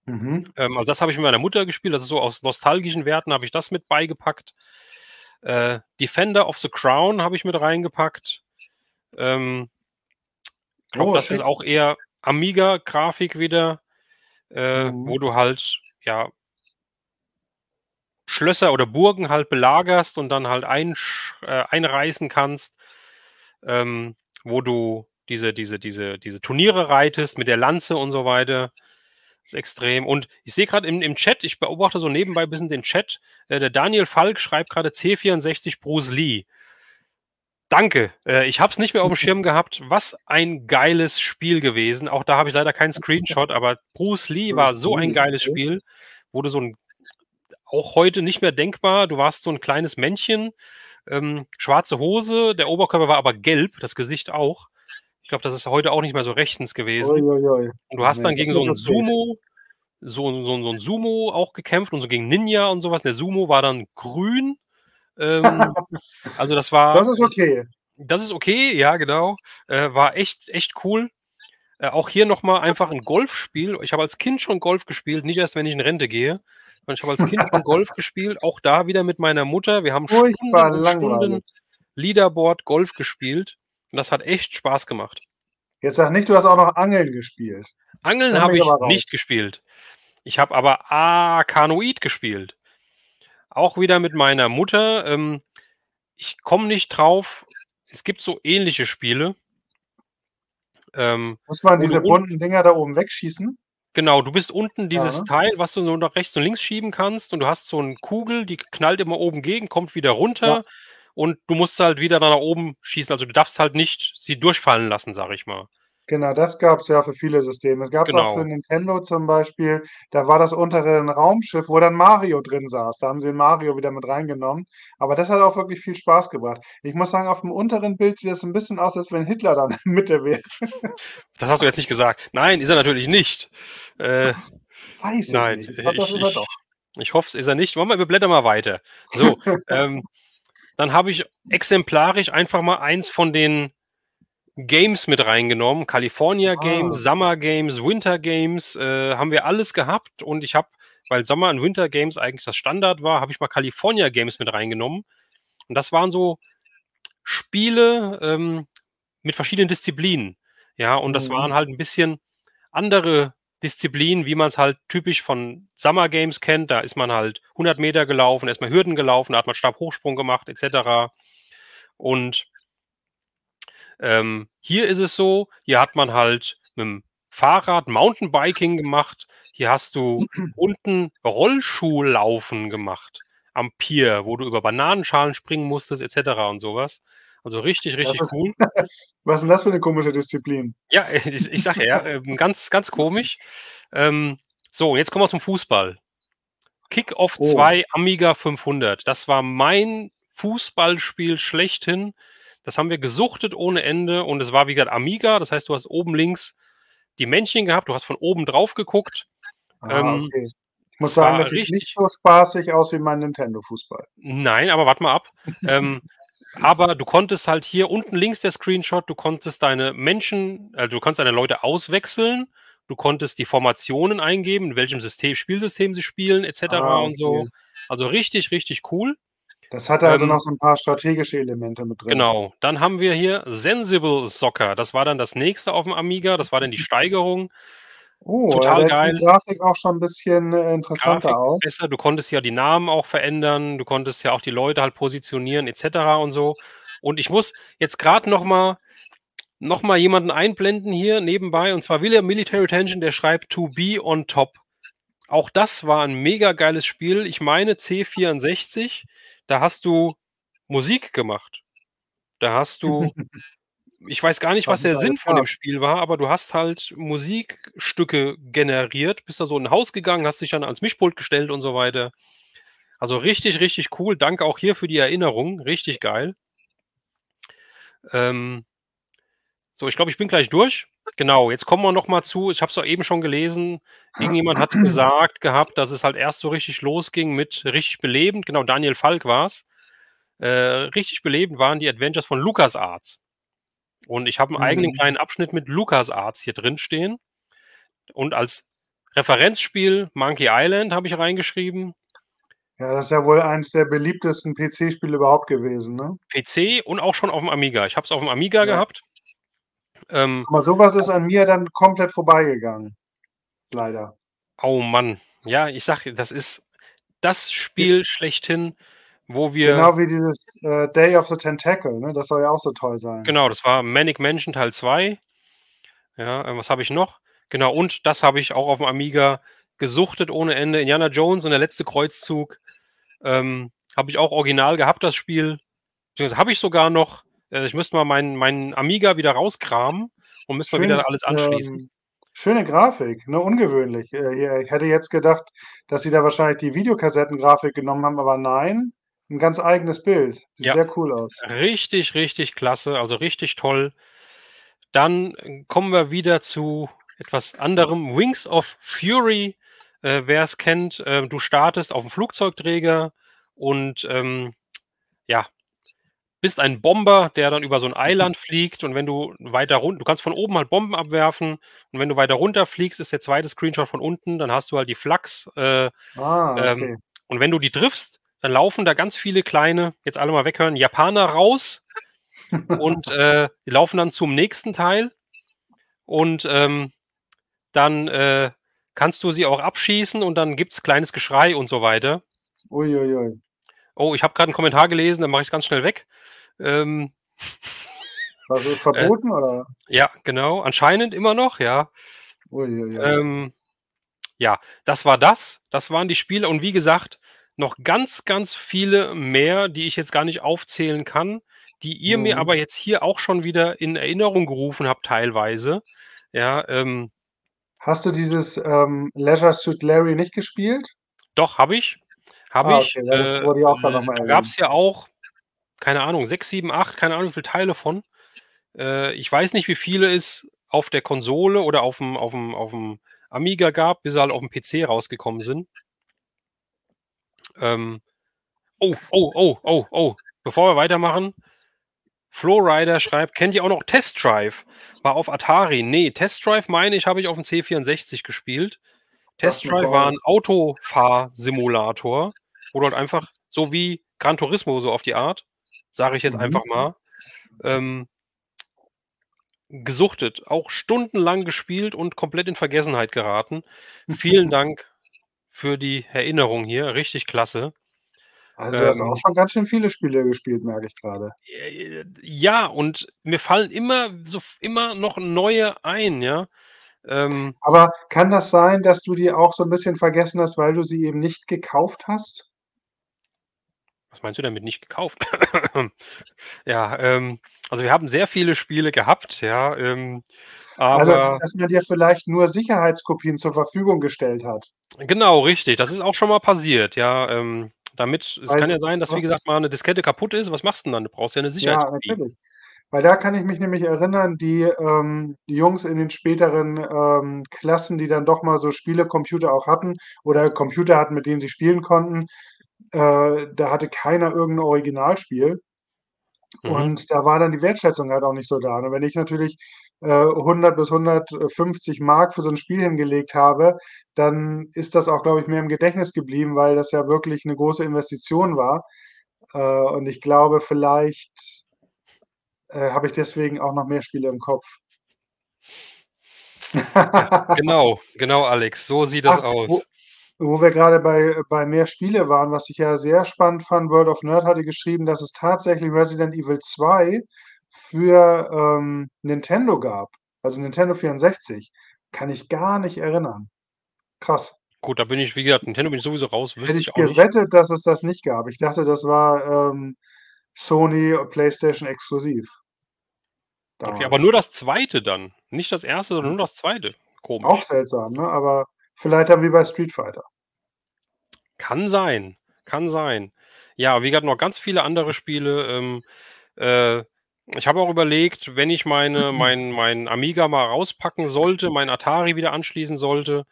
Mhm. Also das habe ich mit meiner Mutter gespielt, das ist so aus nostalgischen Werten habe ich das mit beigepackt. Defender of the Crown habe ich mit reingepackt. Ich glaube, Oh, das ist schick. auch eher Amiga-Grafik wieder, Mhm. wo du halt, ja, Schlösser oder Burgen halt belagerst und dann halt einreißen kannst, wo du diese Turniere reitest mit der Lanze und so weiter. Ist extrem. Und ich sehe gerade im Chat, ich beobachte so nebenbei ein bisschen den Chat, der Daniel Falk schreibt gerade C64 Bruce Lee. Danke. Ich habe es nicht mehr auf dem Schirm gehabt. Was ein geiles Spiel gewesen. Auch da habe ich leider keinen Screenshot, aber Bruce Lee war Bruce so ein Lee, geiles okay. Spiel, wo du so ein, auch heute nicht mehr denkbar, du warst so ein kleines Männchen, schwarze Hose, der Oberkörper war aber gelb, das Gesicht auch. Ich glaube, das ist heute auch nicht mehr so rechtens gewesen. Ui, ui, ui. Und du hast Ne, dann das gegen ist so nicht ein okay. Sumo, so ein Sumo auch gekämpft und so gegen Ninja und sowas. Der Sumo war dann grün. Ähm, also Das ist okay. das ist okay, ja, genau. War echt, echt cool. Auch hier nochmal einfach ein Golfspiel. Ich habe als Kind schon Golf gespielt, nicht erst, wenn ich in Rente gehe, sondern ich habe als Kind schon Golf gespielt, auch da wieder mit meiner Mutter. Wir haben Stunden Furchtbar und langweilig. Stunden Leaderboard Golf gespielt und das hat echt Spaß gemacht. Jetzt sag nicht, du hast auch noch Angeln gespielt. Angeln Dann bin habe ich ich aber nicht raus. gespielt. Ich habe aber Kanoid gespielt. Auch wieder mit meiner Mutter. Ich komme nicht drauf. Es gibt so ähnliche Spiele, Muss man wo du diese bunten Dinger da oben wegschießen? genau, du bist unten Ja, dieses ne? Teil, was du so nach rechts und links schieben kannst und du hast so eine Kugel, die knallt immer oben gegen, kommt wieder Ja. runter und du musst halt wieder da nach oben schießen. Also du darfst halt nicht sie durchfallen lassen, sage ich mal. Genau, das gab's ja für viele Systeme. Es gab's auch für Genau. Nintendo zum Beispiel. Da war das untere 'n Raumschiff, wo dann Mario drin saß. Da haben sie den Mario wieder mit reingenommen. Aber das hat auch wirklich viel Spaß gebracht. Ich muss sagen, auf'm unteren Bild sieht das 'n bisschen aus, als wenn Hitler da in der Mitte wäre. Das hast du jetzt nicht gesagt. Nein, ist er natürlich nicht. Äh, Weiß ich nein, nicht. Ich glaube, das ich ist er ich doch. ich hoffe, es ist er nicht. Wir blättern mal weiter. So, ähm, dann habe ich exemplarisch einfach mal eins von den Games mit reingenommen. California Ah, Games, Summer Games, Winter Games, haben wir alles gehabt und ich habe, weil Sommer und Winter Games eigentlich das Standard war, habe ich mal California Games mit reingenommen. Und das waren so Spiele mit verschiedenen Disziplinen. Ja, und das mhm. waren halt ein bisschen andere Disziplinen, wie man es halt typisch von Summer Games kennt. Da ist man halt 100 Meter gelaufen, erstmal Hürden gelaufen, da hat man Stabhochsprung gemacht, etc. Und hier ist es so, hier hat man halt mit dem Fahrrad Mountainbiking gemacht. Hier hast du unten Rollschuhlaufen gemacht am Pier, wo du über Bananenschalen springen musstest, etc. und sowas. Also richtig, Das richtig ist cool. was ist 'n das für 'ne komische Disziplin? Ja, ich sage ja, ganz, ganz komisch. So, jetzt kommen wir zum Fußball. Kick-Off Oh, 2 Amiga 500. Das war mein Fußballspiel schlechthin. Das haben wir gesuchtet ohne Ende und es war, wie gesagt, Amiga. Das heißt, du hast oben links die Männchen gehabt, du hast von oben drauf geguckt. Ähm, okay. Ich muss Es sagen, war das sieht nicht richtig so spaßig aus wie mein Nintendo-Fußball. nein, aber warte mal ab. Aber du konntest halt hier unten links der Screenshot, du konntest deine Menschen du konntest deine Leute auswechseln, du konntest die Formationen eingeben, in welchem Spielsystem sie spielen et cetera und Okay. so. Also richtig, richtig cool. Das hatte also noch Ähm, so 'n paar strategische Elemente mit drin. genau. Dann haben wir hier Sensible Soccer. Das war dann das nächste auf'm Amiga. Das war dann die Steigerung. Oh, ja, Total da sieht die geil. Grafik auch schon 'n bisschen, interessanter Grafik aus. besser. Du konntest ja die Namen auch verändern. Du konntest ja auch die Leute halt positionieren et cetera und so. Und ich muss jetzt grad noch mal jemanden einblenden hier nebenbei, und zwar William Military Tension, der schreibt „To be on top". Auch das war 'n mega geiles Spiel. Ich meine C64, da hast du Musik gemacht. Da hast du ich weiß gar nicht, Was was es der alles Sinn von dem gab. Spiel war, aber du hast halt Musikstücke generiert, bist da so in 'n Haus gegangen, hast dich dann ans Mischpult gestellt und so weiter. Also richtig, richtig cool. Danke auch hier für die Erinnerung. Richtig geil. Ähm, so, ich glaube, ich bin gleich durch. Genau, jetzt kommen wir noch mal zu ich habe es doch eben schon gelesen, irgendjemand hat gesagt gehabt, dass es halt erst so richtig losging mit richtig belebend, genau, Daniel Falk war's. Richtig belebend waren die Adventures von LucasArts. Und ich habe 'n eigenen Mhm. kleinen Abschnitt mit LucasArts hier drin stehen. Und als Referenzspiel Monkey Island habe ich reingeschrieben. Ja, das ist ja wohl eins der beliebtesten PC-Spiele überhaupt gewesen, ne? PC und auch schon auf'm Amiga. Ich habe es auf'm Amiga Ja. gehabt. Aber sowas ist an mir dann komplett vorbeigegangen, leider. Oh Mann. Ja, ich sage, das ist das Ge Spiel schlechthin, wo wir genau wie dieses, Day of the Tentacle, ne? Das soll ja auch so toll sein. genau, das war Manic Mansion Teil 2. Ja, was habe ich noch? Genau, und das habe ich auch auf'm Amiga gesuchtet ohne Ende. Indiana Jones und der letzte Kreuzzug, habe ich auch original gehabt, das Spiel. Beziehungsweise habe ich sogar noch. Ich müsste mal meinen Amiga wieder rauskramen und müsste mal Schönes wieder alles anschließen. schöne Grafik, ne, ungewöhnlich. Ja, ich hätte jetzt gedacht, dass sie da wahrscheinlich die Videokassettengrafik genommen haben, aber nein, 'n ganz eigenes Bild. Sieht Ja, sehr cool aus. richtig, richtig klasse, also richtig toll. Dann kommen wir wieder zu etwas anderem. Wings of Fury, wer es kennt, du startest auf'm Flugzeugträger und, ja, bist ein Bomber, der dann über so 'n Eiland fliegt und wenn du weiter du kannst von oben halt Bomben abwerfen und wenn du weiter runter fliegst, ist der zweite Screenshot von unten, dann hast du halt die Flaks, Ah, ähm, okay. und wenn du die triffst, dann laufen da ganz viele kleine jetzt alle mal weghören, Japaner raus und, die laufen dann zum nächsten Teil und, dann, kannst du sie auch abschießen und dann gibt's kleines Geschrei und so weiter. Ui, ui, ui. Oh, ich habe grad 'n Kommentar gelesen, dann mache ich's ganz schnell weg. Ähm, Was ist äh, verboten oder? ja, genau, anscheinend immer noch, ja. Ui, ui, ui. Ähm, ja, das war das. Das waren die Spiele und wie gesagt, noch ganz, ganz viele mehr, die ich jetzt gar nicht aufzählen kann, die ihr mir Mhm. aber jetzt hier auch schon wieder in Erinnerung gerufen habt teilweise. Ja, Hast du dieses, Leisure Suit Larry nicht gespielt? doch, habe ich. Habe Ah, ich. okay, weil das wurde ja auch grad noch mal Da erwähnt. gab's ja auch, keine Ahnung, 6, 7, 8, keine Ahnung, wie viele Teile von. Ich weiß nicht, wie viele es auf der Konsole oder auf'm Amiga gab, bis sie halt auf'm PC rausgekommen sind. Ähm, oh, oh, oh, oh, oh, bevor wir weitermachen, Flowrider schreibt: „Kennt ihr auch noch Test Drive?“ War auf Atari. Ne, Test Drive, meine ich, habe ich auf'm C64 gespielt. Sagt Test mir Drive gar war 'n nix. Autofahrsimulator, wo du halt einfach so wie Gran Turismo so auf die Art, sage ich jetzt Mhm. einfach mal, ähm, gesuchtet, auch stundenlang gespielt und komplett in Vergessenheit geraten. Vielen Dank für die Erinnerung hier, richtig klasse. Also, du hast auch Ähm, schon ganz schön viele Spiele gespielt, merke ich grade. ja, und mir fallen immer noch neue ein, ja. Ähm, Aber kann das sein, dass du die auch so 'n bisschen vergessen hast, weil du sie eben nicht gekauft hast? Was meinst du damit nicht gekauft? Ja, also wir haben sehr viele Spiele gehabt, ja, Also, aber dass man dir vielleicht nur Sicherheitskopien zur Verfügung gestellt hat? genau, richtig, das ist auch schon mal passiert, ja, damit es Weil kann ja sein, dass, wie das gesagt, mal 'ne Diskette kaputt ist. Was machst 'n dann? Du brauchst ja 'ne ja, Sicherheitskopie. natürlich. Weil da kann ich mich nämlich erinnern, die Jungs in den späteren, Klassen, die dann doch mal so Spielecomputer auch hatten oder Computer hatten, mit denen sie spielen konnten, da hatte keiner irgend 'n Originalspiel. Mhm. Und da war dann die Wertschätzung halt auch nicht so da, ne? Wenn ich natürlich, 100 bis 150 Mark für so 'n Spiel hingelegt habe, dann ist das auch, glaube ich, mehr im Gedächtnis geblieben, weil das ja wirklich 'ne große Investition war. Und ich glaube, vielleicht, habe ich deswegen auch noch mehr Spiele im Kopf. Ja, genau, genau, Alex, so sieht das Ach, wo aus. wo wir grade bei mehr Spiele waren, was ich ja sehr spannend fand, World of Nerd hatte geschrieben, dass es tatsächlich Resident Evil 2 für, Nintendo gab, also Nintendo 64. Kann ich gar nicht erinnern. Krass. Gut, da bin ich, wie gesagt, Nintendo bin ich sowieso raus, Hätte wüsste ich ich auch nicht. gewettet, dass es das nicht gab. Ich dachte, das war, Sony PlayStation exklusiv Okay, aber damals. nur das zweite dann, nicht das erste, sondern nur das zweite. Auch Komisch. seltsam, ne? Aber vielleicht dann wie bei Street Fighter. Kann sein, kann sein. Ja, wie gesagt, noch ganz viele andere Spiele. Äh, Ich habe auch überlegt, wenn ich mein Amiga mal rauspacken sollte, mein Atari wieder anschließen sollte,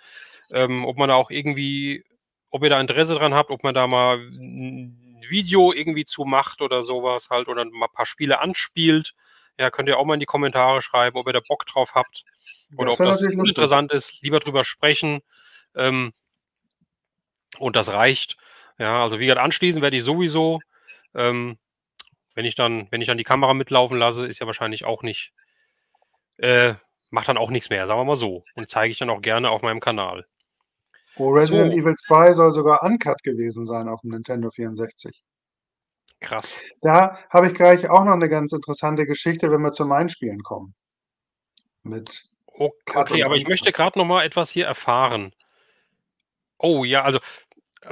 ob man da auch irgendwie ob ihr da Interesse dran habt, ob man da mal 'n Video irgendwie zu macht oder so was halt oder mal paar Spiele anspielt. Ja, könnt ihr auch mal in die Kommentare schreiben, ob ihr da Bock drauf habt oder Das ob wäre das natürlich lustig. uninteressant ist, lieber drüber sprechen. Ähm, und das reicht. Ja, also wie gesagt, anschließen werde ich sowieso. Ähm, wenn ich dann die Kamera mitlaufen lasse, ist ja wahrscheinlich auch nicht macht dann auch nichts mehr, sagen wir mal so. Und zeige ich dann auch gerne auf meinem Kanal. Oh, Resident So, Evil 2 soll sogar uncut gewesen sein auf dem Nintendo 64. krass. Da habe ich gleich auch noch eine ganz interessante Geschichte, wenn wir zu meinen Spielen kommen, mit Cut Okay, und aber ich Uncut. möchte gerade noch mal etwas hier erfahren. Oh ja, also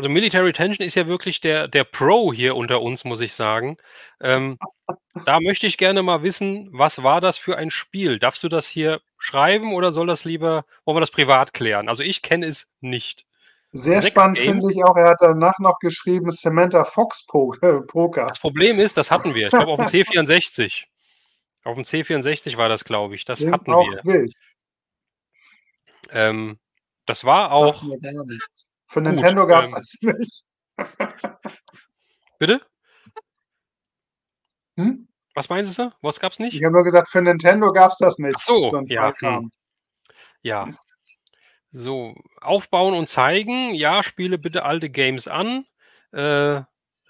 Military Tension ist ja wirklich der Pro hier unter uns, muss ich sagen. Da möchte ich gerne mal wissen, was war das für ein Spiel? Darfst du das hier schreiben oder wollen wir das privat klären? Also, ich kenne es nicht. Sehr 6 spannend Games. finde ich auch, er hat danach noch geschrieben Samantha Fox Poker. Das Problem ist, das hatten wir. Ich glaube, auf dem C64. Auf dem C64 war das, glaube ich. Das Klingt hatten auch wir. wild, Ähm, Das war sagt auch mir gar nichts. Für gut. Nintendo gab's das nicht. Bitte? Hm? Was meinen Sie? Was gab's Ich nicht? habe nur gesagt, für Nintendo gab's das Ach nicht, so, so 'n ja, Tollkram. ja. So, aufbauen und zeigen. Ja, spiele bitte alte Games an. Äh,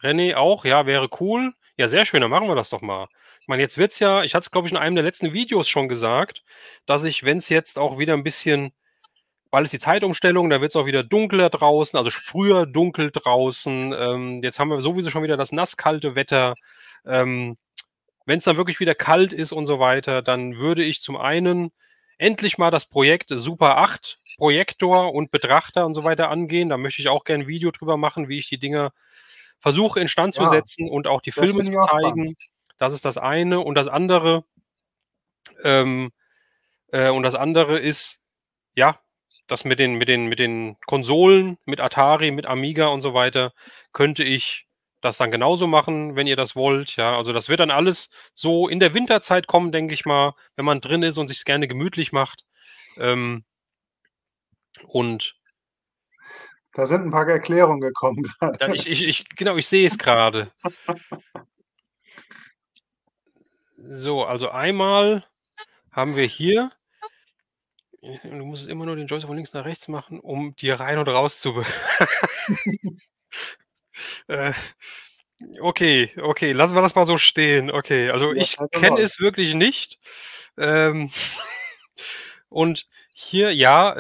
René auch, ja, wäre cool. Ja, sehr schön, dann machen wir das doch mal. Ich meine, jetzt wird's ja ich hatte es, glaube ich, in einem der letzten Videos schon gesagt, dass ich, wenn es jetzt auch wieder ein bisschen bald ist die Zeitumstellung, da wird es auch wieder dunkler draußen, also früher dunkel draußen. Jetzt haben wir sowieso schon wieder das nasskalte Wetter. Ähm, Wenn es dann wirklich wieder kalt ist und so weiter, dann würde ich zum einen endlich mal das Projekt Super 8 Projektor und Betrachter und so weiter angehen. Da möchte ich auch gerne 'n Video drüber machen, wie ich die Dinger versuche instand zu Ja, setzen und auch die das Filme finde zu ich auch spannend. zeigen. Das ist das eine. Ähm, und das andere ist, ja, das mit den Konsolen, mit Atari, mit Amiga und so weiter, könnte ich das dann genauso machen, wenn ihr das wollt, ja. Also, das wird dann alles so in der Winterzeit kommen, denke ich mal, wenn man drin ist und sich's gerne gemütlich macht. Ähm, und Da sind 'n paar Erklärungen gekommen grade. ja, genau, ich sehe es grade. So, also einmal haben wir hier du musst immer nur den Joystick von links nach rechts machen, um die rein und raus zu be äh, okay, lassen wir das mal so stehen. Okay, also Ja, ich also kenne läuft. es wirklich nicht. Ähm, und hier, ja,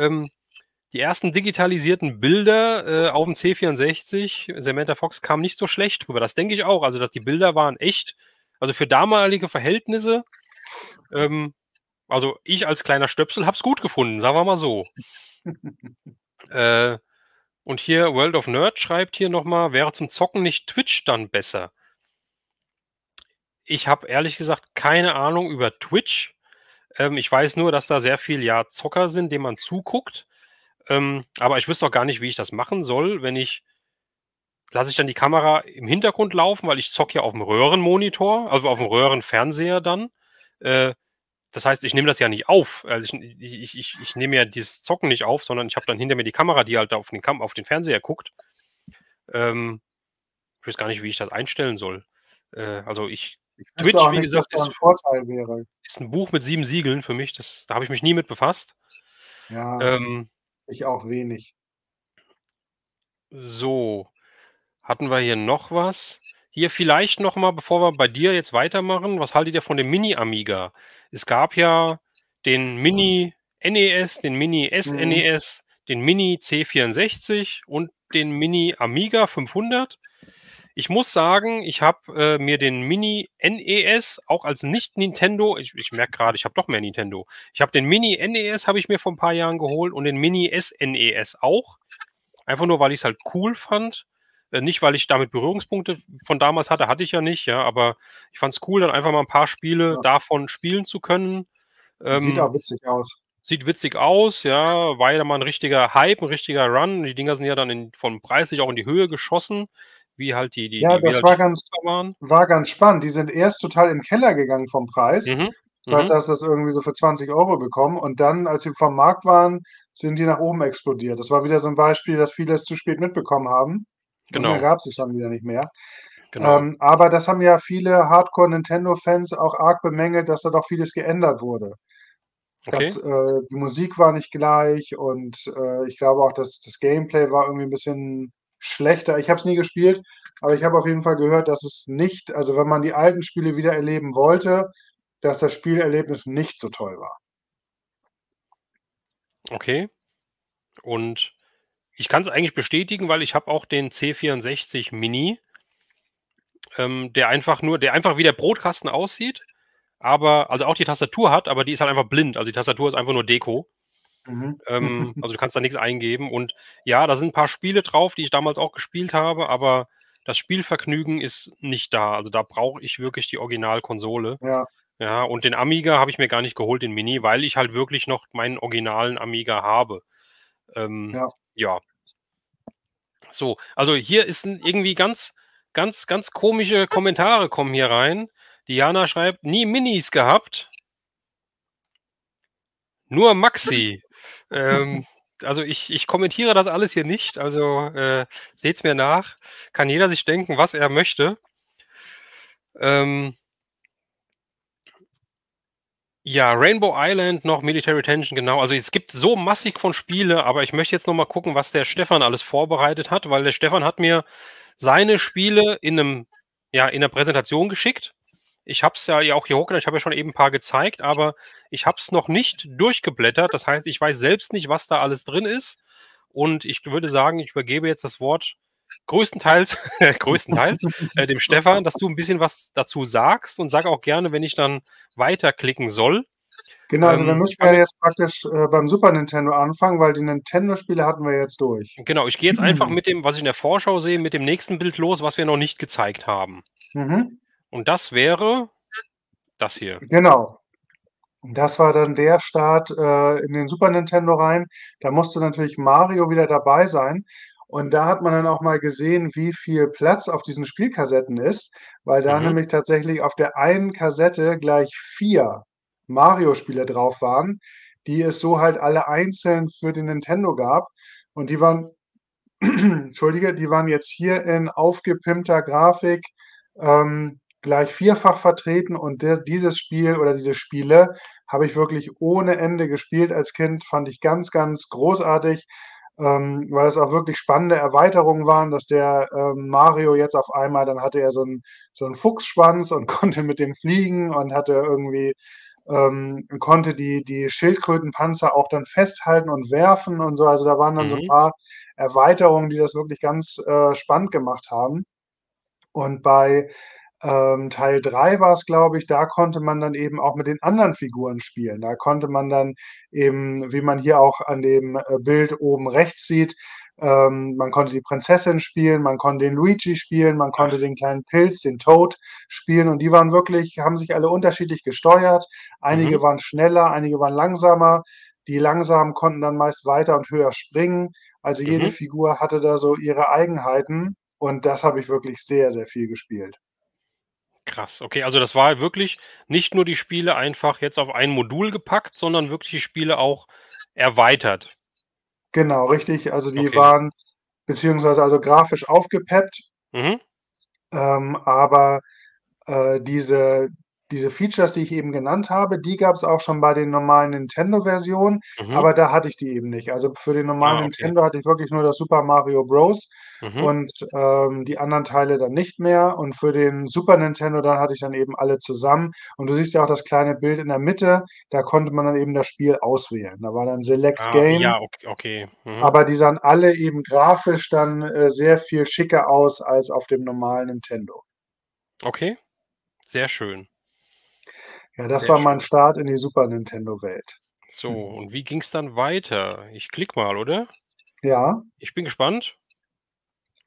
die ersten digitalisierten Bilder, aufm C64, Samantha Fox kam nicht so schlecht rüber. Das denke ich auch. Also, dass die Bilder waren echt, also für damalige Verhältnisse, ähm also ich als kleiner Stöpsel habe es gut gefunden, sagen wir mal so. Äh, und hier World of Nerd schreibt hier noch mal: „Wäre zum Zocken nicht Twitch dann besser?“ Ich habe ehrlich gesagt keine Ahnung über Twitch. Ich weiß nur, dass da sehr viel, ja, Zocker sind, denen man zuguckt. Aber ich wüsste auch gar nicht, wie ich das machen soll, wenn ich lasse ich dann die Kamera im Hintergrund laufen, weil ich zocke ja auf'm Röhrenmonitor, also auf'm Röhrenfernseher dann. Äh, Das heißt, ich nehme das ja nicht auf. Also, ich nehme ja dieses Zocken nicht auf, sondern ich habe dann hinter mir die Kamera, die halt auf den Fernseher guckt. Ähm, Ich weiß gar nicht, wie ich das einstellen soll. Also, Ich wüsste Twitch, auch wie nicht, was gesagt, da 'n Vorteil wäre. ist 'n Buch mit 7 Siegeln für mich. Da habe ich mich nie mit befasst. Ja, Ähm, ich auch wenig. so, hatten wir hier noch was? Hier vielleicht noch mal, bevor wir bei dir jetzt weitermachen, was haltet ihr von dem Mini Amiga? Es gab ja den Mini NES, den Mini Mhm. SNES, den Mini C64 und den Mini Amiga 500. Ich muss sagen, ich habe, mir den Mini NES auch als Nicht-Nintendo, ich merke grade, ich habe doch mehr Nintendo. Ich habe den Mini NES habe ich mir vor 'n paar Jahren geholt und den Mini SNES auch. Einfach nur, weil ich's halt cool fand. Nicht, weil ich damit Berührungspunkte von damals hatte ich ja nicht, ja, aber ich fand's cool, dann einfach mal 'n paar Spiele Ja, davon spielen zu können. sieht Ähm, auch witzig aus. Sieht witzig aus, ja, war ja mal 'n richtiger Hype, 'n richtiger Run. Die Dinger sind ja dann vom Preis sich auch in die Höhe geschossen, Ja, wie das halt die war ganz 5er waren. spannend. Die sind erst total im Keller gegangen vom Preis. Mhm, Ich weiß, mhm, da hast du das irgendwie so für 20 € bekommen und dann, als sie vom Markt waren, sind die nach oben explodiert. Das war wieder so 'n Beispiel, dass viele es zu spät mitbekommen haben und dann genau, gab's sie schon wieder nicht mehr. genau. Aber das haben ja viele Hardcore-Nintendo-Fans auch arg bemängelt, dass da doch vieles geändert wurde. Okay. Die Musik war nicht gleich und, ich glaube auch, dass das Gameplay war irgendwie 'n bisschen schlechter. Ich habe es nie gespielt, aber ich habe auf jeden Fall gehört, dass es nicht, also, wenn man die alten Spiele wieder erleben wollte, dass das Spielerlebnis nicht so toll war. Okay. Und ich kann's eigentlich bestätigen, weil ich habe auch den C64 Mini, der einfach wie der Brotkasten aussieht, aber also auch die Tastatur hat, aber die ist halt einfach blind. Also die Tastatur ist einfach nur Deko. Mhm. Also du kannst da nix eingeben und ja, da sind 'n paar Spiele drauf, die ich damals auch gespielt habe, aber das Spielvergnügen ist nicht da. Also da brauche ich wirklich die Originalkonsole. Ja. Ja, und den Amiga habe ich mir gar nicht geholt, den Mini, weil ich halt wirklich noch meinen originalen Amiga habe. Ja. Ja. So, also hier ist 'n irgendwie ganz komische Kommentare kommen hier rein. Diana schreibt: „Nie Minis gehabt“ „nur Maxi.“ Also ich kommentiere das alles hier nicht, also, seht's mir nach. Kann jeder sich denken, was er möchte. Ähm Ja, Rainbow Island noch, Military Tension, genau. Also, es gibt so massig von Spiele, aber ich möchte jetzt noch mal gucken, was der Stefan alles vorbereitet hat, weil der Stefan hat mir seine Spiele in 'nem ja, in 'ner Präsentation geschickt. Ich habe es ja auch hier hochgeladen. Ich habe ja schon eben 'n paar gezeigt, aber ich habe es noch nicht durchgeblättert. Das heißt, ich weiß selbst nicht, was da alles drin ist. Und ich würde sagen, ich übergebe jetzt das Wort größtenteils größtenteils, dem Stefan, dass du 'n bisschen was dazu sagst und sag auch gerne, wenn ich dann weiterklicken soll. Genau, also wir Ich müssen ja habe jetzt jetzt praktisch, beim Super Nintendo anfangen, weil die Nintendo-Spiele hatten wir jetzt durch. Genau, ich gehe jetzt einfach mit dem, was ich in der Vorschau sehe, mit dem nächsten Bild los, was wir noch nicht gezeigt haben. Mhm. Und das wäre das hier. Genau. Und das war dann der Start, in den Super Nintendo rein. Da musste natürlich Mario wieder dabei sein. Und da hat man dann auch mal gesehen, wie viel Platz auf diesen Spielkassetten ist, weil da Mhm. nämlich tatsächlich auf der einen Kassette gleich 4 Mario-Spiele drauf waren, die es so halt alle einzeln für den Nintendo gab. Und die waren entschuldige, die waren jetzt hier in aufgepimpter Grafik, gleich vierfach vertreten und dieses Spiel oder diese Spiele habe ich wirklich ohne Ende gespielt als Kind, fand ich ganz, ganz großartig, weil es auch wirklich spannende Erweiterungen waren, dass der, Mario jetzt auf einmal dann hatte er so 'n Fuchsschwanz und konnte mit dem fliegen und hatte irgendwie konnte die Schildkrötenpanzer auch dann festhalten und werfen und so. Also, da waren dann so 'n Mhm. paar Erweiterungen, die das wirklich ganz, spannend gemacht haben. Und bei, Teil 3 war's, glaube ich, da konnte man dann eben auch mit den anderen Figuren spielen. Da konnte man dann eben, wie man hier auch an dem, Bild oben rechts sieht man konnte die Prinzessin spielen, man konnte den Luigi spielen, man konnte Ach. den kleinen Pilz, den Toad spielen und die waren wirklich haben sich alle unterschiedlich gesteuert. Mhm. Einige waren schneller, einige waren langsamer. Die Langsamen konnten dann meist weiter und höher springen. Also, jede Mhm. Figur hatte da so ihre Eigenheiten und das habe ich wirklich sehr, sehr viel gespielt. Krass, okay, also das war wirklich nicht nur die Spiele einfach jetzt auf ein Modul gepackt, sondern wirklich die Spiele auch erweitert. Genau, richtig. Also, die Okay. waren beziehungsweise also grafisch aufgepeppt. Mhm. Aber, diese Features, die ich eben genannt habe, die gab's auch schon bei den normalen Nintendo-Versionen, Mhm. aber da hatte ich die eben nicht. Also, für den normalen Ah, okay. Nintendo hatte ich wirklich nur das Super Mario Bros. Mhm. Und, die anderen Teile dann nicht mehr. Und für den Super Nintendo, da hatte ich dann eben alle zusammen. Und du siehst ja auch das kleine Bild in der Mitte, da konnte man dann eben das Spiel auswählen. Da war dann Select Ah, Game ja, okay. Mhm. aber die sahen alle eben grafisch dann, sehr viel schicker aus als auf dem normalen Nintendo. Okay, sehr schön. Ja, das Sehr war mein schön. Start in die Super Nintendo-Welt. So, und wie ging's dann weiter? Ich klicke mal, oder? Ja. Ich bin gespannt.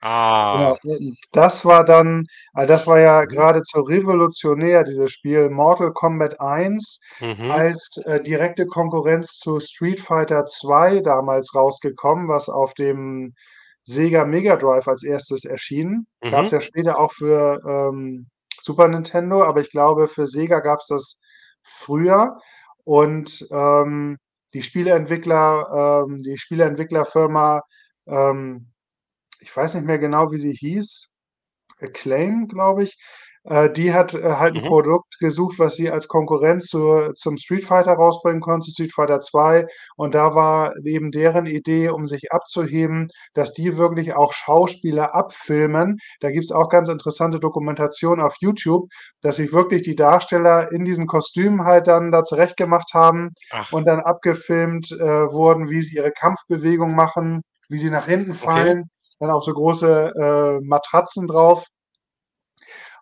Ja, Ah. und das war dann das war ja Mhm. geradezu revolutionär, dieses Spiel Mortal Kombat 1 Mhm. als, direkte Konkurrenz zu Street Fighter 2 damals rausgekommen, was auf dem Sega Mega Drive als Erstes erschien. Gab's Mhm. ja später auch für, Super Nintendo, aber ich glaube, für Sega gab's das früher. Und, die Spieleentwicklerfirma, ich weiß nicht mehr genau, wie sie hieß, Acclaim, glaube ich, Die hat, halt 'n Mhm. Produkt gesucht, was sie als Konkurrenz zum Street Fighter rausbringen konnte, Street Fighter 2. Und da war eben deren Idee, um sich abzuheben, dass die wirklich auch Schauspieler abfilmen. Da gibt's auch ganz interessante Dokumentationen auf YouTube, dass sich wirklich die Darsteller in diesen Kostümen halt dann da zurechtgemacht haben Ach, und dann abgefilmt, wurden, wie sie ihre Kampfbewegung machen, wie sie nach hinten okay. fallen, dann auch so große, Matratzen drauf.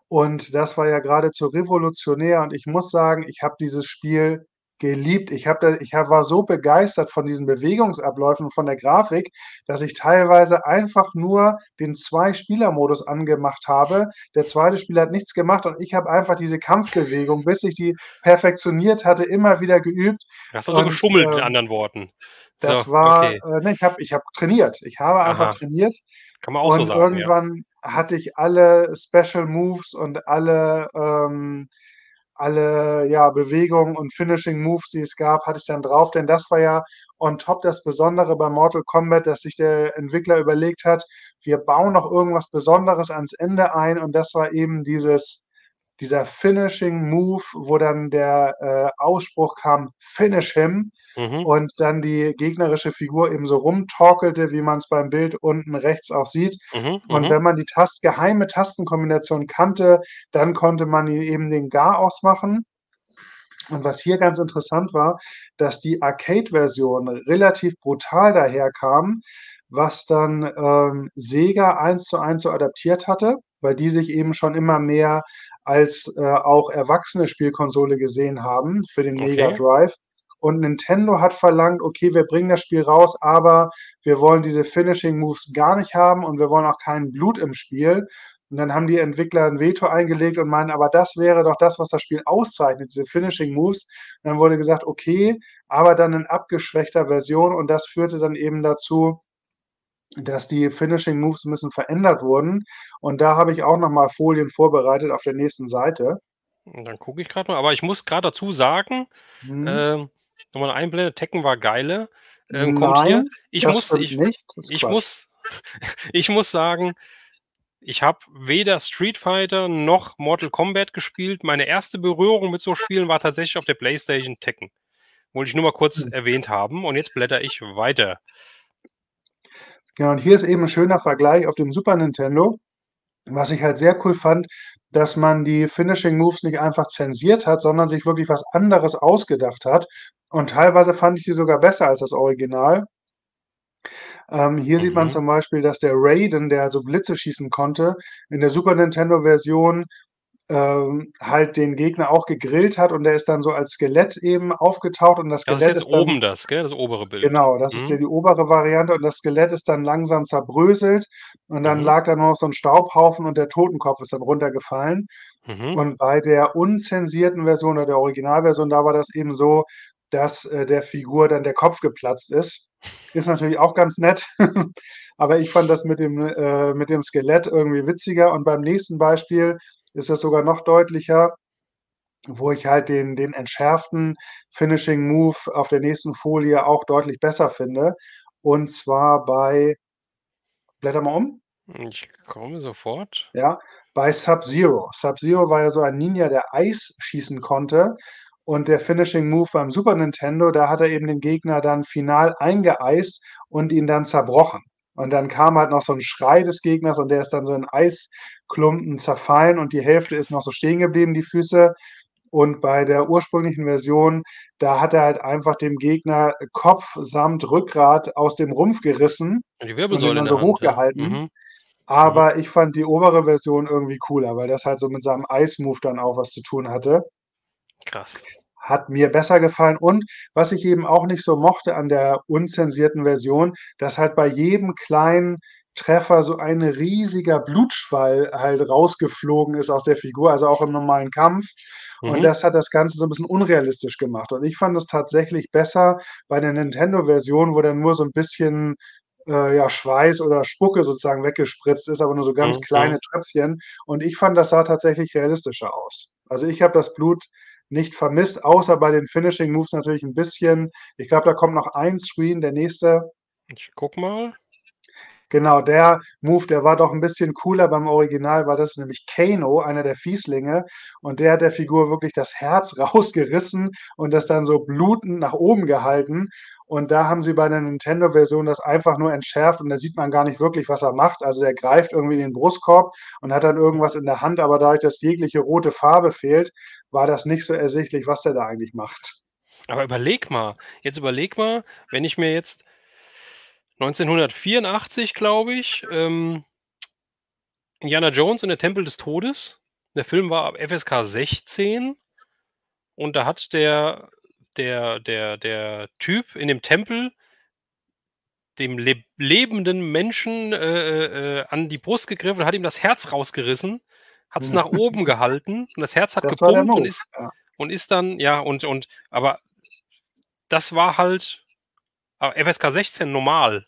Und das war ja geradezu revolutionär und ich muss sagen, ich habe dieses Spiel geliebt. Ich war so begeistert von diesen Bewegungsabläufen und von der Grafik, dass ich teilweise einfach nur den Zwei-Spieler-Modus angemacht habe. Der zweite Spieler hat nichts gemacht und ich habe einfach diese Kampfbewegung, bis ich die perfektioniert hatte, immer wieder geübt Du hast also und, geschummelt mit anderen Worten. So, das war okay. ne, ich habe trainiert. Ich habe einfach Aha, trainiert kann man auch so und sagen, ja. irgendwann hatte ich alle Special Moves und alle, ja, Bewegungen und Finishing Moves, die es gab, hatte ich dann drauf, denn das war ja on top das Besondere bei Mortal Kombat, dass sich der Entwickler überlegt hat: „Wir bauen noch irgendwas Besonderes ans Ende ein“, und das war eben dieser Finishing Move, wo dann der, Ausspruch kam: „Finish him“, Mhm, und dann die gegnerische Figur eben so rumtorkelte, wie man's beim Bild unten rechts auch sieht. mhm, Und mhm, wenn man die geheime Tastenkombination kannte, dann konnte man ihn eben den Garaus machen. Und was hier ganz interessant war, dass die Arcade-Version relativ brutal daherkam, was dann, Sega 1:1 so adaptiert hatte, weil die sich eben schon immer mehr als, auch erwachsene Spielkonsole gesehen haben für den Mega okay. Drive. Und Nintendo hat verlangt: „Okay, wir bringen das Spiel raus, aber wir wollen diese Finishing Moves gar nicht haben und wir wollen auch kein Blut im Spiel.“ Und dann haben die Entwickler 'n Veto eingelegt und meinen: „Aber das wäre doch das, was das Spiel auszeichnet, diese Finishing Moves.“ Und dann wurde gesagt: „Okay, aber dann in abgeschwächter Version.“ Und das führte dann eben dazu, dass die Finishing Moves 'n bisschen verändert wurden. Und da habe ich auch noch mal Folien vorbereitet auf der nächsten Seite. Und dann gucke ich grad mal, aber ich muss grad dazu sagen, Mhm. ähm, noch mal 'ne Einblende, Tekken war Geile, kommt hier. Nein, Ich das muss stimmt ich nicht. Das ist ich Quatsch. muss ich muss sagen, ich habe weder Street Fighter noch Mortal Kombat gespielt. Meine erste Berührung mit so Spielen war tatsächlich auf der PlayStation Tekken. Wollte ich nur mal kurz Hm. erwähnt haben und jetzt blättere ich weiter. Genau, und hier ist eben 'n schöner Vergleich auf dem Super Nintendo. Was ich halt sehr cool fand, dass man die Finishing Moves nicht einfach zensiert hat, sondern sich wirklich was anderes ausgedacht hat. Und teilweise fand ich die sogar besser als das Original. Hier sieht man Mhm, zum Beispiel, dass der Raiden, der so Blitze schießen konnte, in der Super Nintendo-Version, halt den Gegner auch gegrillt hat und der ist dann so als Skelett eben aufgetaucht und das das ist Skelett jetzt ist dann oben das, gell, das obere Bild. genau, das ist ja Mhm, die obere Variante und das Skelett ist dann langsam zerbröselt und dann mhm, lag da nur noch so 'n Staubhaufen und der Totenkopf ist dann runtergefallen. mhm. Und bei der unzensierten Version oder der Originalversion, da war das eben so, dass, der Figur dann der Kopf geplatzt ist. Ist natürlich auch ganz nett, aber ich fand das mit dem Skelett irgendwie witziger und beim nächsten Beispiel ist das sogar noch deutlicher, wo ich halt den entschärften Finishing Move auf der nächsten Folie auch deutlich besser finde. Und zwar bei blätter mal um. Ich komme sofort. Ja, bei Sub-Zero. Sub-Zero war ja so ein Ninja, der Eis schießen konnte und der Finishing Move beim Super Nintendo, da hat er eben den Gegner dann final eingeeist und ihn dann zerbrochen. Und dann kam halt noch so 'n Schrei des Gegners und der ist dann so in Eisklumpen zerfallen und die Hälfte ist noch so stehen geblieben, die Füße. Und bei der ursprünglichen Version, da hat er halt einfach dem Gegner Kopf samt Rückgrat aus dem Rumpf gerissen Die und den Wirbelsäule in dann der so Hand, ja. hochgehalten. Mhm, mhm. Aber ich fand die obere Version irgendwie cooler, weil das halt so mit seinem Ice-Move dann auch was zu tun hatte. Krass. Hat mir besser gefallen und was ich eben auch nicht so mochte an der unzensierten Version, dass halt bei jedem kleinen Treffer so ein riesiger Blutschwall halt rausgeflogen ist aus der Figur, also auch im normalen Kampf. Und Mhm. das hat das Ganze so 'n bisschen unrealistisch gemacht. Und ich fand es tatsächlich besser bei der Nintendo-Version, wo dann nur so 'n bisschen, ja, Schweiß oder Spucke sozusagen weggespritzt ist, aber nur so ganz Mhm, mhm. kleine Tröpfchen. Und ich fand, das sah tatsächlich realistischer aus. Also, ich habe das Blut nicht vermisst, außer bei den Finishing Moves natürlich 'n bisschen. Ich glaube, da kommt noch ein Screen, der nächste. Ich gucke mal. Genau, der Move, der war doch ein bisschen cooler beim Original, war das nämlich Kano, einer der Fieslinge, und der hat der Figur wirklich das Herz rausgerissen und das dann so blutend nach oben gehalten. Und da haben sie bei der Nintendo-Version das einfach nur entschärft und da sieht man gar nicht wirklich, was er macht. Also er greift irgendwie in den Brustkorb und hat dann irgendwas in der Hand, aber dadurch, dass jegliche rote Farbe fehlt, war das nicht so ersichtlich, was der da eigentlich macht. Aber überleg mal, wenn ich mir jetzt 1984, glaube ich, Indiana Jones und der Tempel des Todes, der Film war ab FSK 16 und da hat der Typ in dem Tempel dem lebenden Menschen an die Brust gegriffen, hat ihm das Herz rausgerissen, hat es nach oben gehalten und das Herz hat Das war der gepumpt Move, ja. und ist dann, ja, aber das war halt FSK 16 normal,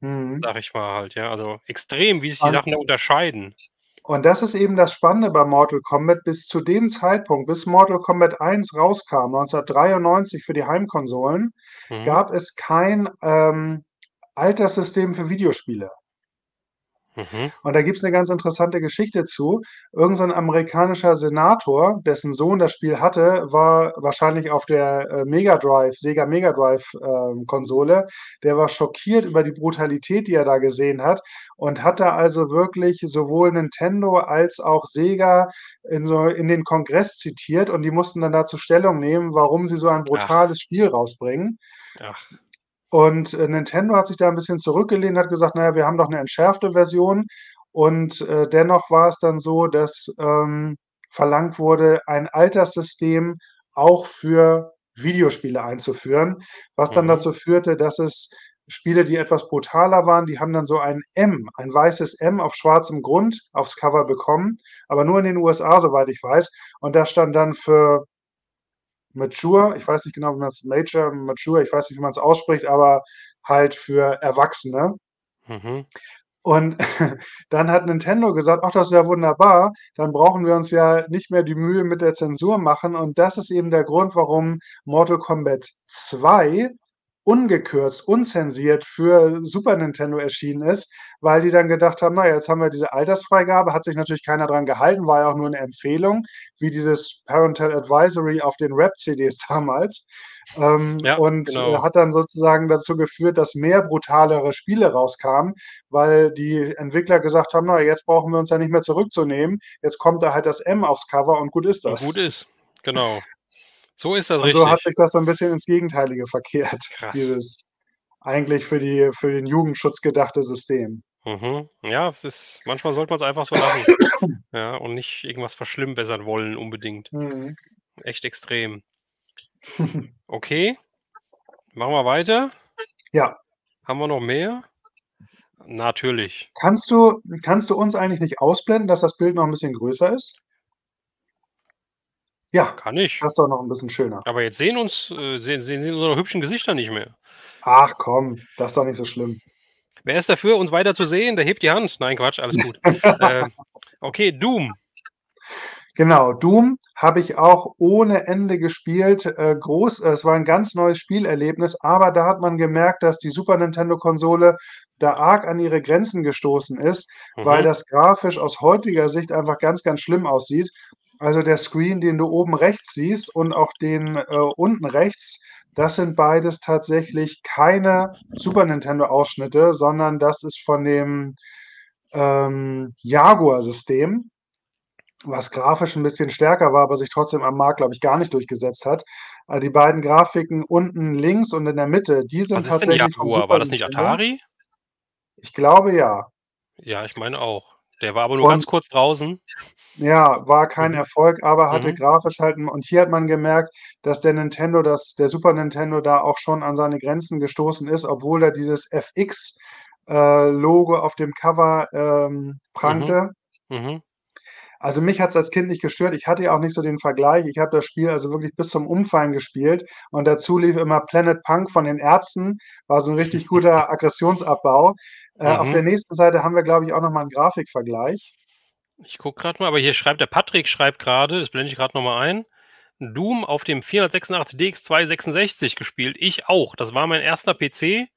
Mhm. sag ich mal halt, ja. Also extrem, wie sich die Und Sachen da unterscheiden. Und das ist eben das Spannende bei Mortal Kombat. Bis zu dem Zeitpunkt, bis Mortal Kombat 1 rauskam, 1993 für die Heimkonsolen, Mhm. gab es kein Alterssystem für Videospiele. Mhm. Und da gibt's 'ne ganz interessante Geschichte zu. Irgend so 'n amerikanischer Senator, dessen Sohn das Spiel hatte, war wahrscheinlich auf der, Mega Drive Sega Mega Drive, Konsole. Der war schockiert über die Brutalität, die er da gesehen hat und hat da also wirklich sowohl Nintendo als auch Sega in den Kongress zitiert und die mussten dann dazu Stellung nehmen, warum sie so ein Ach, brutales Spiel rausbringen. ach. Und, Nintendo hat sich da 'n bisschen zurückgelehnt, hat gesagt: „Na ja, wir haben doch 'ne entschärfte Version." Und, dennoch war es dann so, dass, verlangt wurde, ein Alterssystem auch für Videospiele einzuführen, was dann Mhm. dazu führte, dass es Spiele, die etwas brutaler waren, die haben dann so ein M, ein weißes M auf schwarzem Grund aufs Cover bekommen, aber nur in den USA, soweit ich weiß. Und das stand dann für Mature, ich weiß nicht genau, wie man's Mature, ich weiß nicht, wie man's ausspricht, aber halt für Erwachsene. Mhm. Und dann hat Nintendo gesagt: „Ach, das ist ja wunderbar, dann brauchen wir uns ja nicht mehr die Mühe mit der Zensur machen." Und das ist eben der Grund, warum Mortal Kombat 2 ungekürzt, unzensiert für Super Nintendo erschienen ist, weil die dann gedacht haben: „Na ja, jetzt haben wir diese Altersfreigabe." Hat sich natürlich keiner dran gehalten, war ja auch nur 'ne Empfehlung, wie dieses Parental Advisory auf den Rap-CDs damals. Ja, Und, genau. hat dann sozusagen dazu geführt, dass mehr brutalere Spiele rauskamen, weil die Entwickler gesagt haben: „Na, jetzt brauchen wir uns ja nicht mehr zurückzunehmen. Jetzt kommt da halt das M aufs Cover und gut ist Und gut das." ist. Genau. So ist das Und so hat richtig. sich das so 'n bisschen ins Gegenteilige verkehrt, Krass. dieses eigentlich für den Jugendschutz gedachte System. Mhm. Ja, es ist manchmal sollte man's einfach so lassen, ja, und nicht irgendwas verschlimmbessern wollen unbedingt. Mhm. Echt extrem. Okay, machen wir weiter. Ja. Haben wir noch mehr? Natürlich. Kannst du uns eigentlich nicht ausblenden, dass das Bild noch 'n bisschen größer ist? Ja, Kann ich. das ist doch noch 'n bisschen schöner. Aber jetzt sehen Sie unsere hübschen Gesichter nicht mehr. Ach komm, das ist doch nicht so schlimm. Wer ist dafür, uns weiter zu sehen? Der hebt die Hand. Nein, Quatsch, alles gut. Okay, Doom. Genau, Doom habe ich auch ohne Ende gespielt. Es war ein ganz neues Spielerlebnis, aber da hat man gemerkt, dass die Super Nintendo-Konsole da arg an ihre Grenzen gestoßen ist, weil Mhm, das grafisch aus heutiger Sicht einfach ganz, ganz schlimm aussieht. Also, der Screen, den du oben rechts siehst und auch den, unten rechts, das sind beides tatsächlich keine Super Nintendo-Ausschnitte, sondern das ist von dem, Jaguar-System, was grafisch 'n bisschen stärker war, aber sich trotzdem am Markt, glaube ich, gar nicht durchgesetzt hat. Die beiden Grafiken unten links und in der Mitte, die sind was ist denn tatsächlich vom Jaguar? War Super das nicht Nintendo. Atari? Ich glaube, ja. Ja, ich meine auch. Der war aber nur ganz Und kurz draußen. ja, war kein Mhm, Erfolg, aber hatte mhm, grafisch halt 'n und hier hat man gemerkt, dass der Super Nintendo da auch schon an seine Grenzen gestoßen ist, obwohl da dieses FX, Logo auf dem Cover, mhm, prangte. mhm. Also, mich hat's als Kind nicht gestört. Ich hatte ja auch nicht so den Vergleich. Ich habe das Spiel also wirklich bis zum Umfallen gespielt und dazu lief immer Planet Punk von den Ärzten, war so 'n richtig guter Aggressionsabbau. Auf Mhm. der nächsten Seite haben wir, glaube ich, auch noch mal 'n Grafikvergleich. Ich gucke grad mal, aber hier schreibt der Patrick schreibt grade, das blende ich grad noch mal ein: „Doom auf dem 486 DX2 66 gespielt." Ich auch. Das war mein erster PC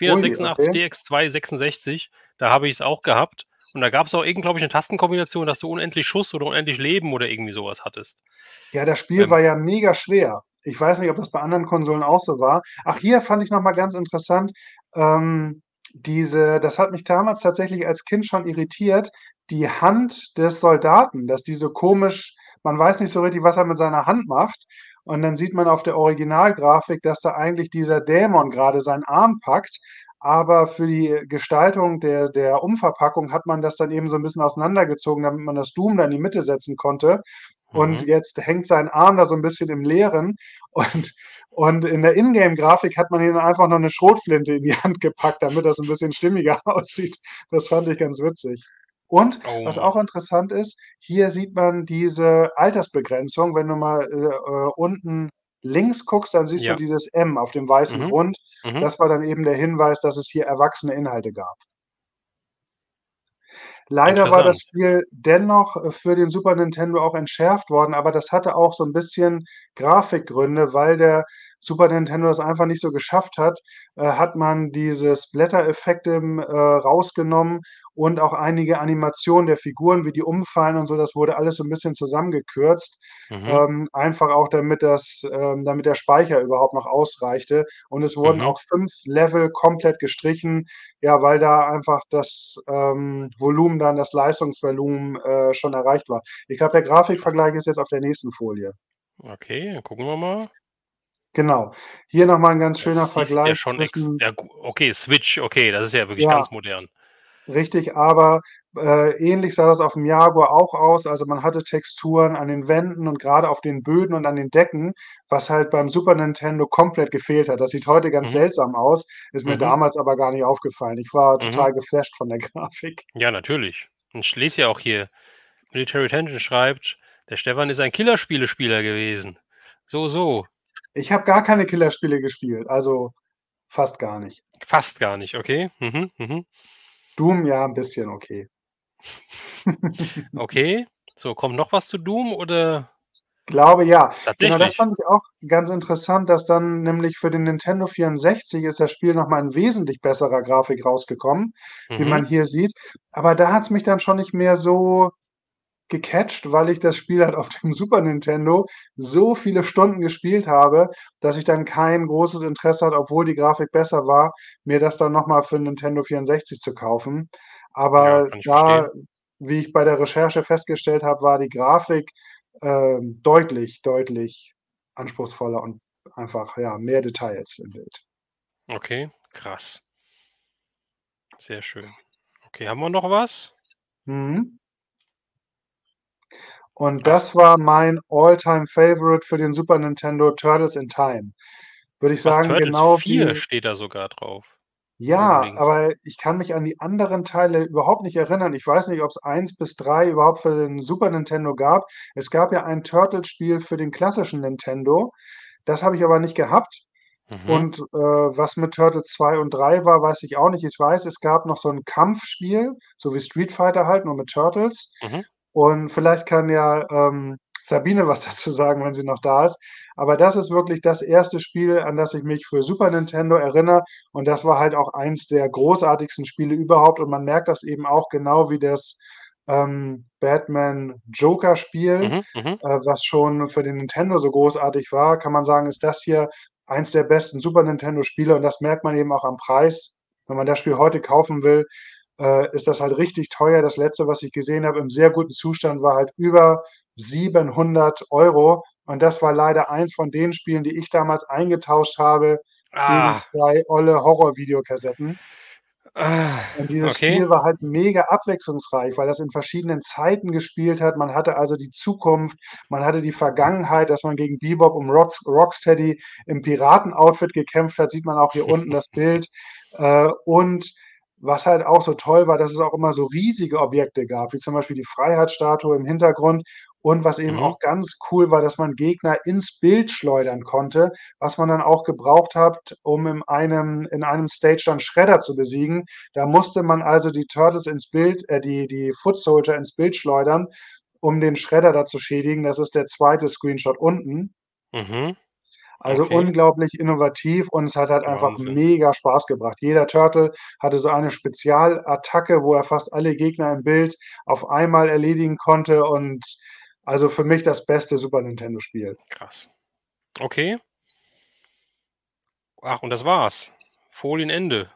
Ui, 486 okay. DX266, da habe ich es auch gehabt. Und da gab es auch glaube ich, eine Tastenkombination, dass du unendlich Schuss oder unendlich Leben oder irgendwie sowas hattest. Ja, das Spiel Ähm, war ja mega schwer. Ich weiß nicht, ob das bei anderen Konsolen auch so war. Ach, hier fand ich noch mal ganz interessant, das hat mich damals tatsächlich als Kind schon irritiert, die Hand des Soldaten, dass die so komisch, man weiß nicht so richtig, was er mit seiner Hand macht. Und dann sieht man auf der Originalgrafik, dass da eigentlich dieser Dämon gerade seinen Arm packt. Aber für die Gestaltung der Umverpackung hat man das dann eben so ein bisschen auseinandergezogen, damit man das Doom da in die Mitte setzen konnte. Und mhm. jetzt hängt sein Arm da so ein bisschen im Leeren und und in der Ingame-Grafik hat man ihm einfach noch eine Schrotflinte in die Hand gepackt, damit das ein bisschen stimmiger aussieht. Das fand ich ganz witzig. Und was Oh, auch interessant ist, hier sieht man diese Altersbegrenzung. Wenn du mal, unten links guckst, dann siehst du ja. dieses M auf dem weißen Mhm. Grund. Mhm. Das war dann eben der Hinweis, dass es hier erwachsene Inhalte gab. Leider war das Interessant. Spiel dennoch, für den Super Nintendo auch entschärft worden, aber das hatte auch so 'n bisschen Grafikgründe, weil der Super Nintendo das einfach nicht so geschafft hat, hat man diese Splatter-Effekte, rausgenommen und auch einige Animationen der Figuren, wie die umfallen und so, das wurde alles so 'n bisschen zusammengekürzt, Mhm. einfach auch damit der Speicher überhaupt noch ausreichte. Und es wurden Mhm. auch 5 Level komplett gestrichen, ja, weil da einfach das Leistungsvolumen, schon erreicht war. Ich glaube, der Krass. Grafikvergleich ist jetzt auf der nächsten Folie. Okay, dann gucken wir mal. Genau. Hier noch mal 'n ganz schöner Das siehst ja Vergleich schon zwischen ja, okay, Switch, okay, das ist ja wirklich ja, ganz modern. richtig, aber, ähnlich sah das auf'm Jaguar auch aus. Also, man hatte Texturen an den Wänden und grade auf den Böden und an den Decken, was halt beim Super Nintendo komplett gefehlt hat. Das sieht heute ganz Mhm. seltsam aus, ist mir Mhm. damals aber gar nicht aufgefallen. Ich war Mhm. total geflasht von der Grafik. Ja, natürlich. Und ich lese ja auch hier, Military Tension schreibt: „Der Stefan ist ein Killerspielespieler gewesen." So, so. Ich habe gar keine Killerspiele gespielt, also fast gar nicht. Fast gar nicht, okay. Mhm, mhm. Doom, ja, 'n bisschen, okay. Okay. So, kommt noch was zu Doom oder Glaube, ja. Genau, das tatsächlich? fand ich auch ganz interessant, dass dann nämlich für den Nintendo 64 ist das Spiel noch mal in wesentlich besserer Grafik rausgekommen, wie Mhm, man hier sieht. Aber da hat's mich dann schon nicht mehr so gecatcht, weil ich das Spiel halt auf dem Super Nintendo so viele Stunden gespielt habe, dass ich dann kein großes Interesse hatte, obwohl die Grafik besser war, mir das dann noch mal für 'n Nintendo 64 zu kaufen. ja, Aber kann ich da, verstehen. wie ich bei der Recherche festgestellt habe, war die Grafik, deutlich, deutlich anspruchsvoller und einfach, ja, mehr Details im Bild. Okay, krass. Sehr schön. Okay, haben wir noch was? Mhm. Und Ach, das war mein All-Time Favorite für den Super Nintendo, Turtles in Time. Würde ich was, sagen, Turtles genau 4 wie steht da sogar drauf, oben ja, links. aber ich kann mich an die anderen Teile überhaupt nicht erinnern. Ich weiß nicht, ob's 1 bis 3 überhaupt für den Super Nintendo gab. Es gab ja ein Turtles-Spiel für den klassischen Nintendo. Das habe ich aber nicht gehabt. Mhm, Und, was mit Turtles 2 und 3 war, weiß ich auch nicht. Ich weiß, es gab noch so 'n Kampfspiel, so wie Street Fighter halt, nur mit Turtles. mhm. Und vielleicht kann ja, Sabine was dazu sagen, wenn sie noch da ist. Aber das ist wirklich das erste Spiel, an das ich mich für Super Nintendo erinnere. Und das war halt auch eins der großartigsten Spiele überhaupt. Und man merkt das eben auch genau wie das, Batman-Joker-Spiel, Mhm, mhm. was schon für den Nintendo so großartig war, kann man sagen, ist das hier eins der besten Super Nintendo-Spiele. Und das merkt man eben auch am Preis. Wenn man das Spiel heute kaufen will, ist das halt richtig teuer. Das Letzte, was ich gesehen habe im sehr guten Zustand, war halt über 700 € und das war leider eins von den Spielen, die ich damals eingetauscht habe gegen Ah, 2 olle Horror-Videokassetten. ah, Und dieses okay. Spiel war halt mega abwechslungsreich, weil das in verschiedenen Zeiten gespielt hat. Man hatte also die Zukunft, man hatte die Vergangenheit, dass man gegen Bebop und Rocksteady im Piratenoutfit gekämpft hat, sieht man auch hier unten das Bild. Und was halt auch so toll war, dass es auch immer so riesige Objekte gab, wie zum Beispiel die Freiheitsstatue im Hintergrund. Und was eben Mhm, auch ganz cool war, dass man Gegner ins Bild schleudern konnte, was man dann auch gebraucht hat, um in einem Stage dann Shredder zu besiegen. Da musste man also die Turtles ins Bild die Foot Soldier ins Bild schleudern, um den Schredder da zu schädigen. Das ist der zweite Screenshot unten. mhm. Also, Okay, unglaublich innovativ und es hat halt einfach Wahnsinn. mega Spaß gebracht. Jeder Turtle hatte so eine Spezialattacke, wo er fast alle Gegner im Bild auf einmal erledigen konnte und also für mich das beste Super Nintendo-Spiel. Krass. Okay. Ach, und das war's. Folienende.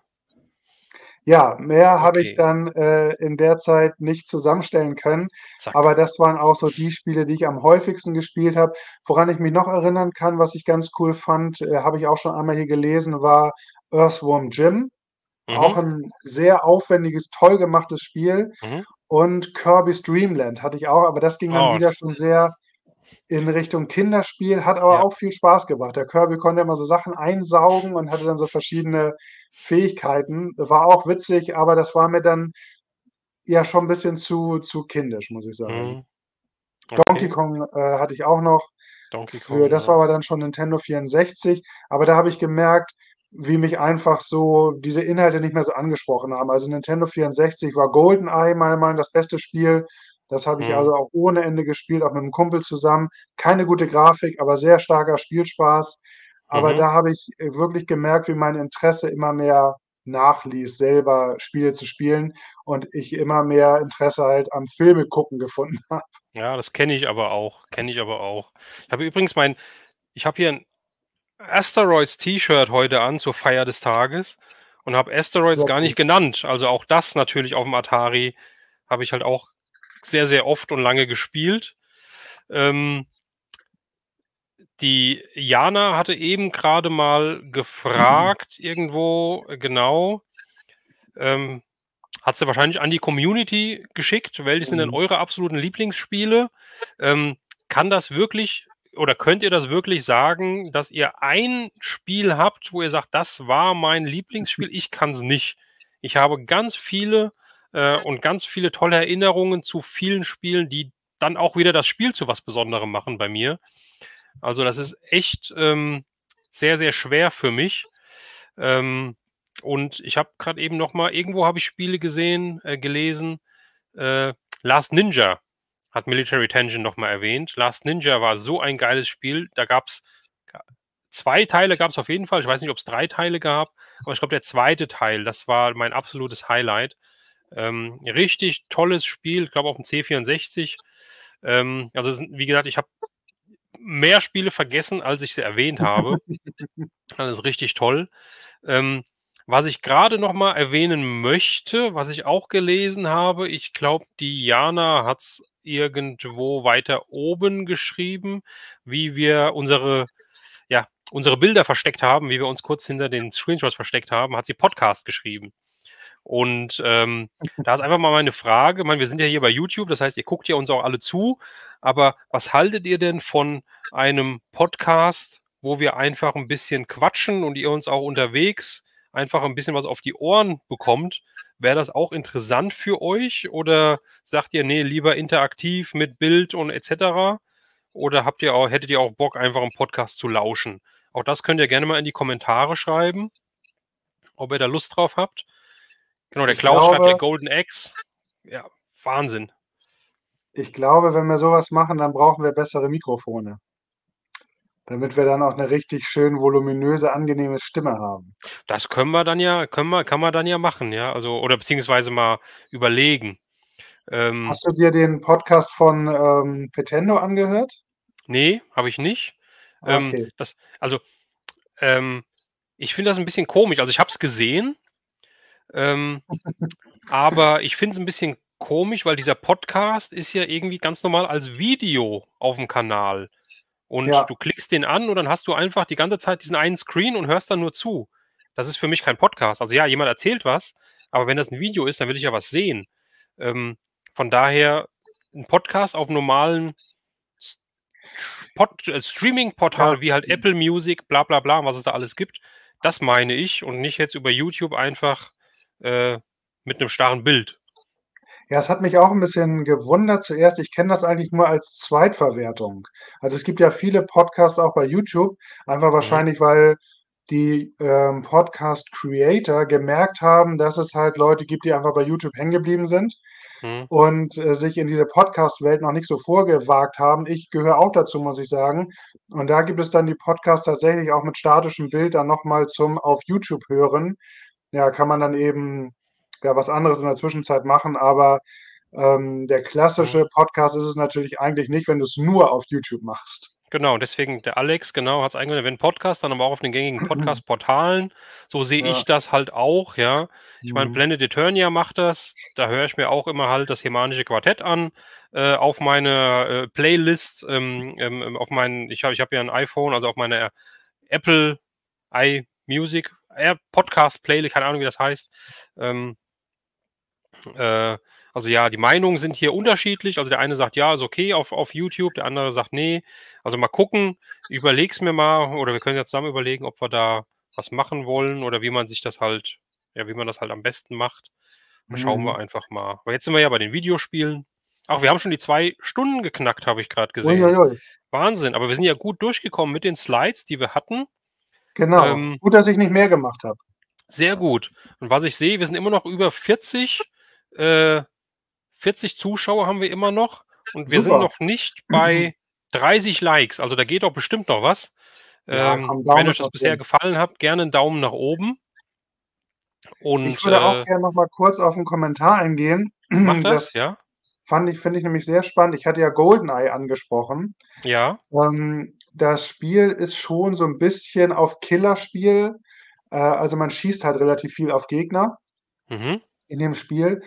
Ja, mehr habe ich Okay, dann, in der Zeit nicht zusammenstellen können, zack. aber das waren auch so die Spiele, die ich am häufigsten gespielt habe. Woran ich mich noch erinnern kann, was ich ganz cool fand, habe ich auch schon einmal hier gelesen, war Earthworm Jim. Auch Mhm, 'n sehr aufwendiges, toll gemachtes Spiel mhm. und Kirby's Dream Land hatte ich auch, aber das ging dann Oh, wieder das schon sehr in Richtung Kinderspiel, hat aber ja, auch viel Spaß gebracht. Der Kirby konnte immer so Sachen einsaugen und hatte dann so verschiedene Fähigkeiten. War auch witzig, aber das war mir dann ja schon 'n bisschen zu kindisch, muss ich sagen. mhm, Donkey okay. Kong, hatte ich auch noch. Donkey Für Kong, das ja. war aber dann schon Nintendo 64, aber da habe ich gemerkt, wie mich einfach so diese Inhalte nicht mehr so angesprochen haben. Also, Nintendo 64 war GoldenEye meiner Meinung nach das beste Spiel. Das habe ich Mhm, also auch ohne Ende gespielt, auch mit 'nem Kumpel zusammen. Keine gute Grafik, aber sehr starker Spielspaß. Aber mhm. da habe ich, wirklich gemerkt, wie mein Interesse immer mehr nachließ, selber Spiele zu spielen und ich immer mehr Interesse halt am Filme gucken gefunden habe. Ja, das kenne ich aber auch, kenne ich aber auch. Ich habe hier 'n Asteroids T-Shirt heute an zur Feier des Tages und habe Asteroids Sehr gar nicht gut. genannt. Also, auch das natürlich aufm Atari habe ich halt auch sehr, sehr oft und lange gespielt. Ähm, die Jana hatte eben grade mal gefragt irgendwo, genau, ähm, hat sie wahrscheinlich an die Community geschickt. Welche sind denn Mhm. eure absoluten Lieblingsspiele? Ähm, kann das wirklich oder könnt ihr das wirklich sagen, dass ihr ein Spiel habt, wo ihr sagt: „Das war mein Lieblingsspiel"? Ich kann's nicht. Ich habe ganz viele, und ganz viele tolle Erinnerungen zu vielen Spielen, die dann auch wieder das Spiel zu was Besonderem machen bei mir. Also, das ist echt, sehr, sehr schwer für mich. Ähm, und ich habe gerade eben noch mal irgendwo habe ich Spiele gesehen gelesen, äh, Last Ninja hat Military Tension noch mal erwähnt. Last Ninja war so ein geiles Spiel. Da gab's ga 2 Teile gab's auf jeden Fall. Ich weiß nicht, ob's 3 Teile gab, aber ich glaube, der zweite Teil, das war mein absolutes Highlight. Richtig tolles Spiel, ich glaube auf'm C64. Also, es sind wie gesagt, ich habe mehr Spiele vergessen, als ich sie erwähnt habe. Das ist richtig toll. Ähm, was ich gerade noch mal erwähnen möchte, was ich auch gelesen habe, ich glaube, die Jana hat's irgendwo weiter oben geschrieben, wie wir unsere Bilder versteckt haben, wie wir uns kurz hinter den Screenshots versteckt haben, hat sie Podcast geschrieben. Und, da ist einfach mal meine Frage, ich meine, wir sind ja hier bei YouTube, das heißt, ihr guckt ja uns auch alle zu, aber was haltet ihr denn von einem Podcast, wo wir einfach ein bisschen quatschen und ihr uns auch unterwegs einfach ein bisschen was auf die Ohren bekommt? Wäre das auch interessant für euch oder sagt ihr: „Nee, lieber interaktiv mit Bild und et cetera"? Oder hättet ihr auch Bock, einfach 'n Podcast zu lauschen? Auch das könnt ihr gerne mal in die Kommentare schreiben, ob ihr da Lust drauf habt. Genau, der Ich Klaus schreibt hier glaube Golden Eggs. Ja, Wahnsinn. Ich glaube, wenn wir so was machen, dann brauchen wir bessere Mikrofone, damit wir dann auch 'ne richtig schön voluminöse, angenehme Stimme haben. Das kann man dann ja machen, ja, also oder beziehungsweise mal überlegen. Ähm, Hast du dir den Podcast von, Petendo angehört? ne, habe ich nicht. Ähm, Okay. das also, ähm, ich finde das 'n bisschen komisch. Also, ich habe es gesehen, ähm, aber ich finde es 'n bisschen komisch, weil dieser Podcast ist ja irgendwie ganz normal als Video aufm Kanal. Und Ja, du klickst den an und dann hast du einfach die ganze Zeit diesen einen Screen und hörst dann nur zu. Das ist für mich kein Podcast. Also ja, jemand erzählt was, aber wenn das 'n Video ist, dann will ich ja was sehen. Ähm, von daher 'n Podcast auf normalen S ja. Streaming-Portal wie halt Apple Music, bla bla bla, was es da alles gibt, das meine ich und nicht jetzt über YouTube einfach, äh, mit 'nem starren Bild. Ja, es hat mich auch 'n bisschen gewundert zuerst. Ich kenne das eigentlich nur als Zweitverwertung. Also, es gibt ja viele Podcasts auch bei YouTube, einfach Mhm, wahrscheinlich, weil die, Podcast Creator gemerkt haben, dass es halt Leute gibt, die einfach bei YouTube hängen geblieben sind. Mhm. und sich in diese Podcast-Welt noch nicht so vorgewagt haben. Ich gehöre auch dazu, muss ich sagen. Und da gibt es dann die Podcasts tatsächlich auch mit statischem Bild dann nochmal zum auf YouTube hören. Ja, kann man dann eben ja was anderes in der Zwischenzeit machen, aber der Mhm. klassische Podcast ist es natürlich eigentlich nicht, wenn du es nur auf YouTube machst. Genau, deswegen der Alex, genau, hat's eingewendet, wenn Podcast, dann aber auch auf den gängigen Podcast-Portalen. So sehe Ja. ich das halt auch, ja. Ich meine, Mhm. Blended Eternia macht das. Da höre ich mir auch immer halt das Hemanische Quartett an, auf meine, Playlist, auf meinen ich habe ja 'n iPhone, also auf meine Apple iMusic, Podcast Playlist, keine Ahnung, wie das heißt. Ähm, äh, also ja, die Meinungen sind hier unterschiedlich. Also der eine sagt, ja, ist okay auf YouTube, der andere sagt, nee. Also mal gucken, ich überlege es mir mal oder wir können ja zusammen überlegen, ob wir da was machen wollen oder wie man sich das halt ja, wie man das halt am besten macht. Da schauen wir Mhm. einfach mal. Aber jetzt sind wir ja bei den Videospielen. Ach, wir haben schon die 2 Stunden geknackt, habe ich gerade Ui, gesehen. ui, ui. Wahnsinn, aber wir sind ja gut durchgekommen mit den Slides, die wir hatten. Genau. Ähm, Gut, dass ich nicht mehr gemacht habe. sehr gut. Und was ich sehe, wir sind immer noch über 40, äh 40 Zuschauer haben wir immer noch und wir sind Super. noch nicht bei 30 Likes. Also, da geht doch bestimmt noch was. Ja, komm, Wenn Daumen euch ist das noch bisher drin. gefallen hat, gerne 'n Daumen nach oben Ich und, würde auch gerne noch mal kurz auf 'n Kommentar eingehen. macht das, Das ja? finde ich nämlich sehr spannend. Ich hatte ja GoldenEye angesprochen. Ja. Das Spiel ist schon so 'n bisschen auf Killerspiel. Also, man schießt halt relativ viel auf Gegner Mhm. in dem Spiel.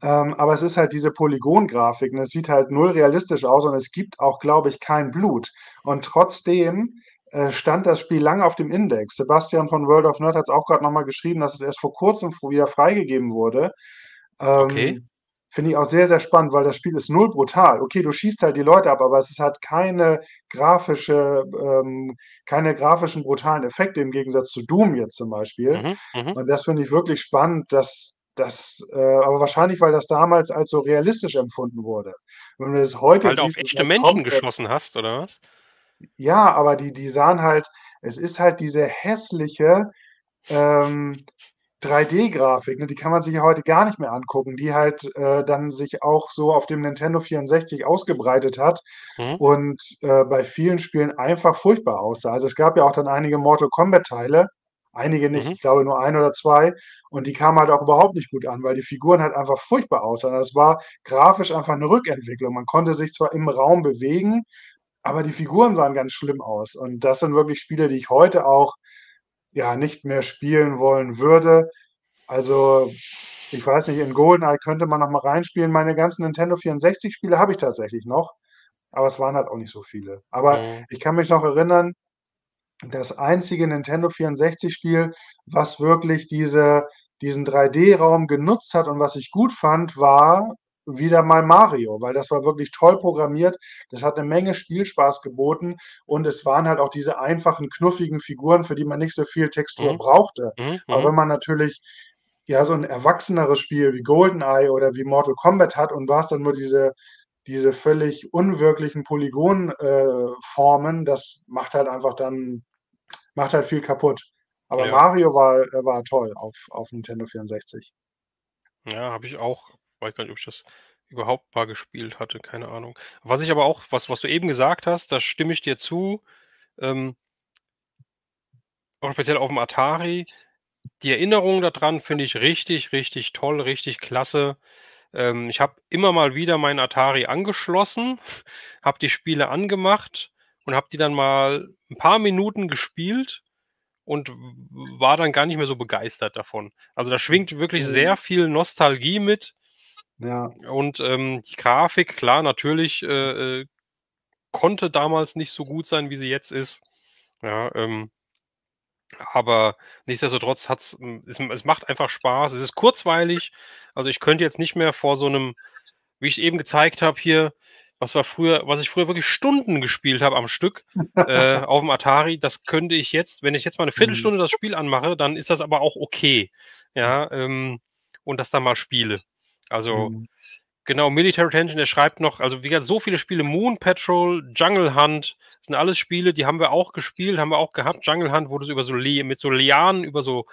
Aber es ist halt diese Polygongrafik, ne? Es sieht halt null realistisch aus und es gibt auch, glaube ich, kein Blut. Und trotzdem, stand das Spiel lange auf dem Index. Sebastian von World of Nerd hat's auch grad noch mal geschrieben, dass es erst vor Kurzem wieder freigegeben wurde. Okay. Finde ich auch sehr, sehr spannend, weil das Spiel ist null brutal. Okay, du schießt halt die Leute ab, aber es ist halt keine grafischen brutalen Effekte im Gegensatz zu Doom jetzt zum Beispiel. Mhm, mhm. Und das finde ich wirklich spannend, dass das aber wahrscheinlich, weil das damals als so realistisch empfunden wurde. Wenn du das heute Weil du auf siehst, ist echte halt Menschen komplett geschossen hast, oder was? ja, aber die sahen halt es ist halt diese hässliche, ähm, 3D-Grafik, ne? Die kann man sich ja heute gar nicht mehr angucken, die halt, dann sich auch so auf dem Nintendo 64 ausgebreitet hat Mhm, und, bei vielen Spielen einfach furchtbar aussah. Also, es gab ja auch dann einige Mortal Kombat-Teile, einige nicht, mhm, ich glaube nur 1 oder 2, und die kamen halt auch überhaupt nicht gut an, weil die Figuren halt einfach furchtbar aussahen. Das war grafisch einfach 'ne Rückentwicklung. Man konnte sich zwar im Raum bewegen, aber die Figuren sahen ganz schlimm aus. Und das sind wirklich Spiele, die ich heute auch, ja, nicht mehr spielen wollen würde. Also, ich weiß nicht, in GoldenEye könnte man noch mal reinspielen. Meine ganzen Nintendo 64 Spiele habe ich tatsächlich noch, aber es waren halt auch nicht so viele. Aber mhm, ich kann mich noch erinnern, das einzige Nintendo 64 Spiel, was wirklich diesen 3D-Raum genutzt hat und was ich gut fand, war wieder mal Mario, weil das war wirklich toll programmiert. Das hat 'ne Menge Spielspaß geboten und es waren halt auch diese einfachen, knuffigen Figuren, für die man nicht so viel Textur mhm, brauchte. mhm, Aber mhm. wenn man natürlich, ja, so 'n erwachseneres Spiel wie GoldenEye oder wie Mortal Kombat hat und du hast dann nur diese völlig unwirklichen Polygon Formen, das macht halt viel kaputt. Aber Ja, Mario war toll auf Nintendo 64. ja, habe ich auch. Weiß gar nicht, ob ich das überhaupt mal gespielt hatte, keine Ahnung. Was ich aber auch was du eben gesagt hast, da stimme ich dir zu, ähm, auch speziell aufm Atari. Die Erinnerung da dran finde ich richtig, richtig toll, richtig klasse. Ich habe immer mal wieder meinen Atari angeschlossen, habe die Spiele angemacht und habe die dann mal 'n paar Minuten gespielt und war dann gar nicht mehr so begeistert davon. Also, da schwingt wirklich Mhm. sehr viel Nostalgie mit Ja. und, die Grafik, klar, natürlich, konnte damals nicht so gut sein, wie sie jetzt ist. Ja, aber nichtsdestotrotz es macht einfach Spaß. Es ist kurzweilig. Also, ich könnte jetzt nicht mehr vor so 'nem wie ich eben gezeigt habe hier, was ich früher wirklich Stunden gespielt habe am Stück, auf'm Atari, das könnte ich jetzt wenn ich jetzt mal 'ne Mhm. Viertelstunde das Spiel anmache, dann ist das aber auch okay, ja, und das dann mal spiele. Also, Mhm. genau, Military Tension, der schreibt noch also, wie gesagt, so viele Spiele, Moon Patrol, Jungle Hunt, sind alles Spiele, die haben wir auch gespielt, haben wir auch gehabt. Jungle Hunt, wo du so über so mit so Lianen über so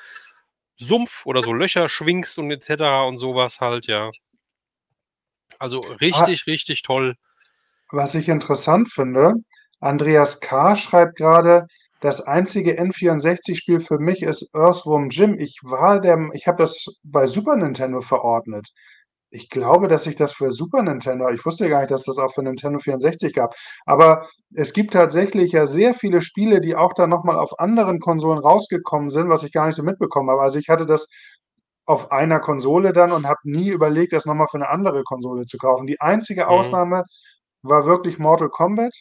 Sumpf oder so Löcher schwingst und et cetera und so was halt, ja. Also Ah, richtig, richtig toll. was ich interessant finde, Andreas K. schreibt gerade, das einzige N64-Spiel für mich ist Earthworm Jim. Ich habe das bei Super Nintendo verordnet. Ich glaube, dass ich das für Super Nintendo, ich wusste gar nicht, dass das auch für Nintendo 64 gab. Aber es gibt tatsächlich ja sehr viele Spiele, die auch dann nochmal auf anderen Konsolen rausgekommen sind, was ich gar nicht so mitbekommen habe. Also ich hatte das auf einer Konsole dann und habe nie überlegt, das nochmal für eine andere Konsole zu kaufen. Die einzige Mhm. Ausnahme war wirklich Mortal Kombat.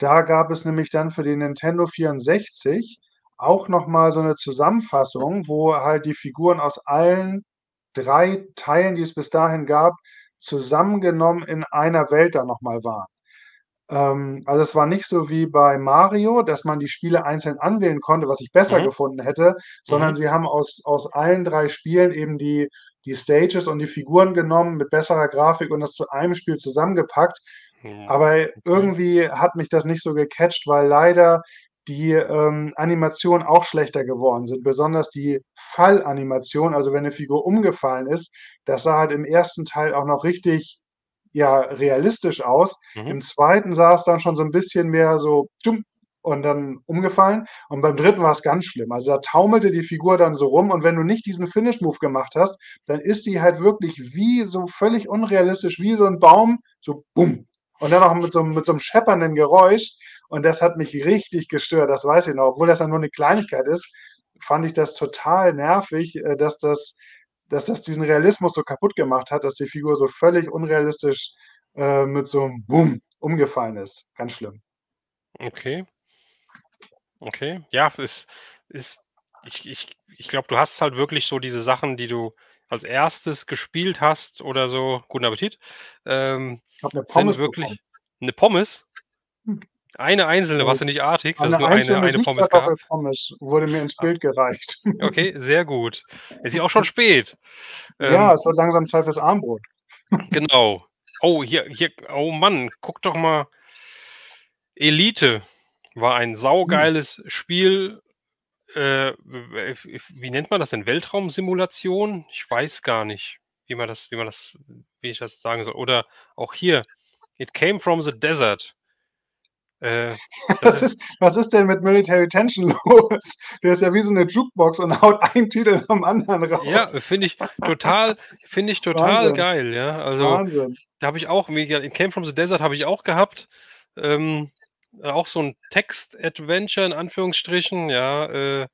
Da gab es nämlich dann für den Nintendo 64 auch nochmal so eine Zusammenfassung, wo halt die Figuren aus allen 3 Teilen, die es bis dahin gab, zusammengenommen in einer Welt dann nochmal waren. Also, es war nicht so wie bei Mario, dass man die Spiele einzeln anwählen konnte, was ich besser Mhm. gefunden hätte, sondern Mhm. sie haben aus allen 3 Spielen eben die Stages und die Figuren genommen mit besserer Grafik und das zu einem Spiel zusammengepackt. Mhm. Aber Okay. irgendwie hat mich das nicht so gecatcht, weil leider die, Animationen auch schlechter geworden sind. Besonders die Fallanimation, also wenn 'ne Figur umgefallen ist, das sah halt im ersten Teil auch noch richtig, ja, realistisch aus. Mhm. Im zweiten sah es dann schon so 'n bisschen mehr so dumm und dann umgefallen. Und beim dritten war's ganz schlimm. Also, da taumelte die Figur dann so rum und wenn du nicht diesen Finish Move gemacht hast, dann ist die halt wirklich wie so völlig unrealistisch wie so 'n Baum, so bumm. Und dann noch mit so 'nem scheppernden Geräusch. Und das hat mich richtig gestört, das weiß ich noch. Obwohl das ja nur 'ne Kleinigkeit ist, fand ich das total nervig, dass das diesen Realismus so kaputt gemacht hat, dass die Figur so völlig unrealistisch, mit so 'nem Boom umgefallen ist. Ganz schlimm. Okay. Okay. Ja, ist ich glaube, du hast halt wirklich so diese Sachen, die du als erstes gespielt hast oder so guten Appetit, Habe 'ne sind Pommes bekommen. wirklich 'ne Pommes? Hm. Eine einzelne, Also, warst du nicht artig? Hast eine nur eine einzelne eine Pommes gehabt? Süßkartoffelpommes wurde mir ins Ah, Bild gereicht. okay, sehr gut. Ist ja auch schon spät. Ja, Ähm, es wird langsam Zeit fürs Abendbrot. genau. Oh, hier oh Mann, guck doch mal. Elite war ein Hm. saugeiles Spiel. W wie nennt man das denn? Weltraumsimulation? Ich weiß gar nicht, wie ich das sagen soll. Oder auch hier, „It Came from the Desert." Äh, das ist Was ist denn mit Military Tension los? Der ist ja wie so 'ne Jukebox und haut einen Titel nach dem anderen ja, raus. finde ich total Wahnsinn, geil, ja. Also, Wahnsinn. da habe ich auch mega „It Came from the Desert" habe ich auch gehabt. Ähm, auch so 'n Text-Adventure in Anführungsstrichen, ja,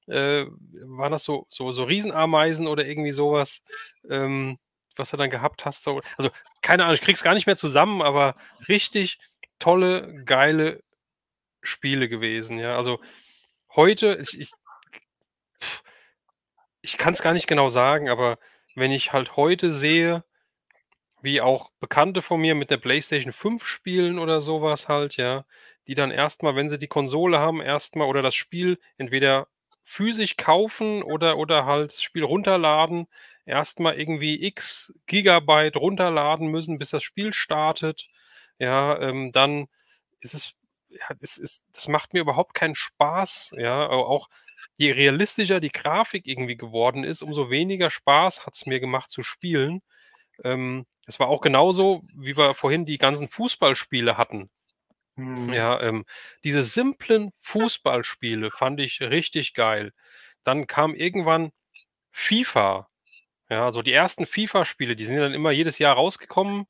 waren das so Riesenameisen oder irgendwie sowas, ähm, was du dann gehabt hast, so also, keine Ahnung, ich kriege es gar nicht mehr zusammen, aber richtig tolle, geile Spiele gewesen, ja. Also, heute ich kann es gar nicht genau sagen, aber wenn ich halt heute sehe, wie auch Bekannte von mir mit der PlayStation 5 spielen oder sowas halt, ja, die dann erstmal, wenn sie die Konsole haben, erstmal oder das Spiel entweder physisch kaufen oder halt das Spiel runterladen, erstmal irgendwie X Gigabyte runterladen müssen, bis das Spiel startet. Ja, dann ist es ja, das macht mir überhaupt keinen Spaß, ja. Auch je realistischer die Grafik irgendwie geworden ist, umso weniger Spaß hat es mir gemacht zu spielen. Es war auch genauso, wie wir vorhin die ganzen Fußballspiele hatten. Mhm. Ja, diese simplen Fußballspiele fand ich richtig geil. Dann kam irgendwann FIFA. Ja, so die ersten FIFA-Spiele, die sind ja dann immer jedes Jahr rausgekommen.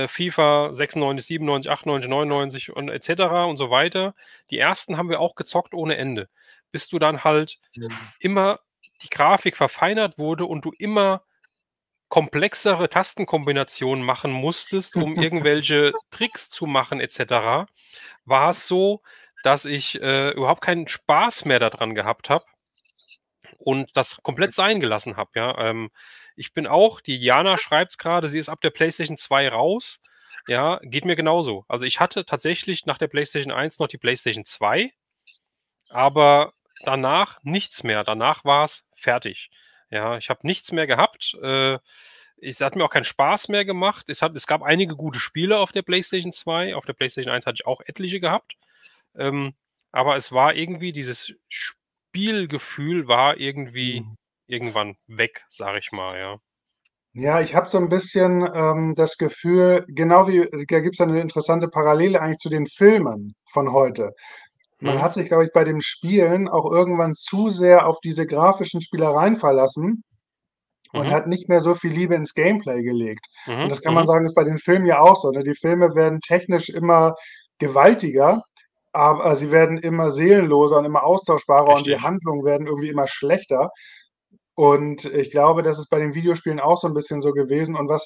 FIFA 96, 97, 98, 99 und et cetera und so weiter. Die ersten haben wir auch gezockt ohne Ende, bis du dann halt Mhm. immer die Grafik verfeinert wurde und du immer komplexere Tastenkombinationen machen musstest, um irgendwelche Tricks zu machen et cetera, war es so, dass ich, überhaupt keinen Spaß mehr daran gehabt habe und das komplett sein gelassen habe, ja. Ich bin auch die Jana schreibt's grade, sie ist ab der PlayStation 2 raus. Ja, geht mir genauso. Also, ich hatte tatsächlich nach der PlayStation 1 noch die PlayStation 2, aber danach nichts mehr. Danach war's fertig. Ja, ich habe nichts mehr gehabt. Es hat mir auch keinen Spaß mehr gemacht. Es gab einige gute Spiele auf der PlayStation 2. Auf der PlayStation 1 hatte ich auch etliche gehabt. Ähm, aber es war irgendwie dieses Spielgefühl war irgendwie Mhm. irgendwann weg, sage ich mal, ja. Ja, ich habe so ein bisschen, das Gefühl, genau wie da gibt's ja 'ne interessante Parallele eigentlich zu den Filmen von heute. Man Mhm. hat sich, glaube ich, bei dem Spielen auch irgendwann zu sehr auf diese grafischen Spielereien verlassen und Mhm. hat nicht mehr so viel Liebe ins Gameplay gelegt. Und Mhm. das kann man Mhm. sagen, ist bei den Filmen ja auch so, ne? Die Filme werden technisch immer gewaltiger, aber sie werden immer seelenloser und immer austauschbarer und die Richtig. Handlungen werden irgendwie immer schlechter. Und ich glaube, das ist bei den Videospielen auch so 'n bisschen so gewesen. Und was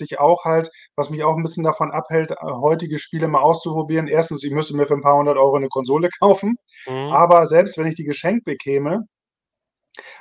mich auch 'n bisschen davon abhält, heutige Spiele mal auszuprobieren. Erstens, ich müsste mir für 'n paar hundert Euro 'ne Konsole kaufen, Mhm. aber selbst wenn ich die geschenkt bekäme,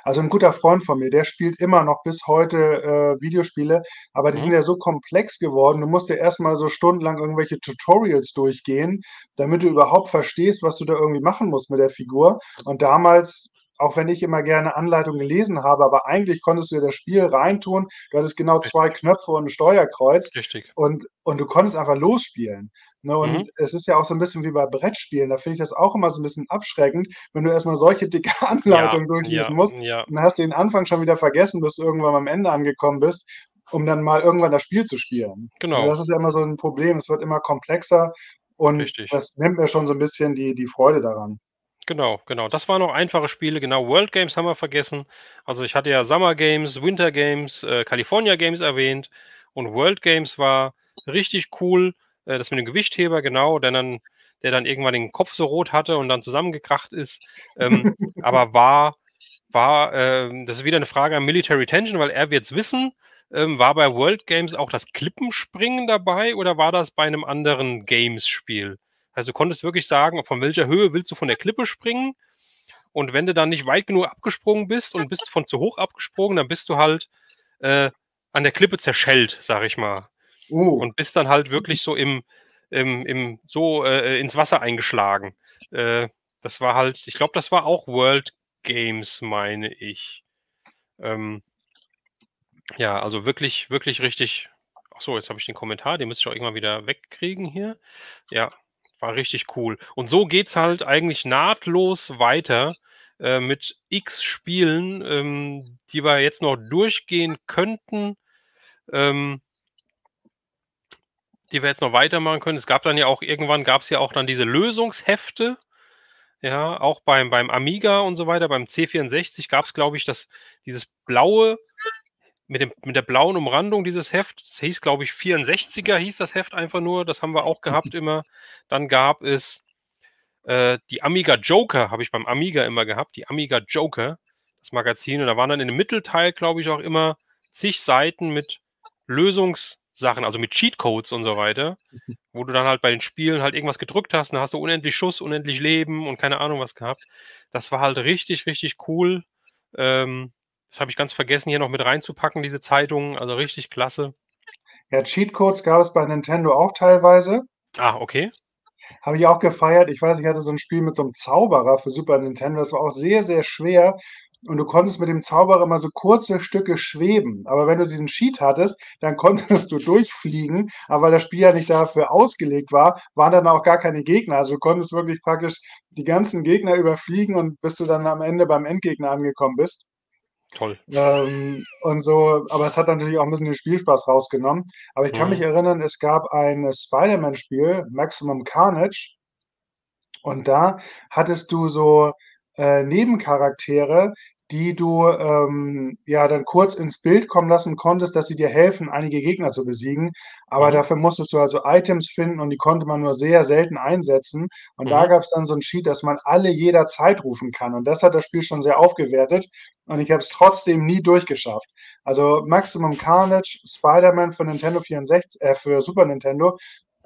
also 'n guter Freund von mir, der spielt immer noch bis heute, Videospiele, aber die sind Mhm. ja so komplex geworden. Du musst ja erst mal so stundenlang irgendwelche Tutorials durchgehen, damit du überhaupt verstehst, was du da irgendwie machen musst mit der Figur. Und damals, auch wenn ich immer gerne Anleitungen gelesen habe, aber eigentlich konntest du dir das Spiel reintun. Du hattest genau 2 Richtig. Knöpfe und 'n Steuerkreuz Richtig. und du konntest einfach losspielen, ne? Mhm. Und es ist ja auch so 'n bisschen wie bei Brettspielen. Da finde ich das auch immer so 'n bisschen abschreckend, wenn du erst mal solche dicke Ja, Anleitungen durchlesen ja, musst ja, und dann hast du den Anfang schon wieder vergessen, bis du irgendwann am Ende angekommen bist, um dann mal irgendwann das Spiel zu spielen. Ne, genau, das ist ja immer so 'n Problem. Es wird immer komplexer und richtig. das nimmt mir schon so 'n bisschen die Freude daran. Genau, genau. Das waren noch einfache Spiele, genau. World Games haben wir vergessen. Also, ich hatte ja Summer Games, Winter Games, California Games erwähnt und World Games war richtig cool. Das mit dem Gewichtheber, genau, der dann irgendwann den Kopf so rot hatte und dann zusammengekracht ist. Ähm, aber das ist wieder eine Frage an Military Tension, weil er wird's wissen. War bei World Games auch das Klippenspringen dabei oder war das bei einem anderen Games-Spiel? Also, du konntest wirklich sagen, von welcher Höhe willst du von der Klippe springen? Und wenn du dann nicht weit genug abgesprungen bist und bist von zu hoch abgesprungen, dann bist du halt, äh, an der Klippe zerschellt, sage ich mal. Oh, Und bist dann halt wirklich so ins Wasser eingeschlagen. Äh, das war halt ich glaube, das war auch World Games, meine ich. Ähm, ja, also wirklich, wirklich richtig. Ach so, jetzt habe ich den Kommentar, den müsste ich auch irgendwann wieder wegkriegen hier. Ja, war richtig cool. Und so geht's halt eigentlich nahtlos weiter, mit X Spielen, die wir jetzt noch durchgehen könnten, ähm, die wir jetzt noch weitermachen können. Es gab dann ja auch irgendwann gab's ja auch dann diese Lösungshefte, ja, auch beim Amiga und so weiter. Beim C64 gab's, glaube ich, dieses blaue mit der blauen Umrandung dieses Heft. Das hieß, glaube ich, 64er hieß das Heft einfach nur. Das haben wir auch gehabt immer. Dann gab es die Amiga Joker, habe ich beim Amiga immer gehabt. Die Amiga Joker, das Magazin. Und da waren dann in dem Mittelteil, glaube ich, auch immer zig Seiten mit Lösungssachen, also mit Cheatcodes und so weiter, wo du dann halt bei den Spielen halt irgendwas gedrückt hast. Dann hast du unendlich Schuss, unendlich Leben und keine Ahnung was gehabt. Das war halt richtig, richtig cool. Das habe ich ganz vergessen, hier noch mit reinzupacken, diese Zeitungen. Also richtig klasse. ja, Cheatcodes gab es bei Nintendo auch teilweise. Ah, okay. Habe ich auch gefeiert. Ich weiß, ich hatte so 'n Spiel mit so 'nem Zauberer für Super Nintendo. Das war auch sehr, sehr schwer und du konntest mit dem Zauberer immer so kurze Stücke schweben. Aber wenn du diesen Cheat hattest, dann konntest du durchfliegen, aber weil das Spiel ja nicht dafür ausgelegt war, waren dann auch gar keine Gegner. Also, du konntest wirklich praktisch die ganzen Gegner überfliegen und bis du dann am Ende beim Endgegner angekommen bist. Toll. Und so, aber es hat natürlich auch 'n bisschen den Spielspaß rausgenommen. Aber ich kann mich Mhm. erinnern, es gab ein Spider-Man-Spiel, Maximum Carnage, und da hattest du so, Nebencharaktere, die du, ja, dann kurz ins Bild kommen lassen konntest, dass sie dir helfen, einige Gegner zu besiegen. Aber Mhm. dafür musstest du also Items finden und die konnte man nur sehr selten einsetzen. Und da Mhm. gab's dann so 'n Cheat, dass man alle jederzeit rufen kann. Und das hat das Spiel schon sehr aufgewertet und ich habe es trotzdem nie durchgeschafft. Also, Maximum Carnage, Spider-Man für Super Nintendo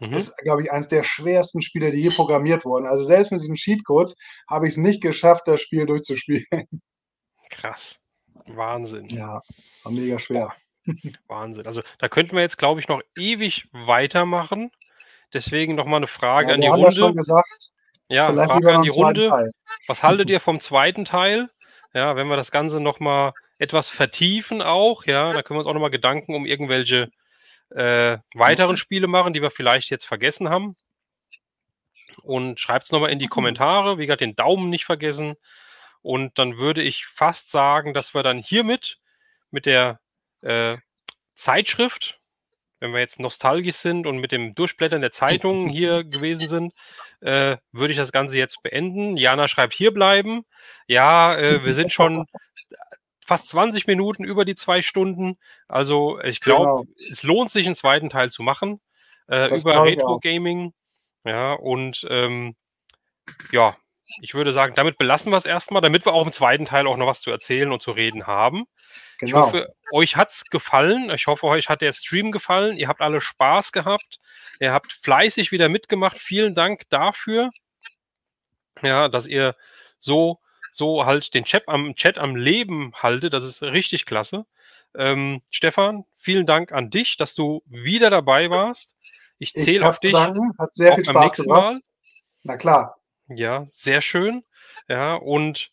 Mhm. ist, glaube ich, eins der schwersten Spiele, die je programmiert wurden. Also, selbst mit diesen Cheatcodes habe ich's nicht geschafft, das Spiel durchzuspielen. Krass. Wahnsinn. Ja, war mega Boah, schwer. Wahnsinn. Also, da könnten wir jetzt, glaube ich, noch ewig weitermachen. Deswegen noch mal 'ne Frage Ja, an wir die haben ja schon Runde. gesagt, Ja, vielleicht lieber Frage noch an die 'n zweiten Runde. Teil. Was haltet ihr vom zweiten Teil? Ja, wenn wir das Ganze noch mal etwas vertiefen auch, ja, da können wir uns auch noch mal Gedanken um irgendwelche, weiteren Spiele machen, die wir vielleicht jetzt vergessen haben. Und schreibt's noch mal in die Kommentare. Wie gesagt, den Daumen nicht vergessen. Und dann würde ich fast sagen, dass wir dann hiermit mit der, äh Zeitschrift, wenn wir jetzt nostalgisch sind und mit dem Durchblättern der Zeitungen hier gewesen sind, würde ich das Ganze jetzt beenden. Jana schreibt, hier bleiben. Ja, wir sind schon fast 20 Minuten über die 2 Stunden. Also ich glaube, es lohnt sich, einen zweiten Teil zu machen über Retro-Gaming. Ja, und ja, ich würde sagen, damit belassen wir es erstmal, damit wir auch im zweiten Teil auch noch was zu erzählen und zu reden haben. Ich hoffe, euch hat es gefallen. Ich hoffe, euch hat der Stream gefallen. Ihr habt alle Spaß gehabt. Ihr habt fleißig wieder mitgemacht. Vielen Dank dafür, ja, dass ihr so halt den Chat am Leben haltet. Das ist richtig klasse. Stefan, vielen Dank an dich, dass du wieder dabei warst. Ich zähle auf dich. Hat sehr viel Spaß gemacht. Na klar. Ja, sehr schön. Ja, und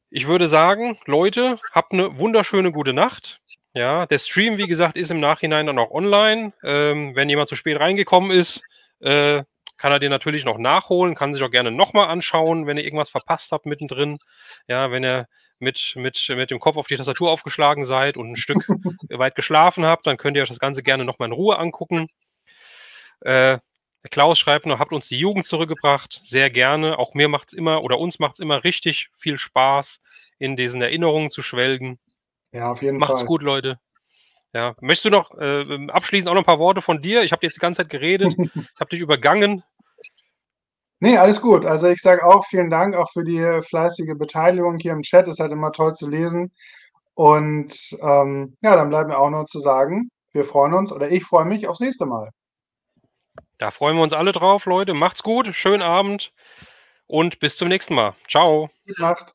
ich würde sagen, Leute, habt eine wunderschöne gute Nacht. Ja, der Stream, wie gesagt, ist im Nachhinein dann auch online. Wenn jemand zu spät reingekommen ist, kann er den natürlich noch nachholen, kann sich auch gerne nochmal anschauen, wenn ihr irgendwas verpasst habt mittendrin. Ja, wenn ihr mit dem Kopf auf die Tastatur aufgeschlagen seid und ein Stück weit geschlafen habt, dann könnt ihr euch das Ganze gerne nochmal in Ruhe angucken. Der Klaus schreibt noch, habt uns die Jugend zurückgebracht. Sehr gerne. Auch mir macht es immer, oder uns macht es immer richtig viel Spaß, in diesen Erinnerungen zu schwelgen. Ja, auf jeden Fall. Macht's gut, Leute. Ja, möchtest du noch abschließend auch noch ein paar Worte von dir? Ich habe jetzt die ganze Zeit geredet. Ich habe dich übergangen. Nee, alles gut. Also ich sage auch vielen Dank auch für die fleißige Beteiligung hier im Chat. Ist halt immer toll zu lesen. Und ja, dann bleibt mir auch nur zu sagen, wir freuen uns, oder ich freue mich aufs nächste Mal. Da freuen wir uns alle drauf, Leute. Macht's gut, schönen Abend und bis zum nächsten Mal. Ciao. Gute Nacht.